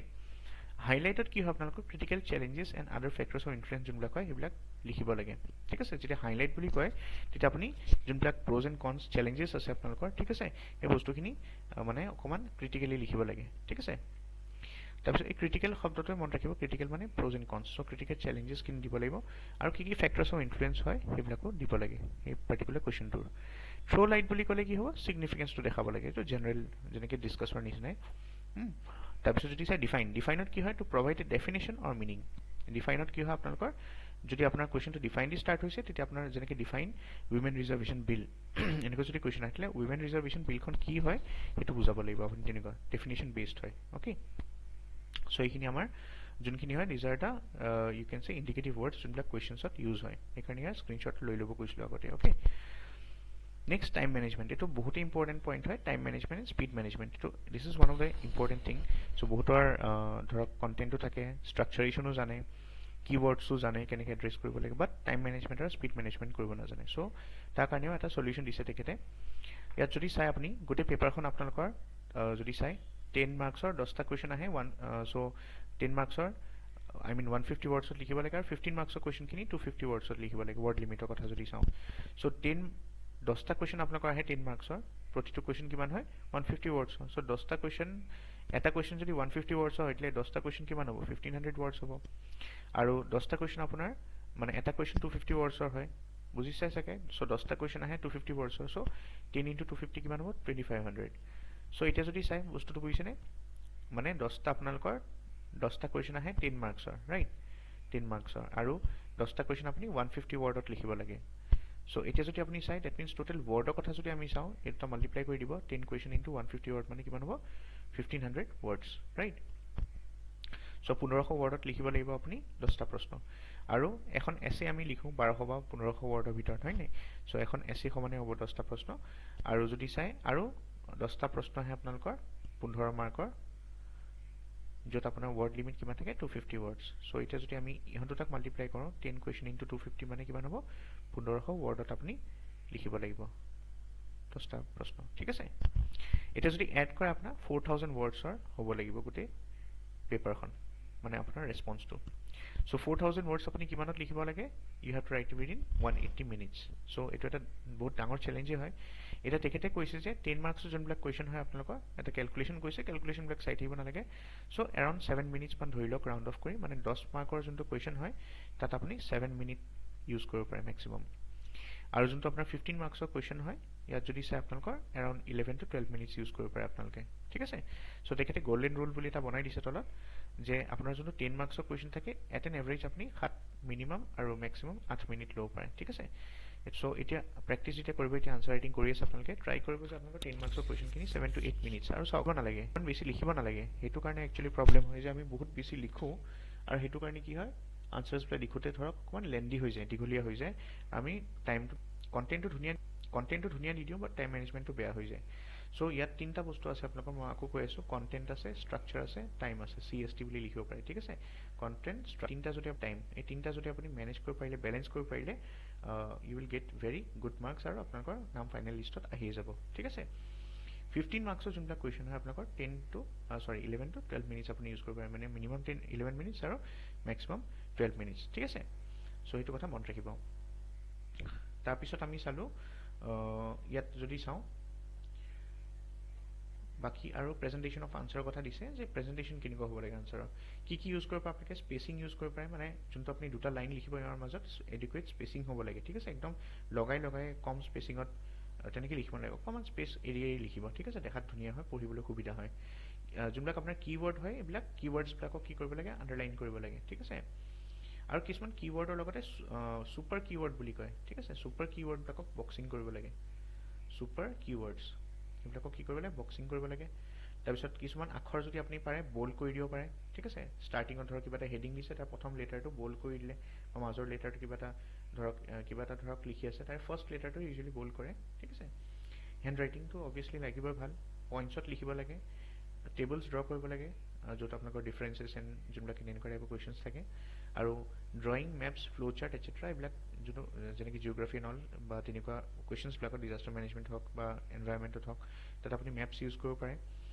হাইলাইটত কি হয় আপোনালোকৰ critical challenges and other factors of influence যোনবিলাক হয় সেইবিলাক লিখিব লাগে ঠিক আছে যেতিয়া হাইলাইট বুলি কয় তেতিয়া আপুনি যোনবিলাক প্ৰ'জ এণ্ড কনছ চ্যালেঞ্জেছ আছে আপোনালোকৰ ঠিক আছে এই বস্তুখিনি মানে অকমান ক্ৰিটিক্যালি লিখিব লাগে ঠিক আছে তাৰপিছত এই ক্ৰিটিক্যাল শব্দটোৱে মনত ৰাখিব ক্ৰিটিক্যাল মানে প্ৰ'জ এণ্ড কনছ সো ক্ৰিটিক্যাল চ্যালেঞ্জেছ খিনি দিব লাগিব আৰু কি ফেক্টৰছ অফ ইনফ্লুৱেঞ্চ হয় সেইবিলাকো দিব লাগে এই পাৰ্টিকুলাৰ কোৱেশ্চনটোৰ থ্ৰ' লাইট বুলি ক'লে কি হ'ব সিগনিফিকেন্সটো দেখাব লাগে এইটো জেনাৰেল যেনেকৈ ডিছকাছৰ নিচিনাই তাৰপিছত যদি চাই ডিফাইনত কি হয় to provide a definition or meaning ডিফাইনত কি হয় আপোনালোকৰ যদি আপোনাৰ কোৱেশ্চনটো ডিফাইন দি ষ্টাৰ্ট হৈছে তেতিয়া আপোনাৰ যেনেকৈ ডিফাইন উইমেন ৰিজাৰ্ভেশ্যন বিল এনেকৈ যদি কোৱেশ্চন আহিলে উইমেন ৰিজাৰ্ভেশ্যন বিলখন কি হয় সেইটো বুজাব লাগিব আপুনি তেনেকুৱা ডেফিনেশ্যন বেছড হয় ওকে সো এইখিনি আমাৰ যোনখিনি হয় নিজৰ এটা ইউ কেন সে ইণ্ডিকেটিভ ৱৰ্ডছ যোনবিলাক কুৱেশ্যনছত ইউজ হয় সেইকাৰণে ইয়াৰ স্ক্ৰীনশ্বট লৈ ল'ব কৈছিলোঁ আগতে ওকে নেক্সট টাইম মেনেজমেণ্ট, এইটো বহুতেই ইম্পৰ্টেণ্ট পইণ্ট হয়। Time management and speed management, এইটো this is one of the important thing. So' বহুতৰ ধৰক কণ্টেণ্টো থাকে, ষ্ট্ৰাকচাৰেশ্যনো জানে, কীৱৰ্ডছো জানে কেনেকৈ এড্ৰেছ কৰিব লাগে, বাট টাইম মেনেজমেণ্ট আৰু স্পীড মেনেজমেণ্ট কৰিব নাজানে। চ' তাৰ কাৰণেও এটা চলিউশ্যন দিছে তেখেতে। ইয়াত যদি চাই আপুনি গোটেই পেপাৰখন আপোনালোকৰ যদি চাই 10 মাৰ্কছৰ 10টা কুৱেশ্যন আহে, চ' 10 মাৰ্কছৰ I mean 150 ৱৰ্ডছত লিখিব লাগে, আৰু 15 মাৰ্কছৰ কুৱেশ্যনখিনি 250 ৱৰ্ডছত লিখিব লাগে, ৱৰ্ড লিমিটৰ কথা যদি চাওঁ। চ' 10টা কুৱেশ্যন আপোনালোকৰ আহে 10 মাৰ্কছৰ, প্ৰতিটো কুৱেশ্যন কিমান হয় 150 ৱৰ্ডছৰ। চ' 10টা কুৱেশ্যন, এটা কুৱেশ্যন যদি 150 ৱৰ্ডছৰ হয়, তেতিয়া 10টা কুৱেশ্যন কিমান হ'ব 1500 ৱৰ্ডছ হ'ব। আৰু 10টা কুৱেশ্যন আপোনাৰ মানে এটা কুৱেশ্যন 250 ৱৰ্ডছৰ হয়, বুজিছে চাগে। চ' 10টা কুৱেশ্যন আহে 250 ৱৰ্ডছৰ, চ' 10 × 250 কিমান হ'ব 2500। চ' এতিয়া যদি চাই বস্তুটো বুজিছেনে, মানে 10টা আপোনালোকৰ 10টা কুৱেশ্যন আহে 10 মাৰ্কছৰ, ৰাইট, 10 মাৰ্কছৰ, আৰু 10টা কুৱেশ্যন আপুনি 150 ৱৰ্ডত লিখিব লাগে। চ' এতিয়া যদি আপুনি চাই ডেট মিনছ টোটেল ৱৰ্ডৰ কথা যদি আমি চাওঁ, এটা মাল্টিপ্লাই কৰি দিব 10 কুৱেশ্যন ইনটু 150 ৱৰ্ড, মানে কিমান হ'ব 1500 ৱৰ্ডছ, ৰাইট। চ' 1500 ৱৰ্ডত লিখিব লাগিব আপুনি 10টা প্ৰশ্ন। আৰু এখন এছে আমি লিখোঁ 1200 বা 1500 ৱৰ্ডৰ ভিতৰত, হয় নাই। চ' এখন এছে সমানে হ'ব 10টা প্ৰশ্ন। আৰু যদি চাই আৰু 10টা প্ৰশ্ন আহে আপোনালোকৰ 15 মাৰ্কৰ, য'ত আপোনাৰ ৱৰ্ড লিমিট কিমান থাকে 250 ৱৰ্ডছ। চ' এতিয়া যদি আমি ইহঁত দুটাক মাল্টিপ্লাই কৰোঁ 10 কুৱেশ্যন ইনটু 250 মানে কিমান হ'ব 1500 ৱৰ্ডত আপুনি লিখিব লাগিব 10টা প্ৰশ্ন, ঠিক আছে। এতিয়া যদি এড কৰে আপোনাৰ 4000 ৱৰ্ডছৰ হ'ব লাগিব গোটেই পেপাৰখন, মানে আপোনাৰ ৰেছপন্সটো। চ' 4000 ৱৰ্ডছ আপুনি কিমানত লিখিব লাগে, you have to write within 180 minutes. So' এইটো এটা বহুত ডাঙৰ চেলেঞ্জেই হয়। এতিয়া তেখেতে কৈছে যে 10 মাৰ্কছৰ যোনবিলাক কুৱেশ্যন হয় আপোনালোকৰ এটা কেলকুলেশ্যন কৈছে, কেলকুলেশ্যনবিলাক চাই থাকিব নালাগে। চ' এৰাউণ্ড 7 মিনিটছ মান ধৰি লওক ৰাউণ্ড অফ কৰি, মানে 10 মাৰ্কৰ যোনটো কুৱেশ্যন হয় তাত আপুনি 7 মিনিট ইউজ কৰিব পাৰে মেক্সিমাম। আৰু যোনটো আপোনাৰ 15 মাৰ্কছৰ কুৱেশ্যন হয়, ইয়াত যদি চাই আপোনালোকৰ এৰাউণ্ড 11 to 12 মিনিটছ ইউজ কৰিব পাৰে আপোনালোকে, ঠিক আছে। চ' তেখেতে গল্ডেন ৰুল বুলি এটা বনাই দিছে তলত, যে আপোনাৰ যোনটো 10 মাৰ্কছৰ কুৱেশ্যন থাকে এট এন এভাৰেজ আপুনি 7 মিনিমাম আৰু মেক্সিমাম 8 মিনিট ল'ব পাৰে, ঠিক আছে। চ' এতিয়া প্ৰেক্টিছ যেতিয়া কৰিব, এতিয়া আনচাৰ ৰাইটিং কৰি আছে আপোনালোকে, ট্ৰাই কৰিব যে আপোনালোকৰ 10 মাৰ্কছৰ কুৱেশ্যনখিনি 7 to 8 মিনিটছ। আৰু চাব নালাগে, ইমান বেছি লিখিব নালাগে, সেইটো কাৰণে একচুৱেলি প্ৰব্লেম হয় যে আমি বহুত বেছি লিখোঁ, আৰু সেইটো কাৰণে কি হয় আনচাৰ্ছবিলাক লিখোঁতে ধৰক অকণমান লেন্দি হৈ যায়, দীঘলীয়া হৈ যায়। আমি টাইমটো কণ্টেণ্টটো ধুনীয়া দি দিওঁ, বাট টাইম মেনেজমেণ্টটো বেয়া হৈ যায়। চ' ইয়াত 3টা বস্তু আছে আপোনালোকৰ, মই আকৌ কৈ আছোঁ, কণ্টেণ্ট আছে, ষ্ট্ৰাকচাৰ আছে, টাইম আছে, CST বুলি লিখিব পাৰে, ঠিক আছে। কণ্টেণ্ট, তিনিটা যদি টাইম, এই তিনিটা যদি আপুনি মেনেজ কৰিব পাৰিলে, বেলেঞ্চ কৰিব পাৰিলে, you will get very good marks, আৰু আপোনালোকৰ নাম ফাইনেল লিষ্টত আহিয়ে যাব, ঠিক আছে। 15 মাৰ্কছৰ যোনবিলাক কুৱেশ্যন হয় আপোনালোকৰ 11 to 12 মিনিটছ আপুনি ইউজ কৰিব পাৰে, মানে মিনিমাম 11 মিনিটছ আৰু মেক্সিমাম 12 মিনিটছ, ঠিক আছে। চ' সেইটো কথা মনত ৰাখিব। তাৰপিছত আমি চালোঁ ইয়াত যদি চাওঁ বাকী আৰু প্ৰেজেণ্টেশ্যন অফ আনচাৰৰ কথা দিছে, যে প্ৰেজেণ্টেশ্যন কেনেকুৱা হ'ব লাগে আনচাৰৰ, কি ইউজ কৰিব পাৰে আপোনালোকে, স্পেচিং ইউজ কৰিব পাৰে, মানে যোনটো আপুনি দুটা লাইন লিখিব ইয়াৰ মাজত এডিকুৱেট স্পেচিং হ'ব লাগে, ঠিক আছে। একদম লগাই কম স্পেচিঙত তেনেকৈ লিখিব নালাগে, অকণমান স্পেচ এৰিয়াই লিখিব, ঠিক আছে, দেখাত ধুনীয়া হয়, পঢ়িবলৈ সুবিধা হয়। যোনবিলাক আপোনাৰ কীৱৰ্ড হয়, এইবিলাক কীৱৰ্ডছবিলাকক কি কৰিব লাগে, আণ্ডাৰলাইন কৰিব লাগে, ঠিক আছে। আৰু কিছুমান কীৱৰ্ডৰ লগতে ছুপাৰ কীৱৰ্ড বুলি কয়, ঠিক আছে, ছুপাৰ কীৱৰ্ডবিলাকক বক্সিং কৰিব লাগে, ছুপাৰ কীৱৰ্ডছ এইবিলাকক কি কৰিব লাগে, বক্সিং কৰিব লাগে। তাৰপিছত কিছুমান আখৰ যদি আপুনি পাৰে বল্ড কৰি দিব পাৰে, ঠিক আছে। ষ্টাৰ্টিঙত ধৰক কিবা এটা হেডিং দিছে, তাৰ প্ৰথম লেটাৰটো বল্ড কৰি দিলে, বা মাজৰ লেটাৰটো কিবা এটা ধৰক লিখি আছে, তাৰ ফাৰ্ষ্ট লেটাৰটো ইউজুৱেলি বল্ড কৰে, ঠিক আছে। হেণ্ড ৰাইটিংটো অভিয়াছলি লাগিবই ভাল, পইণ্টছত লিখিব লাগে, টেবলছ ড্ৰ কৰিব লাগে, য'ত আপোনালোকৰ ডিফাৰেঞ্চেছ এণ্ড যোনবিলাক এনেকুৱা টাইপৰ কুৱেশ্যনছ থাকে, আৰু ড্ৰয়িং, মেপছ, ফ্ল' চাৰ্ট এটচেট্ৰা, এইবিলাক যোনটো যেনেকৈ জিঅ'গ্ৰাফী এণ্ড অল বা তেনেকুৱা কুৱেশ্যনছবিলাকত ডিজাষ্টাৰ মেনেজমেণ্ট হওক বা এনভাইৰনমেণ্টত হওক, তাত আপুনি মেপছ ইউজ কৰিব পাৰে,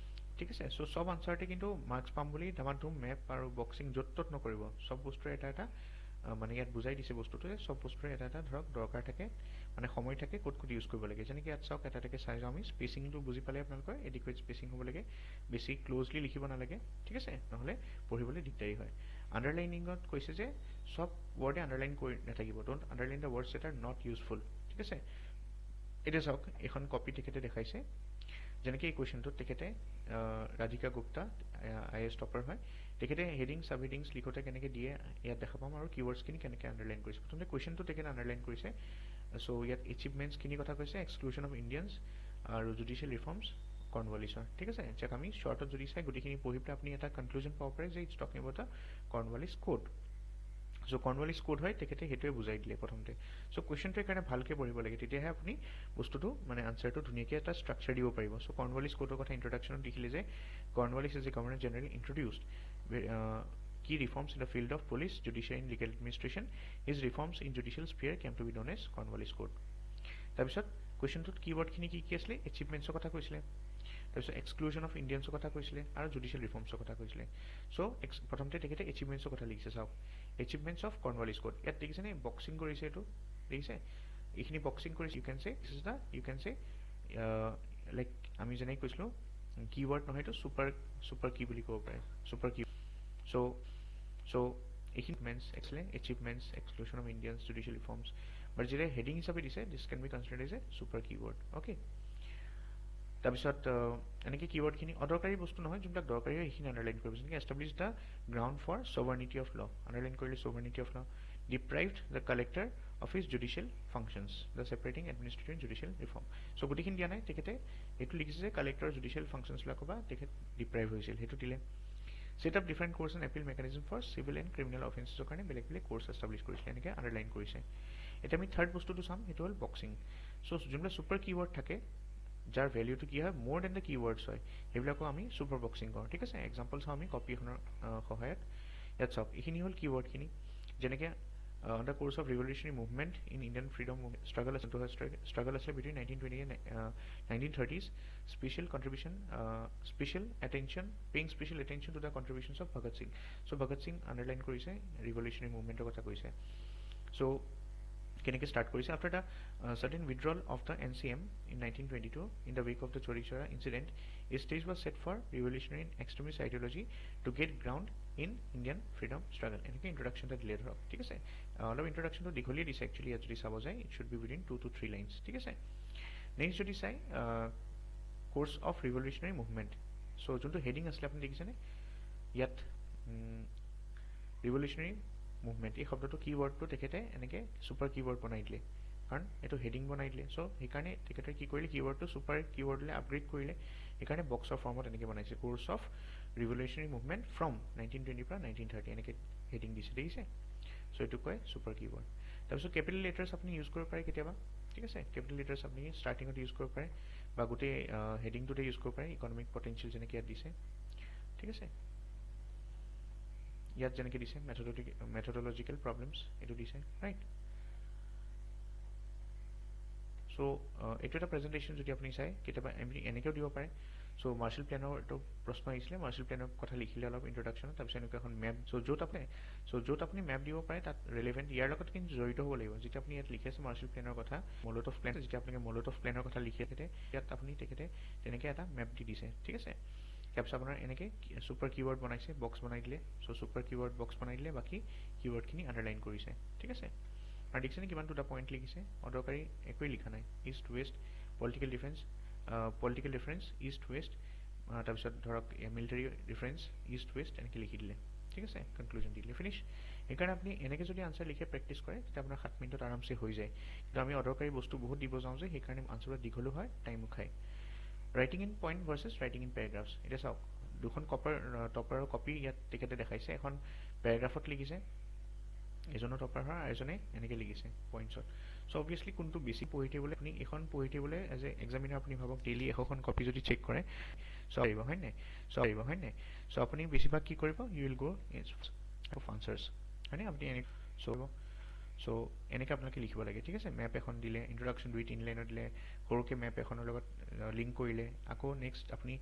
ঠিক আছে। চ' চব আনচাৰতে কিন্তু মাৰ্কছ পাম বুলি ধামাধুম মেপ আৰু বক্সিং য'ত ত'ত নকৰিব, চব বস্তুৰে এটা মানে ইয়াত বুজাই দিছে বস্তুটো, যে চব বস্তুৰে এটা ধৰক দৰকাৰ থাকে, মানে সময় থাকে, ক'ত ইউজ কৰিব লাগে। যেনেকৈ ইয়াত চাওক এটা চাই যাওঁ আমি, স্পেচিংটো বুজি পালে আপোনালোকৰ এডিকুৱেট স্পেচিং হ'ব লাগে, বেছি ক্ল'জলি লিখিব নালাগে, ঠিক আছে, নহ'লে পঢ়িবলৈ দিগদাৰী হয়। আণ্ডাৰলাইনিঙত কৈছে যে চব ৱৰ্ডে আণ্ডাৰলাইন কৰি নাথাকিব, don't underline the words that are not useful, ঠিক আছে। এতিয়া চাওক এখন কপি তেখেতে দেখাইছে, যেনেকৈ এই কুৱেশ্যনটোত তেখেতে ৰাধিকা গুপ্তা IAS টপাৰ হয়, তেখেতে হেডিং চাব হেডিংছ লিখোঁতে কেনেকৈ দিয়ে ইয়াত দেখা পাম, আৰু কীৱৰ্ডছখিনি কেনেকৈ আণ্ডাৰলাইন কৰিছে। প্ৰথমতে কুৱেশ্যনটো তেখেতে আণ্ডাৰলাইন কৰিছে। চ' ইয়াত এচিভমেণ্টছখিনি কথা কৈছে, এক্সক্লুজন অফ ইণ্ডিয়ানছ আৰু জুডিচিয়েল ৰিফৰ্মছ কৰ্ণৱালিছৰ, ঠিক আছে। যাক আমি শ্বৰ্টত যদি চাই গোটেইখিনি পঢ়ি পেলাই আপুনি এটা কনক্লুজন পাব পাৰে যে it's talking about the Cornwallis code. So Cornwallis code হয় তেখেতে সেইটোৱে বুজাই দিলে প্ৰথমতে সো কুৱেশ্যনটো কাৰণে ভালকৈ পঢ়িব লাগে তেতিয়াহে আপুনি বস্তুটো মানে আনসাৰটো ধুনীয়াকৈ এটা ষ্ট্ৰাকচাৰ দিব পাৰিব সো কৰ্ণৱালিছ কোডৰ কথা ইন্ট্ৰডাকশ্যনত দেখিলে যে Cornwallis is a governor general introduced key reforms in the field of police, judiciary and legal administration. His reforms in judicial sphere came to be known as Cornwallis Code. তাৰপিছত কুৱেশ্যনটোত কীৱৰ্ডখিনি কি আছিলে এচিভমেণ্টছৰ কথা কৈছিলে তাৰপিছত এক্সক্লুজন অফ ইণ্ডিয়ানছৰ কথা কৈছিলে আৰু জুডিচিয়েল ৰিফৰ্মছৰ কথা কৈছিলে চ' প্ৰথমতে তেখেতে এচিভমেণ্টছৰ কথা লিখিছে চাওক এচিভমেণ্টছ অফ কৰ্ণৱালিছ কোড ইয়াত দেখিছেনে বক্সিং কৰিছে এইটো দেখিছে এইখিনি বক্সিং কৰিছে ইউ কেন চে লাইক আমি যেনেকৈ কৈছিলোঁ কীৱৰ্ড নহয় এইটো ছুপাৰ কি বুলি ক'ব পাৰে ছুপাৰ কি so achievements exclusion of Indians judicial reforms but যেতিয়া heading হিচাপে দিছে this can be considered as a super keyword okay তাৰপিছত এনেকৈ কীৱৰ্ডখিনি অদৰকাৰী বস্তু নহয় যোনবিলাক দৰকাৰী হয় সেইখিনি আণ্ডাৰলাইন কৰিব যেনেকৈ establish the ground for sovereignty of law underline কৰিলে sovereignty of law deprived the collector of his judicial functions the separating administrative and judicial reform so গোটেইখিনি দিয়া নাই তেখেতে এইটো লিখিছে যে কালেক্টৰ জুডিচিয়েল ফাংচনছবিলাকৰ পৰা তেখেত ডিপ্ৰাইভ হৈছিল সেইটো দিলে set up different course and appeal mechanism for civil and criminal offenses কাৰণে বেলেগ বেলেগ কোৰ্স এষ্টাব্লিছ কৰিছে এনেকৈ আণ্ডাৰলাইন কৰিছে এতিয়া আমি থাৰ্ড বস্তুটো চাম সেইটো হ'ল বক্সিং চ' যোনবিলাক ছুপাৰ কিৱৰ্ড থাকে যাৰ ভেলিউটো কি হয় মোৰ দেন দ্য কিৱৰ্ডছ হয় সেইবিলাকো আমি ছুপাৰ বক্সিং কৰোঁ ঠিক আছে এক্সাম্পল চাওঁ আমি কপি এখনৰ সহায়ত ইয়াত চাওক এইখিনি হ'ল কিৱৰ্ডখিনি যেনেকৈ on the course of revolutionary movement in Indian freedom struggle asle between 1920 and 1930s paying special attention to the contributions of Bhagat Singh so Bhagat Singh underline korise revolutionary movement kotha koise so keneke start korise after the sudden withdrawal of the NCM in 1922 in the wake of the Chori Chora incident a stage was set for revolutionary and extremist ideology to get ground in Indian freedom struggle এনেকৈ ইন্ট্ৰডাকশ্যনটা দিলে ধৰক ঠিক আছে অলপ ইন্ট্ৰডাকশ্যনটো দীঘলীয়া দিছে একচুৱেলি ইয়াত যদি চাব যায় it should B within 2 to 3 lines ঠিক আছে নেক্সট যদি চাই কোৰ্স অফ ৰিভলিউচনাৰী মুভমেণ্ট চ' যোনটো হেডিং আছিলে আপুনি দেখিছেনে ইয়াত ৰিভলিউচনাৰী মুভমেণ্ট এই শব্দটো কিৱৰ্ডটো তেখেতে এনেকৈ ছুপাৰ কিৱৰ্ড বনাই দিলে কাৰণ এইটো হেডিং বনাই দিলে চ' সেইকাৰণে তেখেতে কি কৰিলে কিৱৰ্ডটো ছুপাৰ কিৱৰ্ডলৈ আপগ্ৰেড কৰিলে সেইকাৰণে বক্সৰ ফৰ্মত এনেকৈ বনাইছে course of revolutionary movement from 1920 পৰা 1930 এনেকৈ হেডিং দিছে দেখিছে চ' এইটো কয় ছুপাৰ কিৱৰ্ড তাৰপিছত কেপিটেল লেটাৰ্ছ আপুনি ইউজ কৰিব পাৰে কেতিয়াবা ঠিক আছে কেপিটেল লেটাৰ্ছ আপুনি ষ্টাৰ্টিঙত ইউজ কৰিব পাৰে বা গোটেই হেডিংটোতে ইউজ কৰিব পাৰে ইকনমিক পটেঞ্চিয়েল যেনেকৈ ইয়াত দিছে ঠিক আছে ইয়াত যেনেকৈ দিছে মেথডলজিকেল প্ৰব্লেমছ এইটো দিছে ৰাইট চ' এইটো এটা প্ৰেজেণ্টেশ্যন যদি আপুনি চাই কেতিয়াবা আপুনি এনেকৈও দিব পাৰে চ' মাৰ্শ্বেল প্লেনৰ এইটো প্ৰশ্ন আহিছিলে মাৰ্শ্বেল প্লেনৰ কথা লিখিলে অলপ ইন্ট্ৰডাকশ্যনত তাৰপিছত এনেকুৱা এখন মেপ য'ত আপুনি মেপ দিব পাৰে তাত ৰিলেভেণ্ট ইয়াৰ লগত কিন্তু জড়িত হ'ব লাগিব যেতিয়া আপুনি ইয়াত লিখি আছে মাৰ্শ্বেল প্লেনৰ কথা মলত অফ প্লেন যেতিয়া আপোনালোকে মলত অফ প্লেনৰ কথা লিখি থাকে ইয়াত আপুনি তেখেতে তেনেকৈ এটা মেপ দি দিছে ঠিক আছে তাৰপিছত আপোনাৰ এনেকৈ ছুপাৰ কিৱৰ্ড বনাইছে বক্স বনাই দিলে চ' ছুপাৰ কিৱৰ্ড বক্স বনাই দিলে বাকী কিৱৰ্ডখিনি আণ্ডাৰলাইন কৰিছে ঠিক আছে আৰু দেখিছেনে কিমান দুটা পইণ্ট লিখিছে অদৰকাৰী একোৱেই লিখা নাই east west political difference east west তাৰপিছত ধৰক মিলিটাৰী ডিফাৰেঞ্চ ইষ্ট ৱেষ্ট এনেকৈ লিখি দিলে ঠিক আছে কনক্লুজন দি দিলে ফিনিছ সেইকাৰণে আপুনি এনেকৈ যদি আনচাৰ লিখে প্ৰেক্টিছ কৰে তেতিয়া আপোনাৰ 7 মিনিটত আৰামছে হৈ যায় কিন্তু আমি অদৰকাৰী বস্তু বহুত দিব যাওঁ যে সেইকাৰণে আনচাৰটো দীঘলো হয় টাইমো খায় writing in point versus writing in paragraphs এতিয়া চাওক দুখন টপাৰৰ কপি ইয়াত তেখেতে দেখাইছে এখন পেৰাগ্ৰাফত লিখিছে এজনৰ টপাৰ হয় আৰু এজনে এনেকৈ লিখিছে পইণ্টছত চ' অবভিয়াছলি কোনটো বেছি পঢ়ি থাকিবলৈ আপুনি এখন পঢ়ি থাকিবলৈ এজ এ এক্সামিনাৰ আপুনি ভাবক ডেইলি 100খন কপি যদি চেক কৰে চ' পাৰিব হয় নাই চ' আপুনি বেছিভাগ কি কৰিব you will go' of answers হয়নে আপুনি এনে চ' এনেকৈ আপোনালোকে লিখিব লাগে ঠিক আছে মেপ এখন দিলে ইন্ট্ৰডাকশ্যন 2-3 লাইনত দিলে সৰুকৈ মেপ এখনৰ লগত লিংক কৰিলে আকৌ নেক্সট আপুনি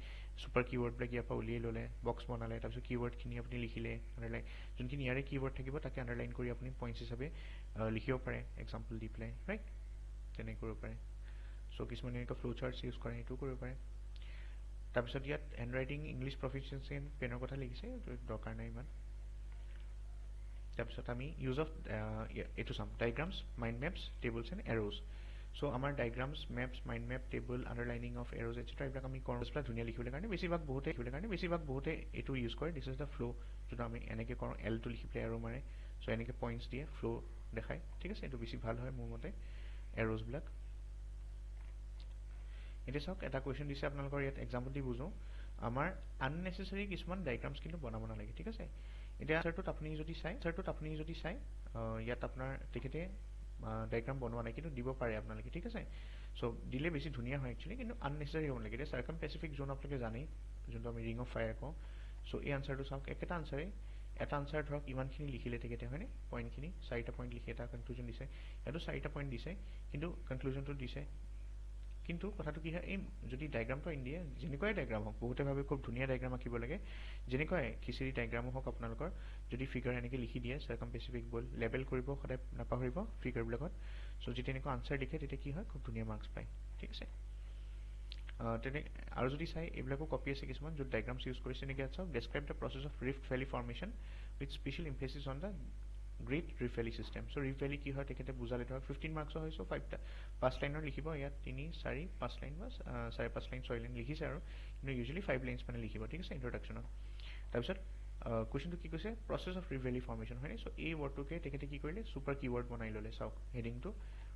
ছুপাৰ কিৱৰ্ডবিলাক ইয়াৰ পৰা উলিয়াই ল'লে বক্স বনালে তাৰপিছত কিৱৰ্ডখিনি আপুনি লিখিলে আণ্ডাৰলাইন যোনখিনি ইয়াৰে কিৱৰ্ড থাকিব তাকে আণ্ডাৰলাইন কৰি আপুনি পইণ্টছ হিচাপে লিখিব পাৰে এক্সাম্পল দি পেলাই ৰাইট তেনেকৈ কৰিব পাৰে চ' কিছুমানে এনেকুৱা ফ্ল' চাৰ্টছ ইউজ কৰে সেইটোও কৰিব পাৰে তাৰপিছত ইয়াত handwriting English proficiency and পেনৰ কথা লিখিছে দৰকাৰ নাই ইমান তাৰপিছত আমি ইউজ অফ এইটো some diagrams mind maps tables and arrows so' আমাৰ diagrams maps mind map table underlining of arrows etcetera এইবিলাক আমি কৰোঁ ধুনীয়া লিখিবলৈ কাৰণে বেছিভাগ বহুতে এইটো ইউজ কৰে দিছ ইজ দ্য ফ্ল' যোনটো আমি এনেকৈ কৰোঁ এলটো লিখি পেলাই এৰ' মাৰে চ' এনেকৈ পইণ্টছ দিয়ে ফ্ল' দেখায় ঠিক আছে এইটো বেছি ভাল হয় মোৰ মতে এৰ'জবিলাক এতিয়া চাওক এটা কুৱেশ্যন দিছে আপোনালোকৰ ইয়াত এক্সাম্পল দি বুজোঁ আমাৰ আননেচেচাৰী কিছুমান ডাইগ্ৰামছ কিন্তু বনাব নালাগে ঠিক আছে এতিয়া আনসাৰটোত আপুনি যদি চাই ইয়াত আপোনাৰ তেখেতে ডায়াগ্ৰাম বনোৱা নাই কিন্তু দিব পাৰে আপোনালোকে ঠিক আছে সো দিলে বেছি ধুনীয়া হয় একচুয়ালি কিন্তু আননেসেসাৰি হ'ব লাগে এতিয়া সাৰ্কামপেচিফিক জোন আপোনালোকে জানেই যোনটো আমি ৰিং অফ ফায়াৰ কওঁ সো এই আনসাৰটো চাওক একেটা আনসাৰে এটা আনসাৰ ধৰক ইমানখিনি লিখিলে তেখেতে হয়নে পইণ্টখিনি 4টা পইণ্ট লিখি এটা কনক্লুজন দিছে এটো 4টা পইণ্ট দিছে কিন্তু কনক্লুজনটো দিছে কিন্তু কথাটো কি হয় এই যদি ডায়াগ্ৰামটো ইন্ডিয়া যেনেকৈ ডায়াগ্ৰাম হওক বহুতে ভাবে খুব ধুনীয়া ডায়াগ্ৰাম আঁকিব লাগে যেনেকৈ খিচিৰি ডায়াগ্ৰাম হওক আপোনালোকৰ যদি ফিগাৰ এনেকৈ লিখি দিয়ে সাৰ্কামপেচিফিক বল লেবেল কৰিব সদায় নাপাহৰিব ফিগাৰ বিলাকত সো যদি এনেকৈ আনসাৰ লিখে তেতিয়া কি হয় খুব ধুনীয়া মাৰ্কস পায় ঠিক আছে তেনে আৰু যদি চাই এইবিলাকো কপি আছে কিছুমান য'ত ডায়াগ্ৰামছ ইউজ কৰিছে নেকি আচ্ছা describe the process of rift valley formation with special emphasis on the great rift valley system so rift valley কি হয় তেখেতে বুজালে ধৰক 15 মাৰ্কছৰ হয় সো 5 লাইনৰ লিখিব ইয়াত 3 4 5 লাইন বা 4.5 লাইন 6 লাইন লিখিছে আৰু কিন্তু ইউজুৱেলি 5 লাইনছ মানে লিখিব ঠিক আছে ইন্ট্ৰডাকচনত তাৰপিছত কোৱেশ্চনটো কি কৈছে প্ৰসেছ অফ ৰিফ্ট ভ্যালি ফৰ্মেশ্যন হয়নে সো এই ওয়াৰ্ডটোকে তেখেতে কি কৰিলে সুপাৰ কিওয়াৰ্ড বনাই ললে চাওক হেডিংটো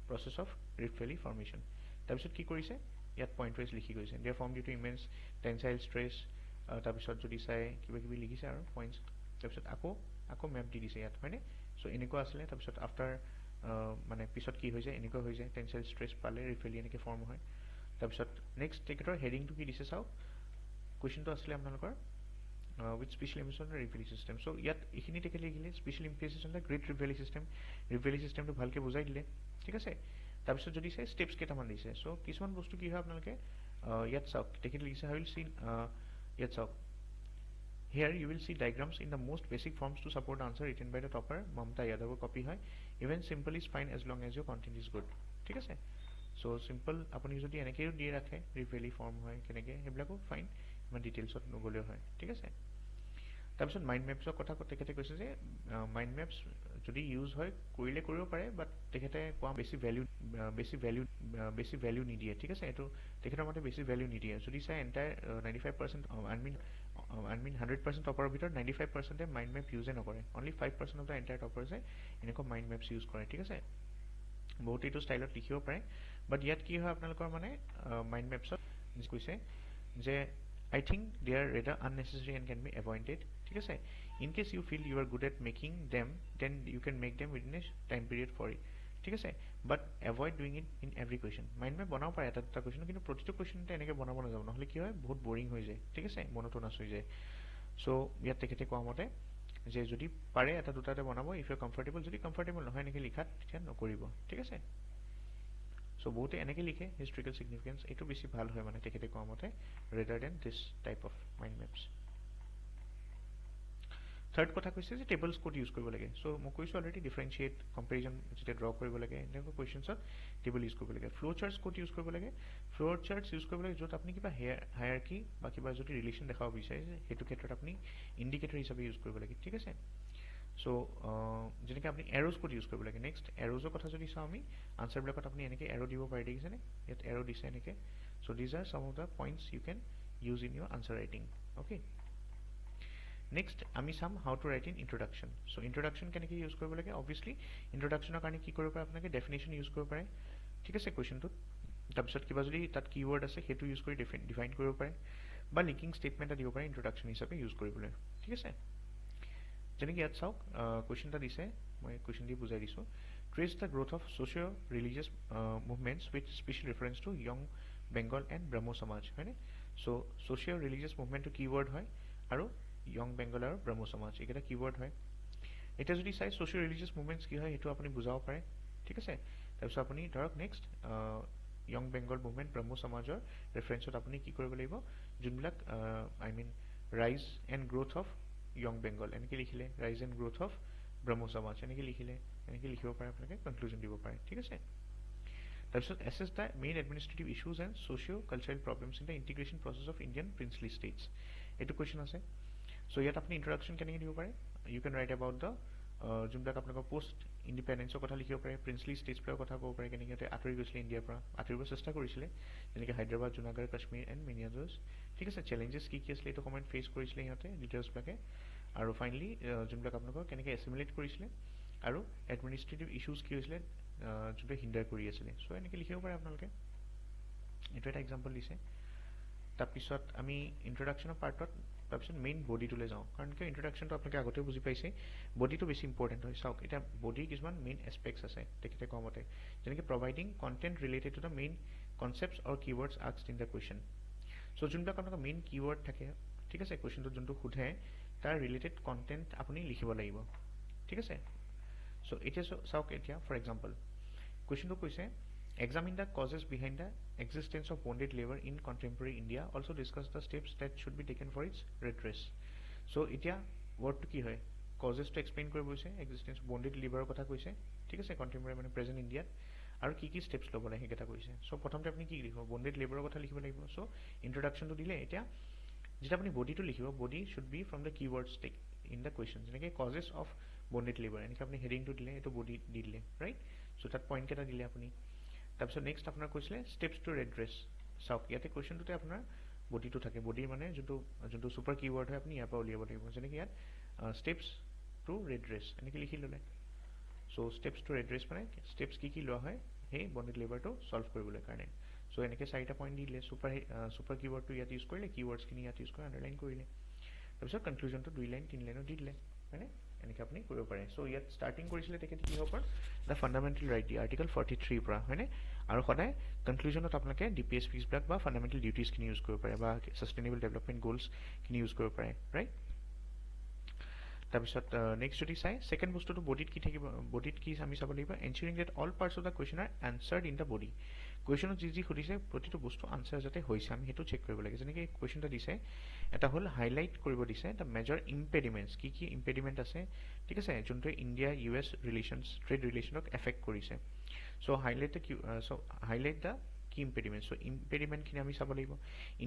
process of rift valley formation তাৰপিছত কি কৰিছে ইয়াত পইণ্ট ওয়াইজ লিখি গৈছে they form due to immense tensile stress তাৰপিছত যদি চাই কিবা কিবি লিখিছে আৰু পইণ্টছ তাৰপিছত আকৌ মেপ দি দিছে ইয়াত হয়নে সো এনেকুৱা আছিলে তাৰপিছত আফটাৰ মানে পিছত কি হৈ যায় এনেকুৱা হৈ যায় টেনসাইল স্ট্ৰেছ পালে ৰিফ্ট ভ্যালি এনেকৈ ফৰ্ম হয় তাৰপিছত নেক্সট তেখেতৰ হেডিংটো কি দিছে চাওক কোৱেশ্চনটো আছিলে আপোনালোকৰ with special emphasis on the rift valley system so ইয়াত এখিনি টেকে লিখিলে special emphasis on the great rift valley system টো ভালকে বুজাই দিলে ঠিক আছে তাৰপিছত যদি চাই স্টেপস কেইটামান দিছে সো কিছুমান বস্তু কি হয় আপোনালোকে ইয়াত চাওক তেখেতে লিখিছে I will see ইয়াত চাওক here you will see diagrams in the most basic forms to support the answer written by the topper Mamta Yadav copy হয় even simple is fine as long as your content is good ঠিক আছে সো সিম্পল আপুনি যদি এনেকেও দিয়ে ৰাখে ৰিফ্ট ভ্যালি ফৰ্ম হয় কেনেকে হেবিলাকো ফাইন ইমান ডিটেইলছত নগলেও হয় ঠিক আছে তাৰপিছত মাইন্ড মেপছৰ কথা তেখেতে কৈছে যে মাইন্ড মেপছ যদি ইউজ হয় কৰিলে কৰিব পাৰে বাট তেখেতে কোৱা বেছি ভ্যালু নিদিয়ে ঠিক আছে এটো তেখেতৰ মতে বেছি ভ্যালু নিদিয়ে যদি চাই এন্টায়াৰ 95% I mean 100% টপাৰৰ ভিতৰত 95% এ মাইন্ড মেপ ইউজে নকৰে অনলি 5% অফ দা এন্টায়াৰ টপাৰ্ছ এ এনেকুৱা মাইন্ড মেপছ ইউজ কৰে ঠিক আছে বহুত এইটো ষ্টাইলত লিখিব পাৰে বাট ইয়াত কি হয় আপোনালোকৰ মানে মাইন্ড মেপছত কৈছে যে I think they are rather unnecessary and can be avoided ঠিক আছে in case you feel you are good at making them then you can make them within a time period for it ঠিক আছে but avoid doing it in every question mind map বনাও পাৰে এটা দুটা কোৱেশ্চন কিন্তু প্ৰতিটো কোৱেশ্চনতে এনেকৈ বনাব নাযাব নহলে কি হয় বহুত বোৰিং হৈ যায় ঠিক আছে মনোটোনাছ হৈ যায় সো ইয়াত তেখেতে কোৱা মতে যে যদি পাৰে এটা দুটাতে বনাব ইফ ইউ কমফৰ্টেবল যদি কমফৰ্টেবল নহয় এনেকৈ লিখাত তেতিয়া নকৰিব ঠিক আছে সো বহুতে এনেকৈ লিখে হিষ্টৰিকেল সিগনিফিকেন্স এটো বেছি ভাল হয় মানে তেখেতে কোৱা মতে rather than this type of mind maps third কথা কৈছে যে টেবলছ কোড ইউজ কৰিব লাগে সো মই কৈছো অলৰেডি ডিফাৰেন্সিয়েট কম্পেৰিজন যেটা ড্ৰ কৰিব লাগে এনেকুৱা কোৱেশ্চনছত টেবল ইউজ কৰিব লাগে ফ্লো চাৰ্টছ কোড ইউজ কৰিব লাগে ফ্লো চাৰ্টছ ইউজ কৰিব লাগে য'ত আপুনি কিবা হায়াৰাৰ্কি বা কিবা যদি ৰিলেশ্যন দেখাব বিচাৰিছে সেইটো ক্ষেত্ৰত আপুনি ইণ্ডিকেটৰ হিচাপে ইউজ কৰিব লাগে ঠিক আছে সো যেনেকৈ আপুনি এৰোজ কোড ইউজ কৰিব লাগে নেক্সট এৰোজৰ কথা যদি চাওঁ আমি আনসাৰবিলাকত আপুনি এনেকৈ এৰো দিব পাৰে দেখিছেনে ইয়াত এৰো দিছে এনেকৈ so these are some of the points you can use in your answer writing okay next আমি চাম how to write in introduction so introduction কেনেকৈ ইউজ কৰিব লাগে অবভিয়াছলি ইন্ট্ৰডাকশ্যনৰ কাৰণে কি কৰিব পাৰে আপোনালোকে ডেফিনেশ্যন ইউজ কৰিব পাৰে ঠিক আছে কুৱেশ্যনটোত তাৰপিছত কিবা যদি তাত কিৱৰ্ড আছে সেইটো ইউজ কৰি ডিফাইন কৰিব পাৰে বা লিংকিং ষ্টেটমেণ্ট এটা দিব পাৰে ইন্ট্ৰডাকশ্যন হিচাপে ইউজ কৰিবলৈ ঠিক আছে যেনেকৈ ইয়াত চাওক কুৱেশ্যন এটা দিছে মই কুৱেশ্যন দি বুজাই দিছোঁ trace the growth of socio' religious movements with special reference to young Bengal and Brahmo Samaj হয়নে সো ছ'চিঅ' ৰিলিজিয়াছ মুভমেণ্টটো কিৱৰ্ড হয় আৰু য়ং বেংগল আৰু ব্ৰহ্ম সমাজ এইকেইটা কিৱৰ্ড হয় এতিয়া যদি চাই ছ'চিঅ' ৰিলিজিয়াছ মুভমেণ্টছ কি হয় সেইটো আপুনি বুজাব পাৰে ঠিক আছে তাৰপিছত আপুনি ধৰক নেক্সট য়ং বেংগল মুভমেণ্ট ব্ৰহ্ম সমাজৰ ৰেফাৰেঞ্চত আপুনি কি কৰিব লাগিব যোনবিলাক I mean rise and growth of young Bengal এনেকৈ লিখিলে ৰাইজ এণ্ড গ্ৰোথ অফ ব্ৰহ্ম সমাজ এনেকৈ লিখিলে এনেকৈ লিখিব পাৰে আপোনালোকে কনক্লুজন দিব পাৰে ঠিক আছে তাৰপিছত assess the main administrative issues and socio' cultural problems in the integration process of Indian princely states এইটো কুৱেশ্যন আছে সো ইয়াত আপুনি ইন্ট্ৰডাকশ্যন কেনেকৈ দিব পাৰে you can write about the যোনবিলাক আপোনালোকৰ পোষ্ট ইণ্ডিপেণ্ডেঞ্চৰ কথা লিখিব পাৰে প্ৰিন্সলি ষ্টেটছবিলাকৰ কথা ক'ব পাৰে কেনেকৈ আঁতৰি গৈছিলে ইণ্ডিয়াৰ পৰা আঁতৰিব চেষ্টা কৰিছিলে যেনেকৈ হায়দৰাবাদ জুনাগড় কাশ্মীৰ এণ্ড মিনিয়াজৰ্ছ ঠিক আছে চেলেঞ্জেছ কি আছিলে এইটো সময়ত ফেচ কৰিছিলে সিহঁতে ডিটেইলছবিলাকে আৰু ফাইনেলি যোনবিলাক আপোনালোকৰ কেনেকৈ এছিমিলেট কৰিছিলে আৰু এডমিনিষ্ট্ৰেটিভ ইছ্যুজ কি হৈছিলে যোনবিলাক হিণ্ডাৰ কৰি আছিলে সো এনেকৈ লিখিব পাৰে আপোনালোকে এইটো এটা এক্সাম্পল দিছে তাৰপিছত আমি ইন্ট্ৰডাকশ্যনৰ পাৰ্টত তাৰপিছত মেইন বডিটোলৈ যাওঁ কাৰণ কিয় ইন্ট্ৰডাকশ্যনটো আপোনালোকে আগতেও বুজি পাইছে বডিটো বেছি ইম্পৰ্টেণ্ট হয় চাওক এতিয়া বডিৰ কিছুমান মেইন এছপেক্টছ আছে তেখেতে কোৱা মতে যেনেকৈ providing content related to the main concepts or keywords asked in the question so' যোনবিলাক আপোনালোকৰ মেইন কিৱৰ্ড থাকে ঠিক আছে কুৱেশ্যনটোত যোনটো সোধে তাৰ ৰিলেটেড কণ্টেণ্ট আপুনি লিখিব লাগিব ঠিক আছে চ' এতিয়া চাওক এতিয়া ফৰ এক্সাম্পল কুৱেশ্যনটো কৈছে examine the causes behind the existence of bonded labor in contemporary India also discuss the steps that should be taken for its redress so এতিয়া wordটো কি হয় causes to explain কৰিব কৈছে existence bonded labor কথা কৈছে ঠিক আছে contemporary মানে present India আৰু কি কি steps ল'ব লাগে সেইকেইটা কৈছে চ' প্ৰথমতে আপুনি কি লিখিব bonded labor কথা লিখিব লাগিব চ' introduction টো দিলে এতিয়া যেতিয়া আপুনি বডিটো লিখিব body should be from the keywords in the question যেনেকৈ causes of bonded labor এনেকৈ আপুনি হেডিংটো দিলে এইটো বডি দি দিলে ৰাইট চ' তাত পইণ্ট কেইটা দিলে আপুনি তাৰপিছত নেক্সট আপোনাৰ কৈছিলে ষ্টেপছ টু ৰেড্ৰেছ চাওক ইয়াতে কুৱেশ্যনটোতে আপোনাৰ বডিটো থাকে বডিৰ মানে যোনটো ছুপাৰ কিৱৰ্ড হয় আপুনি ইয়াৰ পৰা উলিয়াব লাগিব যেনেকৈ ইয়াত ষ্টেপছ টু ৰেড্ৰেছ এনেকৈ লিখি ল'লে চ' ষ্টেপছ টু ৰেড্ৰেছ মানে ষ্টেপছ কি লোৱা হয় সেই বন্ডেড লেবাৰটো চল্ভ কৰিবলৈ কাৰণে চ' এনেকৈ চাৰিটা পইণ্ট দি দিলে ছুপাৰ কিৱৰ্ডটো ইয়াত ইউজ কৰিলে কিৱৰ্ডছখিনি ইয়াত ইউজ কৰি আণ্ডাৰলাইন কৰিলে তাৰপিছত কনক্লুজনটো 2 লাইন 3 লাইনত দি দিলে হয়নে এনেকৈ আপুনি কৰিব পাৰে চ' ইয়াত ষ্টাৰ্টিং কৰিছিলে তেখেতে কিহৰ পৰা the fundamental right the article 43 পৰা হয়নে আৰু সদায় কনক্লুজনত আপোনালোকে DPSPবিলাক বা ফাণ্ডামেণ্টেল ডিউটিজখিনি ইউজ কৰিব পাৰে বা ছাষ্টেইনেবল ডেভেলপমেণ্ট গ'লছখিনি ইউজ কৰিব পাৰে ৰাইট তাৰপিছত নেক্সট যদি চাই ছেকেণ্ড বস্তুটো বডিত কি থাকিব বডিত কি আমি চাব লাগিব ensuring that all parts of the question are ensured in the body কুৱেশ্যনত যি সুধিছে প্ৰতিটো বস্তু আনচাৰ যাতে হৈছে আমি সেইটো চেক কৰিব লাগে যেনেকৈ কুৱেশ্যন এটা দিছে এটা হ'ল হাইলাইট কৰিব দিছে দ্য মেজৰ ইম্পেডিমেণ্টছ কি ইম্পেডিমেণ্ট আছে ঠিক আছে যোনটোৱে ইণ্ডিয়া US ৰিলেশ্যনছ ট্ৰেড ৰিলেশ্যনক এফেক্ট কৰিছে চ' হাইলাইট দ্য কি ইম্পেডিমেণ্ট চ' ইম্পেডিমেণ্টখিনি আমি চাব লাগিব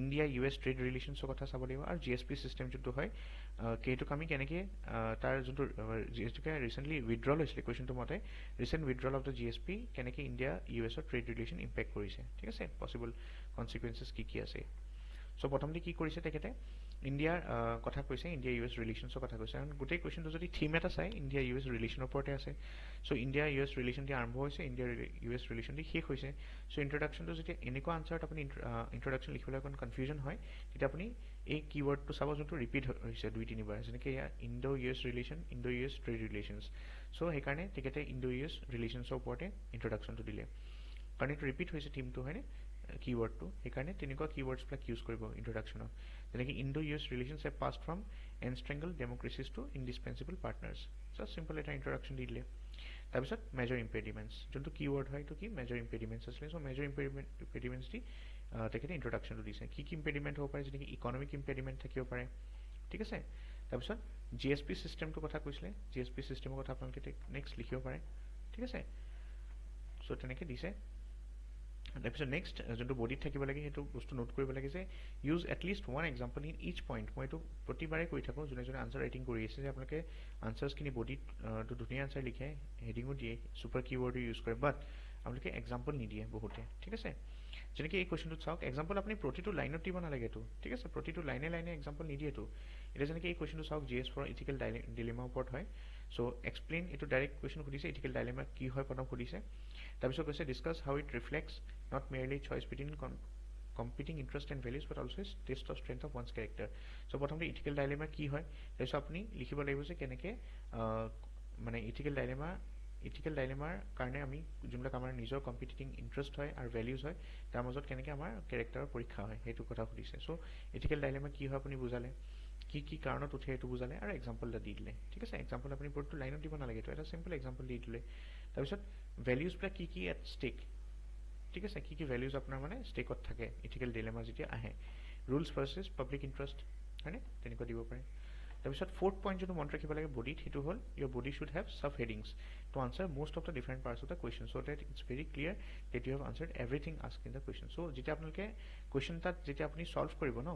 ইণ্ডিয়া US ট্ৰেড ৰিলেশ্যনছৰ কথা চাব লাগিব আৰু GSP চিষ্টেম যোনটো হয় সেইটোক আমি কেনেকৈ তাৰ যোনটো যিহেতুকে ৰিচেণ্টলি উইথড্ৰল হৈছিলে কুৱেশ্যনটো মতে recent withdrawal of the GSP কেনেকৈ ইণ্ডিয়া USৰ ট্ৰেড ৰিলেশ্যন ইম্পেক্ট কৰিছে ঠিক আছে পচিবল কনচিকুৱেঞ্চেছ কি আছে চ' প্ৰথমতে কি কৰিছে তেখেতে ইণ্ডিয়াৰ কথা কৈছে ইণ্ডিয়া US ৰিলেশ্যনছৰ কথা কৈছে কাৰণ গোটেই কুৱেশ্যনটো যদি থিম এটা চাই ইণ্ডিয়া US ৰিলেশ্যনৰ ওপৰতে আছে চ' ইণ্ডিয়া US ৰিলেশ্যন দি আৰম্ভ হৈছে ইণ্ডিয়া US ৰিলেশ্যন দি শেষ হৈছে চ' ইন্ট্ৰডাকশ্যনটো যেতিয়া এনেকুৱা আনচাৰত আপুনি ইন্ট্ৰডাকশ্যন লিখিবলৈ অকণ কনফিউজন হয় তেতিয়া আপুনি এই কিৱৰ্ডটো চাব যোনটো ৰিপিট হৈছে 2-3 বাৰ যেনেকৈ ইয়াৰ Indo US relation Indo US trade relations so' সেইকাৰণে তেখেতে ইণ্ডো US ৰিলেশ্যনছৰ ওপৰতে ইন্ট্ৰডাকশ্যনটো দিলে কাৰণ এইটো ৰিপিট হৈছে থিমটো হয়নে কিৱৰ্ডটো সেইকাৰণে তেনেকুৱা কিৱৰ্ডছবিলাক ইউজ কৰিব ইন্ট্ৰডাকশ্যনত যেনেকৈ Indo US relations have passed from estranged democracies to indispensable partners just simple এটা ইন্ট্ৰডাকশ্যন দি দিলে তাৰপিছত মেজৰ ইম্পেডিমেণ্টছ যোনটো কিৱৰ্ড হয় এইটো কি মেজৰ ইম্পেডিমেণ্টছ আছিলে চ' মেজৰ ইম্পেডিমেণ্টছ দি তেখেতে ইন্ট্ৰডাকশ্যনটো দিছে কি ইম্পেডিমেণ্ট হ'ব পাৰে যেনেকৈ ইকনমিক ইম্পেডিমেণ্ট থাকিব পাৰে ঠিক আছে তাৰপিছত GSP চিষ্টেমটোৰ কথা কৈছিলে GSP চিষ্টেমৰ কথা আপোনালোকে নেক্সট লিখিব পাৰে ঠিক আছে চ' তেনেকৈ দিছে তাৰপিছত নেক্সট যোনটো বডিত থাকিব লাগে সেইটো বস্তু নোট কৰিব লাগে যে use at least one example in each point মই এইটো প্ৰতিবাৰে কৈ থাকোঁ যোনে আনচাৰ ৰাইটিং কৰি আছে যে আপোনালোকে আনচাৰ্ছখিনি বডিত ধুনীয়া আনচাৰ লিখে হেডিঙো দিয়ে ছুপাৰ কিৱৰ্ডো ইউজ কৰে বাট আপোনালোকে এক্সাম্পল নিদিয়ে বহুতে ঠিক আছে যেনেকৈ এই কুৱেশ্যনটোত চাওক এক্সাম্পল আপুনি প্ৰতিটো লাইনত দিব নালাগেতো ঠিক আছে প্ৰতিটো লাইনে এক্সাম্পল নিদিয়েতো এতিয়া যেনেকৈ এই কুৱেশ্যনটো চাওক GS ফৰ ইথিকেল ডিলেমাৰ ওপৰত হয় চ' এক্সপ্লেইন এইটো ডাইৰেক্ট কুৱেশ্যন সুধিছে ইথিকেল ডাইলেমা কি হয় প্ৰথম সুধিছে তাৰপিছত কৈছে discuss how it reflects not merely choice between competing interest and values but also a test of strength of one's character so প্ৰথমতে ইথিকেল ডাইলেমা কি হয় তাৰপিছত আপুনি লিখিব লাগিব যে কেনেকৈ মানে ইথিকেল ডাইলেমাৰ কাৰণে আমি যোনবিলাক আমাৰ নিজৰ কম্পিটিটিং ইণ্টাৰেষ্ট হয় আৰু ভেলিউজ হয় তাৰ মাজত কেনেকৈ আমাৰ কেৰেক্টাৰৰ পৰীক্ষা হয় সেইটো কথা সুধিছে চ' ইথিকেল ডাইলেমা কি হয় আপুনি বুজালে কি কাৰণত উঠে সেইটো বুজালে আৰু এক্সাম্পল এটা দি দিলে ঠিক আছে এক্সাম্পল আপুনি প্ৰতিটো লাইনত দিব নালাগে এইটো এটা চিম্পল এক্সাম্পল দি দিলে তাৰপিছত ভেলিউজবিলাক কি এট ষ্টেক ঠিক আছে কি ভেলিউজ আপোনাৰ মানে ষ্টেকত থাকে ইথিকেল ডিলেমা যেতিয়া আহে ৰুলছ ভাৰ্চেছ পাব্লিক ইণ্টাৰেষ্ট হয়নে তেনেকুৱা দিব পাৰে তাৰপিছত ফ'ৰ্থ পইণ্ট যোনটো মনত ৰাখিব লাগে বডিত সেইটো হ'ল ইয়ৰ body should have subheadings to answer most of the different parts of the question so that it's very clear that you have answered everything asked in the question so যেতিয়া আপোনালোকে কুৱেশ্যন তাত যেতিয়া আপুনি চল্ভ কৰিব ন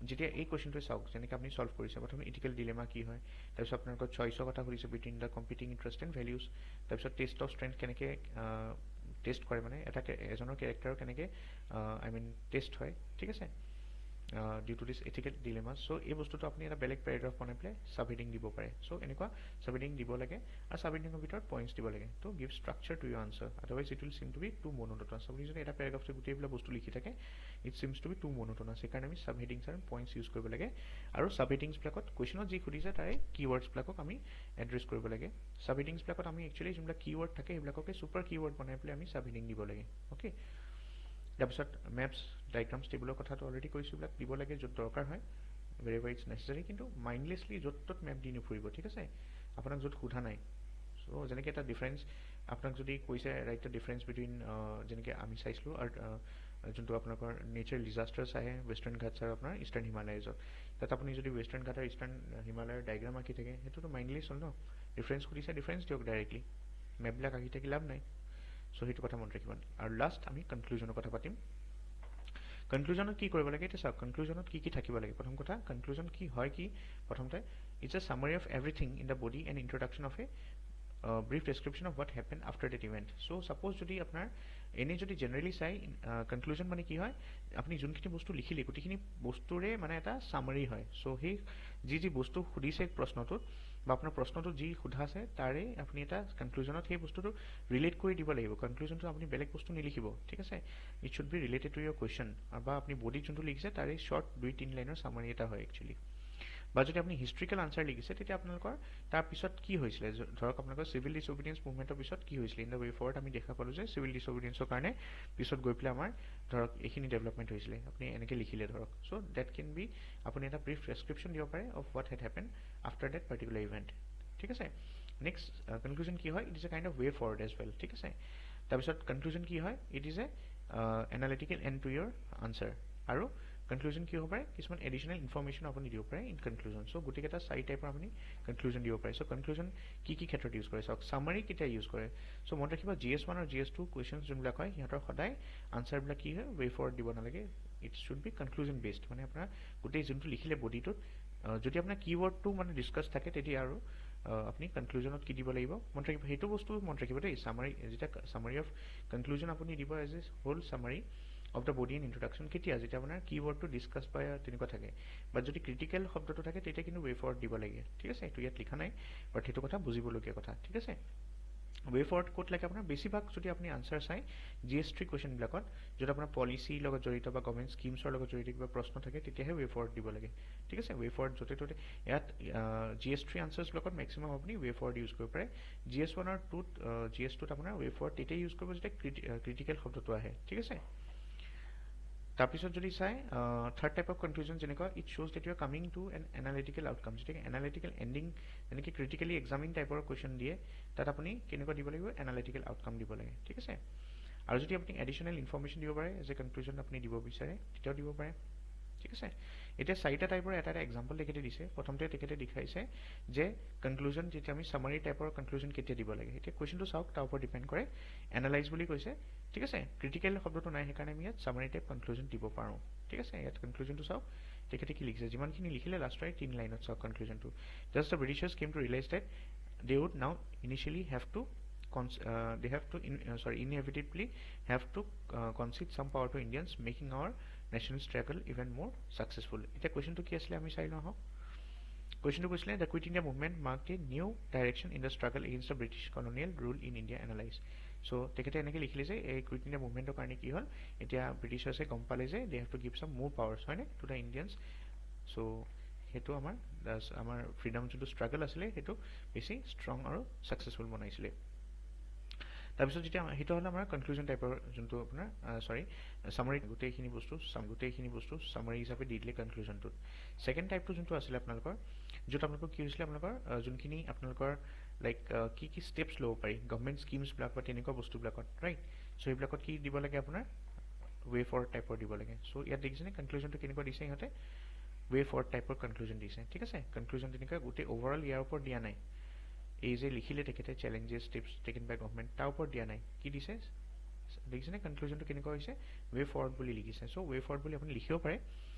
যেতিয়া এই কুৱেশ্যনটোৱে চাওক যেনেকৈ আপুনি চল্ভ কৰিছে প্ৰথমে ইথিকেল ডিলেমা কি হয় তাৰপিছত আপোনালোকৰ চইচৰ কথা সুধিছে between the competing interest and values তাৰপিছত টেষ্ট অফ ষ্ট্ৰেংথ কেনেকৈ টেষ্ট কৰে মানে এজনৰ কেৰেক্টাৰৰ কেনেকৈ টেষ্ট হয় ঠিক আছে ডিউ টু দিছ এথিকেল ডিলেমাছ চ' এই বস্তুটো আপুনি এটা বেলেগ পেৰাগ্ৰাফ বনাই পেলাই চাব হেডিং দিব পাৰে চ' এনেকুৱা চাব হেডিং দিব লাগে আৰু চাব হেডিঙৰ ভিতৰত পইণ্টছ দিব লাগে to' give structure to your answer otherwise it will seem to be too monotonous আপুনি যদি এটা পেৰাগ্ৰাফটো গোটেইবিলাক বস্তু লিখি থাকে it seems to be too monotonous সেইকাৰণে আমি চাব হেডিংছ আৰু পইণ্টছ ইউজ কৰিব লাগে আৰু চাব হেডিংছবিলাকত কুৱেশ্যনত যি সুধিছে তাৰে কিৱৰ্ডছবিলাকক আমি এড্ৰেছ কৰিব লাগে চাব হেডিংছবিলাকত আমি একচুৱেলি যোনবিলাক কিৱৰ্ড থাকে সেইবিলাককে ছুপাৰ কিৱৰ্ড বনাই পেলাই আমি চাব হেডিং দিব লাগে অ'কে তাৰপিছত মেপছ ডাইগ্ৰামছ টেবুলৰ কথাটো অলৰেডি কৈছোঁ এইবিলাক দিব লাগে য'ত দৰকাৰ হয় ভেৰিভাৰ ইটছ নেচেচাৰী কিন্তু মাইণ্ডলেছলি য'ত ত'ত মেপ দি নুফুৰিব ঠিক আছে আপোনাক য'ত সোধা নাই চ' যেনেকৈ এটা ডিফাৰেঞ্চ আপোনাক যদি কৈছে ৰাইট দ্য ডিফাৰেঞ্চ বিটুইন যেনেকৈ আমি চাইছিলোঁ আৰু যোনটো আপোনালোকৰ নেচাৰেল ডিজাষ্টাৰ্ছ আহে ৱেষ্টাৰ্ণ ঘাটছ আৰু আপোনাৰ ইষ্টাৰ্ণ হিমালয়াজত তাত আপুনি যদি ৱেষ্টাৰ্ণ ঘাট আৰু ইষ্টাৰ্ণ হিমালয়ৰ ডাইগ্ৰাম আঁকি থাকে সেইটোতো মাইণ্ডলেছ হ'ল ন ডিফাৰেঞ্চ সুধিছে ডিফাৰেঞ্চ দিয়ক ডাইৰেক্টলি মেপবিলাক আঁকি থাকি লাভ নাই চ' সেইটো কথা মনত ৰাখিব আৰু লাষ্ট আমি কনক্লুজনৰ কথা পাতিম কনক্লুজনত কি কৰিব লাগে এতিয়া চাওক কনক্লুজনত কি থাকিব লাগে প্ৰথম কথা কনক্লুজন কি হয় কি প্ৰথমতে it's a summary of everything in the body and introduction of a brief description of what happen after that event so' suppose যদি আপোনাৰ এনেই যদি জেনেৰেলি চাই কনক্লুজন মানে কি হয় আপুনি যোনখিনি বস্তু লিখিলে গোটেইখিনি বস্তুৰে মানে এটা চামাৰী হয় চ' সেই যি বস্তু সুধিছে প্ৰশ্নটোত বা আপোনাৰ প্ৰশ্নটোত যি সোধা আছে তাৰে আপুনি এটা কনক্লুজনত সেই বস্তুটো ৰিলেট কৰি দিব লাগিব কনক্লুজনটো আপুনি বেলেগ বস্তু নিলিখিব ঠিক আছে it should be related to your question বা আপুনি বডিত যোনটো লিখিছে তাৰে শ্বৰ্ট 2-3 লাইনৰ চামাৰী এটা হয় একচুৱেলি বা যদি আপুনি হিষ্ট্ৰিকেল আনচাৰ লিখিছে তেতিয়া আপোনালোকৰ তাৰ পিছত কি হৈছিলে ধৰক আপোনালোকৰ চিভিল ডিছঅবিডিয়েঞ্চ মুভমেণ্টৰ পিছত কি হৈছিলে ইন দ্য ৱে ফৰৱাৰ্ড আমি দেখা পালোঁ যে চিভিল ডিছঅবিডিয়েঞ্চৰ কাৰণে পিছত গৈ পেলাই আমাৰ ধৰক এইখিনি ডেভেলপমেণ্ট হৈছিলে আপুনি এনেকৈ লিখিলে ধৰক চ' ডেট কেন বি আপুনি এটা ব্ৰিফ ডেছক্ৰিপশ্যন দিব পাৰে of what had happen after that particular event ঠিক আছে নেক্সট কনক্লুজন কি হয় it is a kind of way forward as well ঠিক আছে তাৰপিছত কনক্লুজন কি হয় it is a analytical end to your answer আৰু কনক্লুজন কি হ'ব পাৰে কিছুমান এডিশ্যনেল ইনফৰ্মেশ্যন আপুনি দিব পাৰে ইন কনক্লুজন চ' গোটেইকেইটা 4 টাইপৰ আপুনি কনক্লুজন দিব পাৰে চ' কনক্লুজন কি ক্ষেত্ৰত ইউজ কৰে চাওক চামাৰী কেতিয়া ইউজ কৰে চ' মনত ৰাখিব GS1 আৰু GS2 কুৱেশ্যন যোনবিলাক হয় সিহঁতৰ সদায় আনচাৰবিলাক কি হয় ৱে ফৰৱাৰ্ড দিব নালাগে it should B conclusion based মানে আপোনাৰ গোটেই যোনটো লিখিলে বডিটোত যদি আপোনাৰ কিৱৰ্ডটো মানে ডিছকাছ থাকে তেতিয়া আৰু আপুনি কনক্লুজনত কি দিব লাগিব মনত ৰাখিব সেইটো বস্তু মনত ৰাখিব দেই চামাৰী যেতিয়া চামাৰী অফ কনক্লুজন আপুনি দিব as a whole summary of the body in introduction কেতিয়া যেতিয়া আপোনাৰ কিৱৰ্ডটো ডিছকাছ বা তেনেকুৱা থাকে বাট যদি ক্ৰিটিকেল শব্দটো থাকে তেতিয়া কিন্তু ৱে ফৰৱাৰ্ড দিব লাগে ঠিক আছে এইটো ইয়াত লিখা নাই বাট সেইটো কথা বুজিবলগীয়া কথা ঠিক আছে ৱে ফৰৱাৰ্ড ক'ত লাগে আপোনাৰ বেছিভাগ যদি আপুনি আনচাৰ চাই GS3 কুৱেশ্যনবিলাকত য'ত আপোনাৰ পলিচিৰ লগত জড়িত বা গভৰ্ণমেণ্ট স্কিমছৰ লগত জড়িত কিবা প্ৰশ্ন থাকে তেতিয়াহে ৱে ফৰৱাৰ্ড দিব লাগে ঠিক আছে ৱে ফৰৱাৰ্ড য'তে ত'তে ইয়াত GS3 আনচাৰ্ছবিলাকত মেক্সিমাম আপুনি ৱে ফৰৱাৰ্ড ইউজ কৰিব পাৰে GS1 আৰু 2ত GS2ত আপোনাৰ ৱে ফৰৱাৰ্ড তেতিয়া ইউজ কৰিব যেতিয়া ক্ৰিটিকেল শব্দটো আহে ঠিক আছে তাৰপিছত যদি চাই থাৰ্ড টাইপ অফ কনক্লুজন যেনেকুৱা ইট শ্ব'জ that you are coming to an analytical outcome যেতিয়া এনালিটিকেল এণ্ডিং যেনেকৈ ক্ৰিটিকেলি এক্সামিন টাইপৰ কুৱেশ্যন দিয়ে তাত আপুনি কেনেকুৱা দিব লাগিব এনালিটিকেল আউটকাম দিব লাগে ঠিক আছে আৰু যদি আপুনি এডিশ্যনেল ইনফৰ্মেশ্যন দিব পাৰে এজ এ কনক্লুজন আপুনি দিব বিচাৰে তেতিয়াও দিব পাৰে ঠিক আছে এতিয়া 4টা টাইপৰ এটা এক্সাম্পল তেখেতে দিছে প্ৰথমতে তেখেতে দেখাইছে যে কনক্লুজন যেতিয়া আমি চামাৰী টাইপৰ কনক্লুজন কেতিয়া দিব লাগে এতিয়া কুৱেশ্যনটো চাওক তাৰ ওপৰত ডিপেণ্ড কৰে এনালাইজ বুলি কৈছে ঠিক আছে ক্ৰিটিকেল শব্দটো নাই সেইকাৰণে আমি ইয়াত চামাৰী টাইপ কনক্লুজন দিব পাৰোঁ ঠিক আছে ইয়াত কনক্লুজনটো চাওক তেখেতে কি লিখিছে যিমানখিনি লিখিলে লাষ্টৰ 3 লাইনত চাওক কনক্লুজনটো just the Britishers came to realise that they would now initially have to inevitably have to concede some power to Indians, making our national struggle even more successful. এতিয়া কুৱেশ্যনটো কি আছিলে আমি চাই লওঁ আহক কুৱেশ্যনটো কৈছিলে the quit India movement marked a new direction in the struggle against the British colonial rule in India analyse so' তেখেতে এনেকৈ লিখিলে যে এই কুইট ইণ্ডিয়া মুভমেণ্টৰ কাৰণে কি হ'ল এতিয়া ব্ৰিটিছাৰ্ছে গম পালে যে দে হেভ টু গিভ চাম মোৰ পাৱাৰ্ছ হয়নে টু দ্য ইণ্ডিয়ানছ চ' সেইটো আমাৰ ফ্ৰীডম যোনটো ষ্ট্ৰাগল আছিলে সেইটো বেছি ষ্ট্ৰং আৰু ছাকচেছফুল বনাইছিলে তাৰপিছত যেতিয়া সেইটো হ'ল আমাৰ কনক্লুজন টাইপৰ যোনটো আপোনাৰ চামাৰী গোটেইখিনি বস্তু চামাৰী হিচাপে দি দিলে কনক্লুজনটোত ছেকেণ্ড টাইপটো যোনটো আছিলে আপোনালোকৰ য'ত আপোনালোকৰ কি হৈছিলে আপোনালোকৰ যোনখিনি আপোনালোকৰ লাইক কি ষ্টেপছ ল'ব পাৰি গভৰ্ণমেণ্ট স্কিমছবিলাক বা তেনেকুৱা বস্তুবিলাকত ৰাইট চ' সেইবিলাকত কি দিব লাগে আপোনাৰ ৱে ফৰৱাৰ্ড টাইপৰ দিব লাগে চ' ইয়াত দেখিছেনে কনক্লুজনটো কেনেকুৱা দিছে সিহঁতে ৱে ফৰৱাৰ্ড টাইপৰ কনক্লুজন দিছে ঠিক আছে কনক্লুজন তেনেকুৱা গোটেই অভাৰঅল ইয়াৰ ওপৰত দিয়া নাই এই যে লিখিলে তেখেতে চেলেঞ্জেছ ষ্টেপছ টেকেন বাই গভৰ্ণমেণ্ট তাৰ ওপৰত দিয়া নাই কি দিছে দেখিছেনে কনক্লুজনটো কেনেকুৱা হৈছে ৱে ফৰৱাৰ্ড বুলি লিখিছে চ' ৱে ফৰৱাৰ্ড বুলি আপুনি লিখিব পাৰে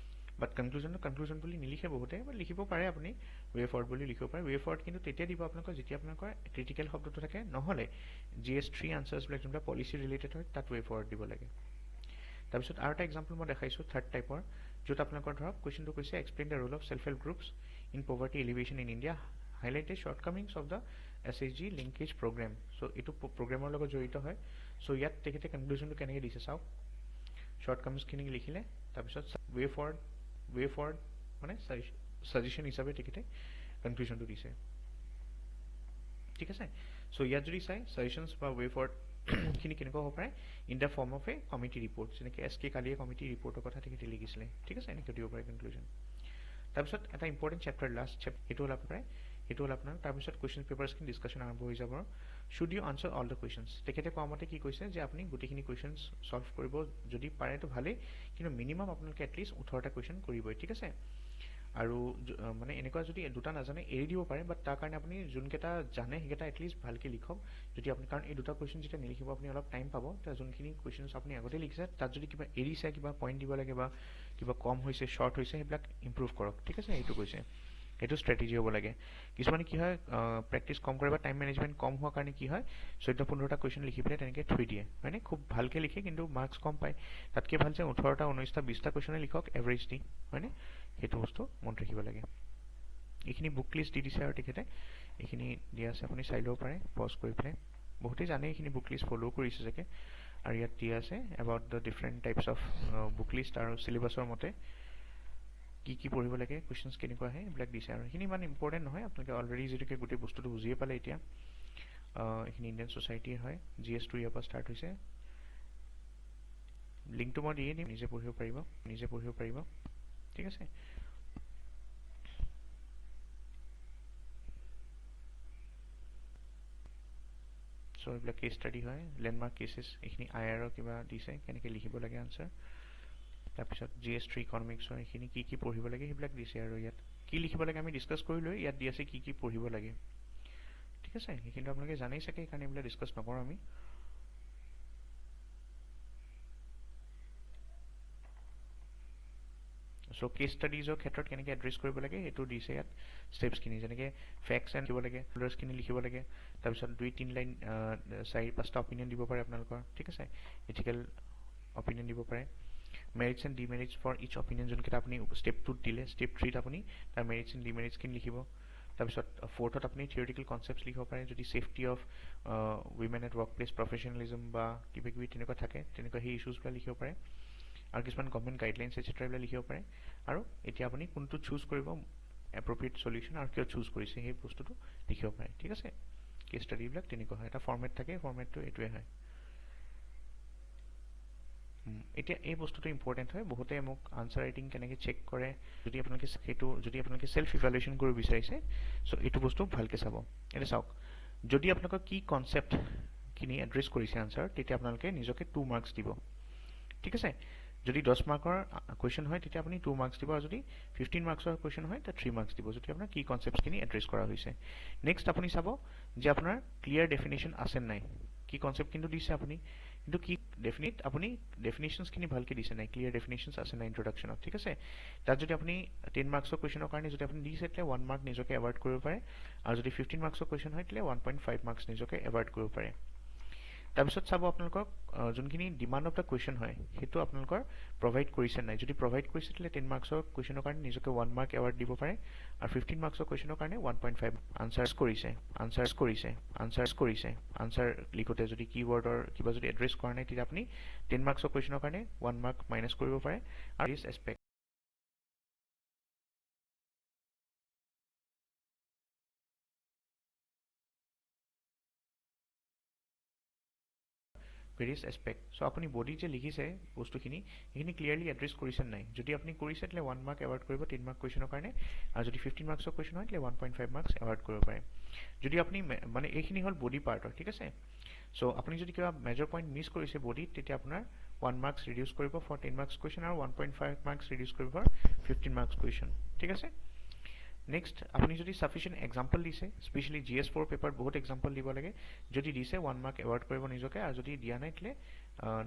বাট কনক্লুজন বুলি নিলিখে বহুতে বাট লিখিব পাৰে আপুনি ৱে ফৰৱাৰ্ড বুলি লিখিব পাৰে ৱে ফৰৱাৰ্ড কিন্তু তেতিয়া দিব আপোনালোকৰ যেতিয়া আপোনালোকৰ ক্ৰিটিকেল শব্দটো থাকে নহ'লে GS3 আনচাৰ্ছবিলাক যোনবিলাক পলিচি ৰিলেটেড হয় তাত ৱে ফৰৱাৰ্ড দিব লাগে তাৰপিছত আৰু এটা এক্সাম্পল মই দেখাইছোঁ থাৰ্ড টাইপৰ য'ত আপোনালোকৰ ধৰক কুৱেশ্যনটো কৈছে explain the role of self help groups in poverty alleviation in India, highlight the shortcomings of the SHG linkage programme. So' এইটো প্ৰগ্ৰেমৰ লগত জড়িত হয়। চ' ইয়াত তেখেতে কনক্লুজনটো কেনেকৈ দিছে চাওক। শ্বৰ্টকামিংছখিনি লিখিলে, তাৰপিছত ৱে ফৰৱাৰ্ড মানে ছাজেশ্যন হিচাপে তেখেতে কনক্লুজনটো দিছে। ঠিক আছে। চ' ইয়াত যদি চাই ছাজেশ্যনছ বা ৱে ফৰৱাৰ্ড খিনি কেনেকুৱা হ'ব পাৰে, in the form of A committee report, যেনেকৈ SK কালিয়ে কমিটি ৰিপৰ্টৰ কথা তেখেতে লিখিছিলে। ঠিক আছে, এনেকৈ দিব পাৰে কনক্লুজন। তাৰপিছত এটা ইম্পৰ্টেণ্ট চেপ্টাৰ লাষ্ট সেইটো হ'ল আপোনাৰ তাৰপিছত কুৱেশ্যন পেপাৰ্ছখিনি ডিছকাশ্যন আৰম্ভ হৈ যাব। Should you answer all the questions. তেখেতে কোৱা মতে কি কৈছে যে আপুনি গোটেইখিনি কুৱেশ্যনছ ছল্ভ কৰিব, যদি পাৰেতো ভালেই, কিন্তু মিনিমাম আপোনালোকে এটলিষ্ট 18টা কুৱেশ্যন কৰিবই। ঠিক আছে। আৰু মানে এনেকুৱা যদি দুটা নাজানে এৰি দিব পাৰে, বাট তাৰ কাৰণে আপুনি যোনকেইটা জানে সেইকেইটা এটলিষ্ট ভালকৈ লিখক। যদি আপুনি, কাৰণ এই দুটা কুৱেশ্যন যেতিয়া নিলিখিব আপুনি অলপ টাইম পাব, তেতিয়া যোনখিনি কুৱেশ্যনছ আপুনি আগতে লিখিছে তাত যদি কিবা এৰিছে, কিবা পইণ্ট দিব লাগে বা কিবা কম হৈছে, শ্বৰ্ট হৈছে, সেইবিলাক ইম্প্ৰুভ কৰক। ঠিক আছে, এইটো কৈছে, এইটো ষ্ট্ৰেটেজি হ'ব লাগে। কিছুমানে কি হয় প্ৰেক্টিছ কম কৰে বা টাইম মেনেজমেণ্ট কম হোৱাৰ কাৰণে কি হয় 14-15টা কুৱেশ্যন লিখি পেলাই তেনেকৈ থৈ দিয়ে, হয়নে? খুব ভালকৈ লিখে কিন্তু মাৰ্কছ কম পায়। তাতকৈ ভাল যে 18টা 19টা 20টা কুৱেশ্যনে লিখক এভাৰেজ দি, হয়নে? সেইটো বস্তু মনত ৰাখিব লাগে। এইখিনি বুক লিষ্ট দি দিছে আৰু তেখেতে এইখিনি দিয়া আছে, আপুনি চাই ল'ব পাৰে পজ কৰি পেলাই। বহুতেই জানে এইখিনি বুক লিষ্ট ফ'ল' কৰিছে চাগে। আৰু ইয়াত দিয়া আছে about the different types of book list আৰু চিলেবাছৰ মতে কি পঢ়িব লাগে, কুৱেশ্যনছ কেনেকুৱা আহে, এইবিলাক দিছে। আৰু এইখিনি ইমান ইম্পৰ্টেণ্ট নহয়, আপোনালোকে অলৰেডি যিহেতুকে গোটেই বস্তুটো বুজিয়ে পালে এতিয়া। এইখিনি ইণ্ডিয়ান ছ'চাইটিৰ হয়, GS2 ইয়াৰ পৰা ষ্টাৰ্ট হৈছে। লিংকটো মই দিয়ে দিম, নিজে পঢ়িব পাৰিব। ঠিক আছে। চ' এইবিলাক কেছ ষ্টাডি হয়, লেণ্ডমাৰ্ক কেছেছ, এইখিনি IR কিবা দিছে কেনেকৈ লিখিব লাগে আনচাৰ। তাৰপিছত GS3 ইকনমিক্সৰ এইখিনি কি পঢ়িব লাগে সেইবিলাক দিছে। আৰু ইয়াত কি লিখিব লাগে আমি ডিছকাছ কৰিলোঁ, ইয়াত দি আছে কি পঢ়িব লাগে। ঠিক আছে, সেইখিনি আপোনালোকে জানেই চাগে, সেইকাৰণে এইবিলাক ডিছকাছ নকৰোঁ আমি। চ' কেছ ষ্টাডিজৰ ক্ষেত্ৰত কেনেকৈ এড্ৰেছ কৰিব লাগে সেইটো দিছে ইয়াত ষ্টেপছখিনি, যেনেকৈ ফেক্টছ এণ্ড লিখিব লাগে, ৰুলাৰ্ছখিনি লিখিব লাগে। তাৰপিছত 2-3 লাইন 4-5টা অপিনিয়ন দিব পাৰে আপোনালোকৰ। ঠিক আছে, ইথিকেল অপিনিয়ন দিব পাৰে। Merits and demerits for each opinion, যোনকেইটা আপুনি ষ্টেপ 2ত দিলে, ষ্টেপ 3ত আপুনি তাৰ মেৰিটছ এণ্ড ডিমেৰিটছখিনি লিখিব। তাৰপিছত 4th আপুনি থিয়ৰিটিকেল কনচেপ্টছ লিখিব পাৰে, যদি safety of women at work place professionalism বা কিবাকিবি তেনেকুৱা থাকে, তেনেকুৱা সেই ইছ্যুজবিলাক লিখিব পাৰে। আৰু কিছুমান গভৰ্ণমেণ্ট গাইডলাইনছ এটচেট্ৰা এইবিলাক লিখিব পাৰে। আৰু এতিয়া আপুনি কোনটো চুজ কৰিব এপ্ৰপ্ৰিয়েট চলিউশ্যন আৰু কিয় চুজ কৰিছে সেই বস্তুটো লিখিব পাৰে। ঠিক আছে, কেছ ষ্টাডিবিলাক তেনেকুৱা হয়, এটা ফৰ্মেট থাকে, ফৰ্মেটটো এইটোৱে হয়। এতিয়া এই বস্তুটো ইম্পৰ্টেণ্ট হয়, বহুতে মোক আনচাৰ ৰাইটিং কেনেকৈ চেক কৰে, যদি আপোনালোকে চেল্ফ ইভালুৱেশ্যন কৰিব বিচাৰিছে, চ' এইটো বস্তু ভালকৈ চাব। এতিয়া চাওক, যদি আপোনালোকৰ কি কনচেপ্টখিনি এড্ৰেছ কৰিছে আনচাৰ, তেতিয়া আপোনালোকে নিজকে 2 মাৰ্কছ দিব। ঠিক আছে, যদি 10 মাৰ্কৰ কুৱেশ্যন হয় তেতিয়া আপুনি 2 মাৰ্কছ দিব, আৰু যদি 15 মাৰ্কছৰ কুৱেশ্যন হয় তেতিয়া 3 মাৰ্কছ দিব, যদি আপোনাৰ কি কনচেপ্টখিনি এড্ৰেছ কৰা হৈছে। নেক্সট আপুনি চাব যে আপোনাৰ ক্লিয়াৰ ডেফিনেশ্যন আছে নাই, কি কনচেপ্ট কিন্তু দিছে আপুনি, কিন্তু কি আপুনি ডেফিনেশ্যনছখিনি ভালকৈ দিছে নাই, ক্লিয়াৰ ডেফিনেশ্যনছ আছে নাই ইন্ট্ৰডাকশ্যনত। ঠিক আছে, তাত যদি আপুনি 10 মাৰ্কছৰ কুৱেশ্যনৰ কাৰণে যদি আপুনি দিছে তেতিয়া 1 মাৰ্ক নিজকে এৱাৰ্ড কৰিব পাৰে, আৰু যদি 15 মাৰ্কছৰ কুৱেশ্যন হয় তেতিয়া 1.5 মাৰ্কছ নিজকে এৱাৰ্ড কৰিব পাৰে। তাৰপিছত চাব আপোনালোকক যোনখিনি ডিমাণ্ড অফ দ্য কুৱেশ্যন হয় সেইটো আপোনালোকৰ প্ৰভাইড কৰিছে নাই, যদি প্ৰভাইড কৰিছে তেতিয়া 10 মাৰ্কছৰ কুৱেশ্যনৰ কাৰণে নিজকে 1 মাৰ্ক এৱাৰ্ড দিব পাৰে, আৰু 15 মাৰ্কছৰ কুৱেশ্যনৰ কাৰণে 1.5 আনচাৰ কৰিছে। আনচাৰ লিখোঁতে যদি কিৱৰ্ডৰ কিবা যদি এড্ৰেছ কৰা নাই তেতিয়া আপুনি 10 মাৰ্কছৰ কুৱেশ্যনৰ কাৰণে 1 মাৰ্ক মাইনাছ কৰিব পাৰে। আৰু দিছ এছপেক্ট ভেৰিয়াছ এছপেক্ট। চ' আপুনি বডিত যে লিখিছে বস্তুখিনি সেইখিনি ক্লিয়াৰলি এড্ৰেছ কৰিছে নাই, যদি আপুনি কৰিছে তেতিয়া 1 মাৰ্ক এৱাৰ্ড কৰিব 10 মাৰ্ক কুৱেশ্যনৰ কাৰণে, আৰু যদি 15 মাৰ্কছৰ কুৱেশ্যন হয় তেতিয়া 1.5 মাৰ্কছ এৱাৰ্ড কৰিব পাৰে। যদি আপুনি মানে এইখিনি হ'ল বডি পাৰ্টৰ। ঠিক আছে, চ' আপুনি যদি কিবা মেজৰ পইণ্ট মিছ কৰিছে বডিত তেতিয়া আপোনাৰ 1 মাৰ্কছ ৰিডিউচ কৰিব ফৰ 10 মাৰ্কছ কুৱেশ্যন, আৰু 1.5 মাৰ্কছ ৰিডিউচ কৰিব ফৰ 15 মাৰ্কছ কুৱেশ্যন। ঠিক আছে, নেক্সট আপুনি যদি ছাফিচিয়েণ্ট এক্সাম্পল দিছে, স্পেচিয়েলি GS4 পেপাৰত বহুত এক্সাম্পল দিব লাগে, যদি দিছে 1 মাৰ্ক এৱাৰ্ড কৰিব নিজকে, আৰু যদি দিয়া নাই তেতিয়া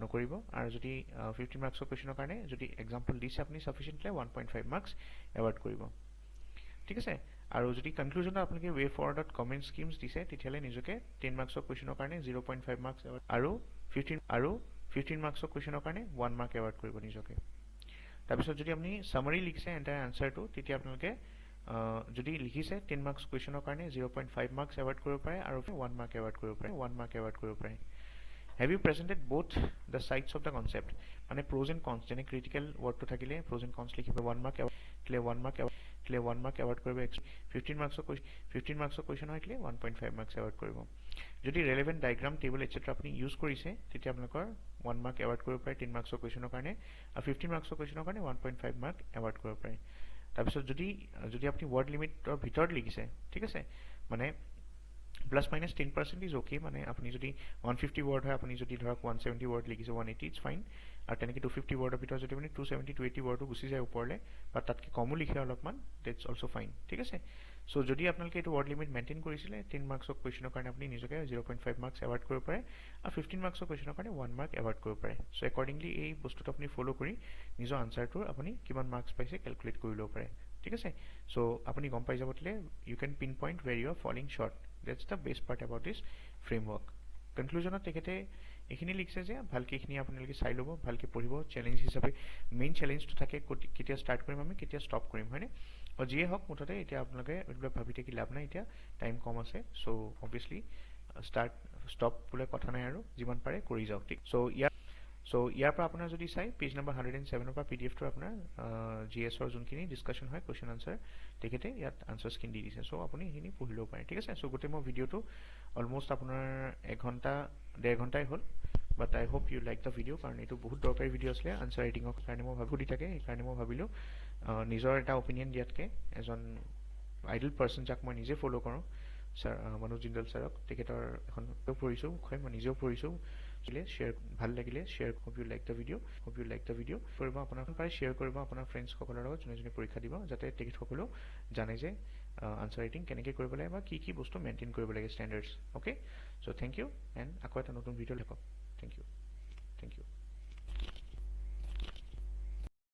নকৰিব। আৰু যদি 15 মাৰ্কছৰ কুৱেশ্যনৰ কাৰণে যদি এক্সাম্পল দিছে আপুনি ছাফিচিয়েণ্টলি 1.5 মাৰ্কছ এৱাৰ্ড কৰিব। ঠিক আছে, আৰু যদি কনক্লুজনত আপোনালোকে ৱে ফৰৱাৰ্ডত কমেণ্ট স্কিমছ দিছে তেতিয়াহ'লে নিজকে 10 মাৰ্কছৰ কুৱেশ্যনৰ কাৰণে 0.5 মাৰ্কছ এৱাৰ্ড, আৰু 15 মাৰ্কছৰ কুৱেশ্যনৰ কাৰণে 1 মাৰ্ক এৱাৰ্ড কৰিব নিজকে। তাৰপিছত যদি আপুনি সামাৰি লিখিছে এণ্টায়াৰ আনসাৰটো তেতিয়া আপোনালোকে যদি লিখিছে 10 মাৰ্কছ কুৱেশ্যনৰ কাৰণে 0.5 মাৰ্কছ এৱাৰ্ড কৰিব পাৰে আৰু 1 মাৰ্ক এৱাৰ্ড কৰিব পাৰে Have you presented both the sides of the concept? মানে pros and cons যেনে critical wordটো থাকিলে pros and cons লিখিব 1 mark ক্লিয়াৰ 1 mark এৱাৰ্ড কৰিব 15 মাৰ্কছৰ কুৱেশ্যন হয় 1.5 মাৰ্কছ এৱাৰ্ড কৰিব যদি relevant diagram table etc আপুনি ইউজ কৰিছে তেতিয়া আপোনালোকৰ 1 mark এৱাৰ্ড কৰিব পাৰে 10 মাৰ্কছৰ কুৱেশ্যনৰ কাৰণে আৰু 15 মাৰ্কছৰ কুৱেশ্যনৰ কাৰণে 1.5 mark এৱাৰ্ড কৰিব পাৰে তাৰপিছত যদি আপুনি word limitৰ ভিতৰত লিখিছে ঠিক আছে মানে plus minus 10% is okay মানে আপুনি যদি 150 word হয় আপুনি যদি ধৰক 170 word লিখিছে 180 it's fine আৰু তেনেকে 250 word ৰ ভিতৰত যদি আপুনি 270 280 word গুছি যায় ওপৰলে বা তাতকে কমো লিখে অলপমান that's also fine ঠিক আছে সো যদি আপোনালোকে এটো word limit মেইনটেইন কৰিছিলে 10 মাৰ্কছৰ কুৱেশ্যনৰ কাৰণে আপুনি নিজকে 0.5 মাৰ্কছ এৱাৰ্ড কৰিব পাৰে আৰু 15 মাৰ্কছৰ কুৱেশ্যনৰ কাৰণে 1 মাৰ্ক এৱাৰ্ড কৰিব পাৰে সো একৰ্ডিংলি এই বস্তুটো আপুনি ফলো কৰি নিজৰ আনসাৰটোৰ আপুনি কিমান মাৰ্কছ পাইছে ক্যালকুলেট কৰি লব পাৰে ঠিক আছে সো আপুনি গম পাই যাবতলে you can pinpoint where you are falling short That's the best part about this framework. Conclusion তেখেতে এখিনি লিখছে যে ভালকে এখিনি আপোনালোকে চাই লব ভালকে পঢ়িব চ্যালেঞ্জ হিচাপে মেইন চ্যালেঞ্জটো থাকে কেতিয়া স্টাৰ্ট কৰিম আমি কেতিয়া ষ্টপ কৰিম হয়নে আৰু যিয়ে হওক মুঠতে এতিয়া আপোনালোকে এইবিলাক ভাবি থাকি লাভ নাই এতিয়া টাইম কম আছে সো অবভিয়াসলি ষ্টপ বোলে কথা নাই আৰু যিমান পাৰে কৰি যাওক ঠিক সো ইয়াৰ পৰা আপোনাৰ যদি চাই পেজ নম্বৰ 107 পৰা পিডিএফ টো আপোনাৰ জিএস ৰ যোনখিনি ডিসকাশন হয় কোৱেশ্চন আনসাৰ তেখেতে ইয়াত আনসাৰ স্ক্ৰীন দি দিছে সো আপুনি এখিনি পঢ়িব পাৰে ঠিক আছে সো গতে মই ভিডিওটো অলমোস্ট আপোনাৰ 1 ঘন্টা 1.5 ঘন্টাই হ'ল but I hope you like the video কাৰণ এটো বহুত দৰকাৰী ভিডিও আছে আনসাৰ ৰাইটিংৰ কাৰণে মই ভাবি থাকে এই কাৰণে মই ভাবিলো নিজৰ এটা অপিনিয়ন দিয়াতকে এজন আইডল পাৰসন যাক মই নিজে ফলো কৰো স্যাৰ মনোজ জিন্দল স্যাৰক তেখেতৰ এখন পঢ়িছো মই নিজেও পঢ়িছো share ভাল লাগিলে share hope you like the video কৰিব আপোনাৰ পাৰে share কৰিব আপোনাৰ ফ্ৰেণ্ডছ সকলৰ লগত যোনে পৰীক্ষা দিব যাতে তেখেত সকলো জানে যে আনসাৰ ৰাইটিং কেনেকৈ কৰিব লাগে বা কি বস্তু মেইনটেইন কৰিব লাগে standards okay so thank you and আকৌ এটা নতুন ভিডিও লওক